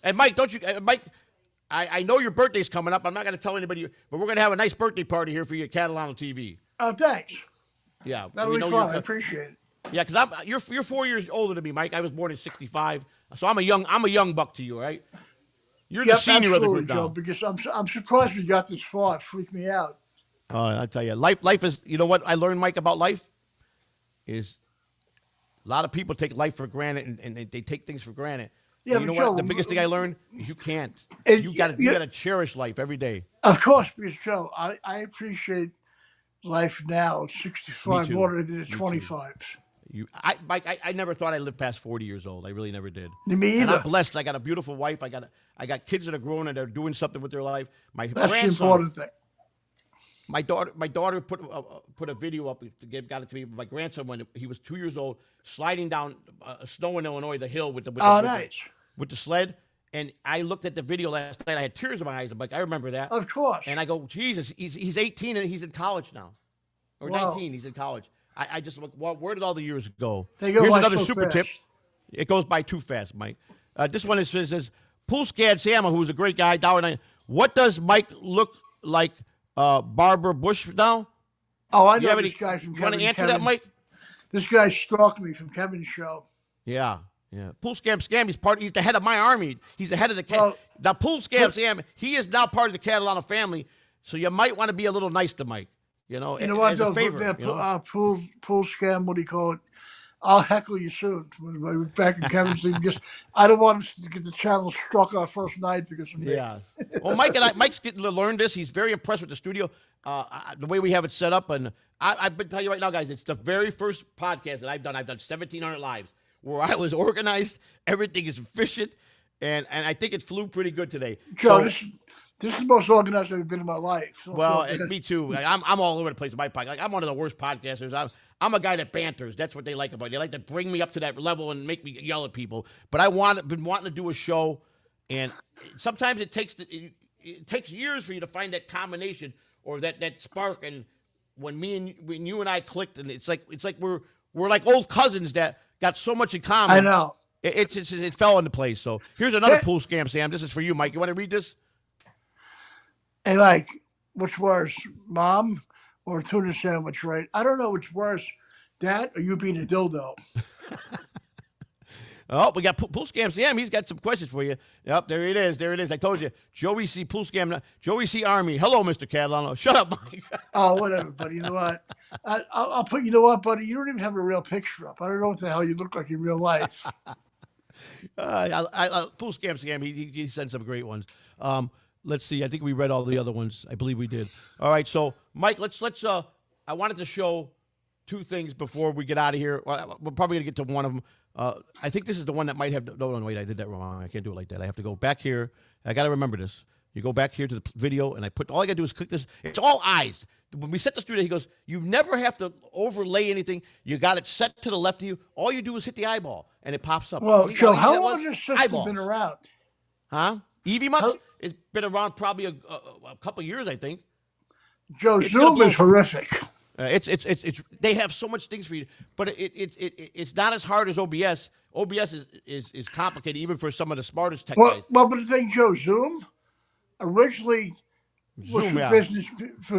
And Mike, don't you, Mike? I know your birthday's coming up. I'm not going to tell anybody, but we're going to have a nice birthday party here for you at Catalano TV. Oh, thanks. Yeah, That'll be fun. I appreciate it. Yeah, because you're 4 years older than me, Mike. I was born in '65, so I'm a young buck to you, right? You're the senior of the group now. Joe, because I'm surprised we got this far. It freaked me out. Oh, I tell you, life is. You know what I learned, Mike, about life is a lot of people take life for granted and they take things for granted. Yeah, you know Joe, what? The biggest thing I learned is you can't. And You got to cherish life every day. Of course, because Joe, I appreciate life now at 65 Me too. more than at Me 25. Mike, I never thought I'd live past 40 years old. I really never did. Me And either. I'm blessed. I got a beautiful wife. I got kids that are grown and they're doing something with their life. My That's the grandson, important thing. My daughter put a video up. Got it to me. My grandson, when he was 2 years old, sliding down snow in Illinois, the hill with the sled. And I looked at the video last night. I had tears in my eyes. I'm like, I remember that. Of course. And I go, Jesus, he's 18 and he's in college now, or Wow. 19. He's in college. I just look. Well, where did all the years go? They go Here's by another so super fast. tip. It goes by too fast, Mike. This one says Pool Scad Sama, who's a great guy. $1.09. What does Mike look like? Barbara Bush now? Oh, I You know have this any- guy from you want Kevin. to answer that, Mike? This guy stalked me from Kevin's show. Yeah. Pool Scam. He's the head of my army. He's the head of the Well, now Pool Scam. He is now part of the Catalano family. So you might want to be a little nice to Mike. You know what, as a though? favor. That You know? pool scam, what do you call it? I'll heckle you soon. When we're back in Kevin's thing, because I don't want us to get the channel struck our first night because of me. Yeah. Well, Mike's getting to learn this. He's very impressed with the studio, the way we have it set up. And I've been telling you right now, guys, it's the very first podcast that I've done. I've done 1,700 lives where I was organized. Everything is efficient. And I think it flew pretty good today. Joe, So- this is the most organized I've been in my life. Well, me too. I'm all over the place with my podcast. Like, I'm one of the worst podcasters. I'm a guy that banters. That's what they like about it. They like to bring me up to that level and make me yell at people. But been wanting to do a show, and sometimes it takes years for you to find that combination or that spark. And when you and I clicked, and it's like we're like old cousins that got so much in common. I know. It fell into place. So here's another pool scam, Sam. This is for you, Mike. You want to read this? And like, which worse, mom or a tuna sandwich, right? I don't know which worse, that or you being a dildo. Oh, we got Pool Scam Sam. He's got some questions for you. Yep, there it is. There it is. I told you. Joey C. Pool Scam. Joey C. Army. Hello, Mr. Catalano. Shut up, Mike. Oh, whatever, buddy. You know what? I'll put, you know what, buddy? You don't even have a real picture up. I don't know what the hell you look like in real life. Pool Scam Sam. He sent some great ones. Let's see. I think we read all the other ones. I believe we did. All right. So, Mike, let's. I wanted to show two things before we get out of here. Well, we're probably gonna get to one of them. I think this is the one that might have. No, wait. I did that wrong. I can't do it like that. I have to go back here. I got to remember this. You go back here to the video, and all I got to do is click this. It's all eyes. When we set the studio, he goes, you never have to overlay anything. You got it set to the left of you. All you do is hit the eyeball, and it pops up. Well, You know Joe, easy how that long was? has this system Eyeballs. been around? Huh? Evie much? It's been around probably a couple years, I think. Joe, It's gonna Zoom blow- is horrific. It's they have so much things for you, but it's not as hard as OBS. OBS is complicated even for some of the smartest tech guys. Well, but the thing, Joe, Zoom originally was Zoom, for yeah,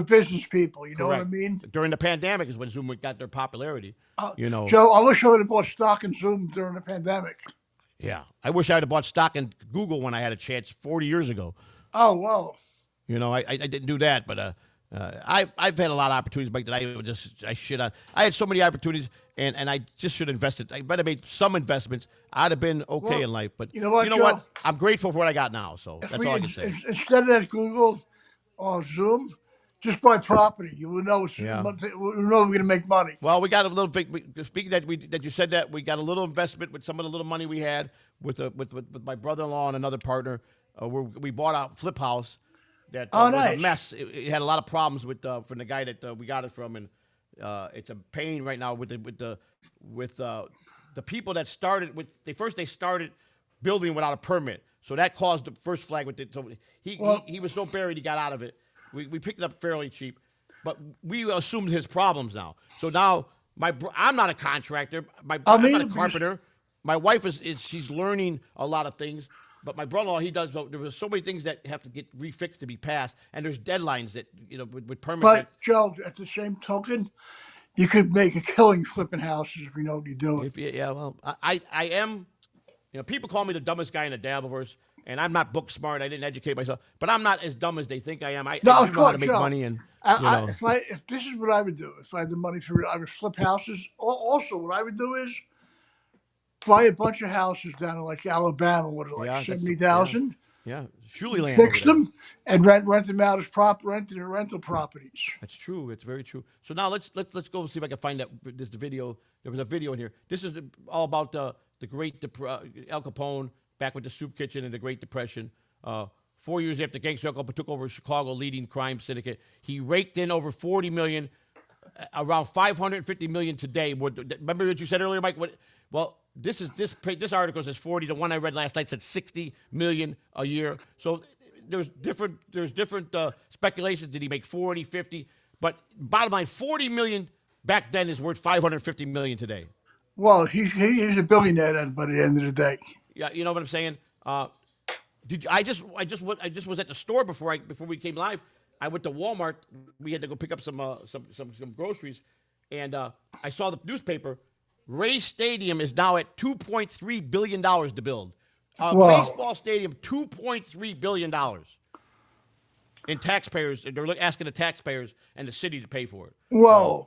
business people. You know what I correct. mean? During the pandemic is when Zoom got their popularity. You know, Joe, I wish I would have bought stock in Zoom during the pandemic. yeah. I wish I had bought stock in Google when I had a chance 40 years ago. Oh well. You know, I didn't do that, but I've had a lot of opportunities, Mike, that I should have. I had so many opportunities, and I just should have invested. I better made some investments. I'd have been okay Well, in life, but you know what, Joe? I'm grateful for what I got now. So If that's we all I can say. instead of that Google or Zoom, just buy property. You will know Yeah. we're going to make money. Well, we got a little big. Speaking that you said that, we got a little investment with some of the little money we had with my brother-in-law and another partner. Where we bought a flip house that was nice. a mess. It had a lot of problems with from the guy that we got it from, and it's a pain right now with the people that started with. They started building without a permit, so that caused the first flag with it. So he was so buried he got out of it. We picked it up fairly cheap, but we assumed his problems now. So now I'm not a contractor. I'm not a carpenter. My wife is she's learning a lot of things. But my brother-in-law, he does. There was so many things that have to get refixed to be passed, and there's deadlines that with permits. But Joe, at the same token, you could make a killing flipping houses if you know what you're doing. Well, I am. People call me the dumbest guy in the Dabbleverse, and I'm not book smart. I didn't educate myself, but I'm not as dumb as they think I am. I do know how to make money, and if this is what I would do, if I had the money for real, I would flip houses. Also, what I would do is buy a bunch of houses down in like Alabama, what are like 70,000. Yeah, surely land. Fix them and rent them out as rental properties. That's true. It's very true. So now let's go see if I can find that. There's the video. There was a video in here. This is all about the great Al Capone back with the soup kitchen and the Great Depression. 4 years after gangster Al Capone took over Chicago leading crime syndicate, he raked in over $40 million, around $550 million today. Remember what you said earlier, Mike? This article says 40. The one I read last night said 60 million a year. So there's different speculations. Did he make 40, 50? But bottom line, 40 million back then is worth 550 million today. Well, he's a billionaire then, but at the end of the day. Yeah, you know what I'm saying? I just was at the store before we came live. I went to Walmart. We had to go pick up some groceries, and I saw the newspaper. Rays Stadium is now at $2.3 billion to build. Baseball stadium, $2.3 billion. And taxpayers, they're asking the taxpayers and the city to pay for it. Whoa.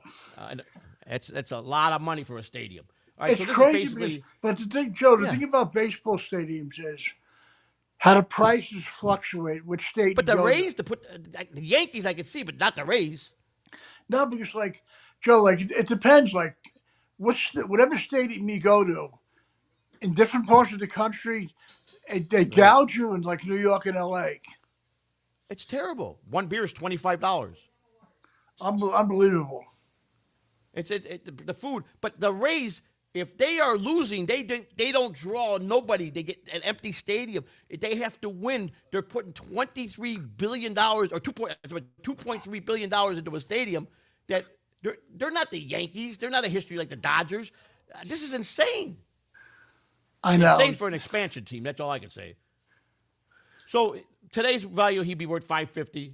That's a lot of money for a stadium. All right, it's so this crazy, is basically, but the thing, Joe, the thing about baseball stadiums is how the prices fluctuate, which state. But the Rays, the Yankees, I can see, but not the Rays. No, because Joe, it depends. Whatever stadium you go to, in different parts of the country, they gouge you in like New York and LA. It's terrible. One beer is $25. Unbelievable. It's the food, but the Rays, if they are losing, they don't draw nobody. They get an empty stadium. They have to win. They're putting $23 billion or $2.3 billion into a stadium that. They're not the Yankees. They're not a history like the Dodgers. This is insane. I know. Insane for an expansion team. That's all I can say. So today's value, he'd be worth $550.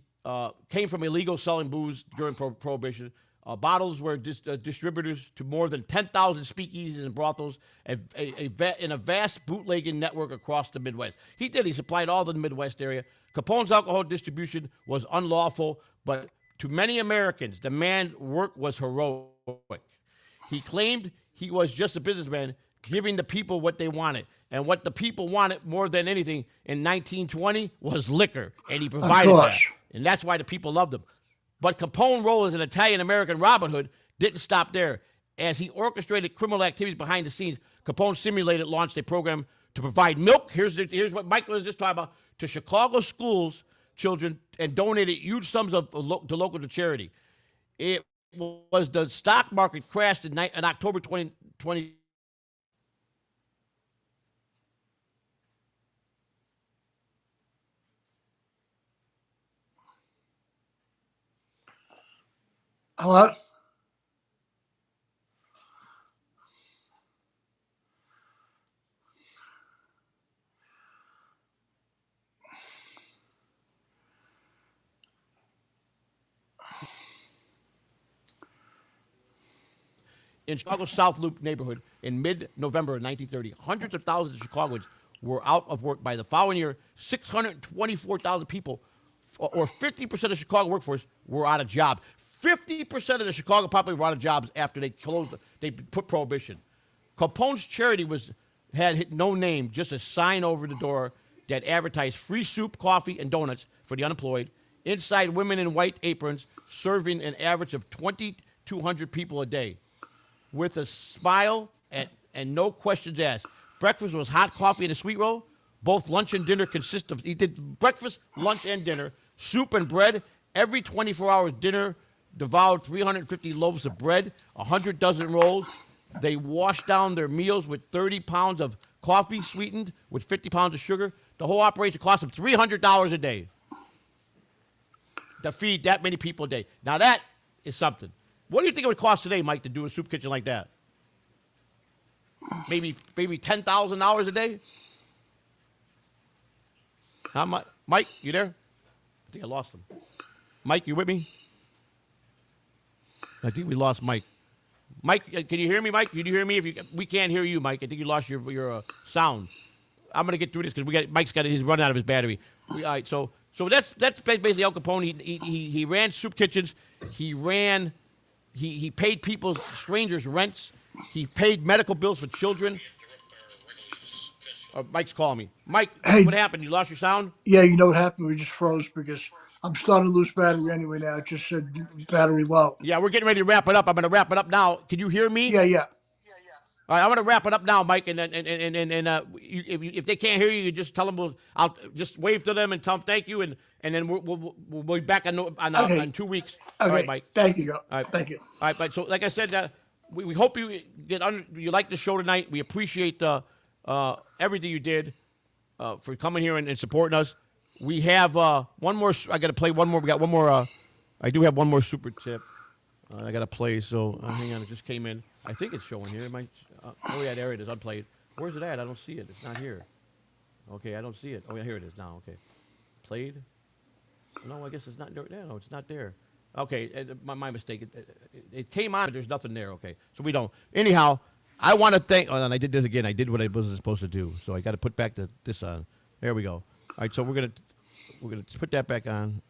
Came from illegal selling booze during Prohibition. Bottles were distributors to more than 10,000 speakeasies and brothels in a vast bootlegging network across the Midwest. He supplied all the Midwest area. Capone's alcohol distribution was unlawful, but to many Americans, the man's work was heroic. He claimed he was just a businessman, giving the people what they wanted. And what the people wanted more than anything in 1920 was liquor, and he provided that. And that's why the people loved him. But Capone's role as an Italian-American Robin Hood didn't stop there. As he orchestrated criminal activities behind the scenes, Capone launched a program to provide milk. Here's what Michael was just talking about, to Chicago schools, children, and donated huge sums to local charity. It was the stock market crashed in October 2020. Hello? in Chicago's South Loop neighborhood in mid-November of 1930. Hundreds of thousands of Chicagoans were out of work. By the following year, 624,000 people, or 50% of the Chicago workforce, were out of jobs. 50% of the Chicago population were out of jobs after they put prohibition. Capone's charity had no name, just a sign over the door that advertised free soup, coffee, and donuts for the unemployed. Inside, women in white aprons serving an average of 2,200 people a day, with a smile and no questions asked. Breakfast was hot coffee and a sweet roll. Both lunch and dinner consist of, he did breakfast, lunch, and dinner, soup and bread. Every 24 hours, dinner devoured 350 loaves of bread, 100 dozen rolls. They washed down their meals with 30 pounds of coffee sweetened with 50 pounds of sugar. The whole operation cost them $300 a day to feed that many people a day. Now that is something. What do you think it would cost today, Mike, to do a soup kitchen like that? Maybe $10,000 a day? How much? Mike, you there? I think I lost him. Mike, you with me? I think we lost Mike. Mike, can you hear me, Mike? Can you hear me? We can't hear you, Mike. I think you lost your sound. I'm gonna get through this because he's running out of his battery. All right, so that's basically Al Capone. He ran soup kitchens. He paid people, strangers, rents. He paid medical bills for children. Mike's calling me. Mike, Hey. what happened? You lost your sound? Yeah, you know what happened? We just froze because I'm starting to lose battery anyway now. It just said battery low. Yeah, we're getting ready to wrap it up. I'm going to wrap it up now. Can you hear me? Yeah. All right, I'm going to wrap it up now, Mike. And then if they can't hear you, you just tell them I'll just wave to them and tell them thank you, and then we'll be back in 2 weeks. Okay. All right, Mike. Thank you, Joe. All right. Thank you. All right, Mike. So like I said, we hope you you like the show tonight. We appreciate everything you did for coming here and supporting us. We have one more. I got to play one more. We got one more. I do have one more super tip. I got to play. So hang on. It just came in. I think it's showing here. It might. Oh yeah, there it is. Unplayed. Where's it at? I don't see it. It's not here. Okay, I don't see it. Oh yeah, here it is now. Okay, played. No, I guess it's not there. No, it's not there. Okay, my mistake. It came on, but there's nothing there. Okay, so we don't. Anyhow, I want to thank. Oh, and I did this again. I did what I wasn't supposed to do. So I got to put back this on. There we go. All right, so we're gonna put that back on.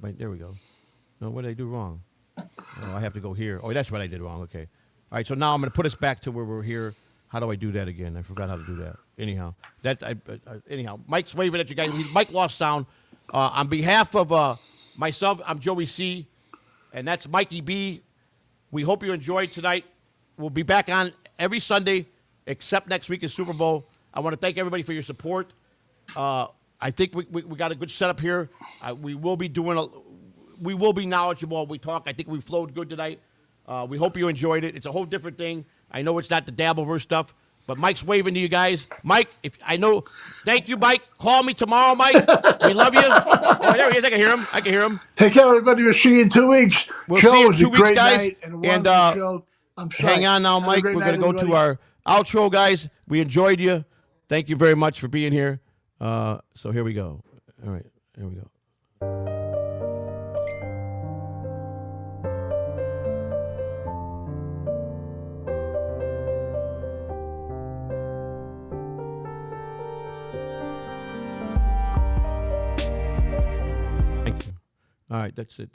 There we go. No, what did I do wrong? Oh, I have to go here. Oh, that's what I did wrong. Okay. All right, so now I'm going to put us back to where we're here. How do I do that again? I forgot how to do that. Anyhow, Mike's waving at you guys. Mike lost sound. On behalf of myself, I'm Joey C., and that's Mikey B. We hope you enjoyed tonight. We'll be back on every Sunday, except next week is Super Bowl. I want to thank everybody for your support. I think we got a good setup here. We will be knowledgeable while we talk. I think we flowed good tonight. We hope you enjoyed it. It's a whole different thing. I know it's not the Dabbleverse stuff, but Mike's waving to you guys. Mike, thank you, Mike. Call me tomorrow, Mike. We love you. Oh, there he is. I can hear him. Take care, everybody. We'll see you in 2 weeks. We'll Joe, see you in it was 2 a weeks, great guys. night and a And wonderful show. I'm sorry. hang on now, Have a Mike. great We're night, going to go to everybody. our outro, guys. We enjoyed you. Thank you very much for being here. So here we go. All right. Here we go. Thank you. All right, that's it.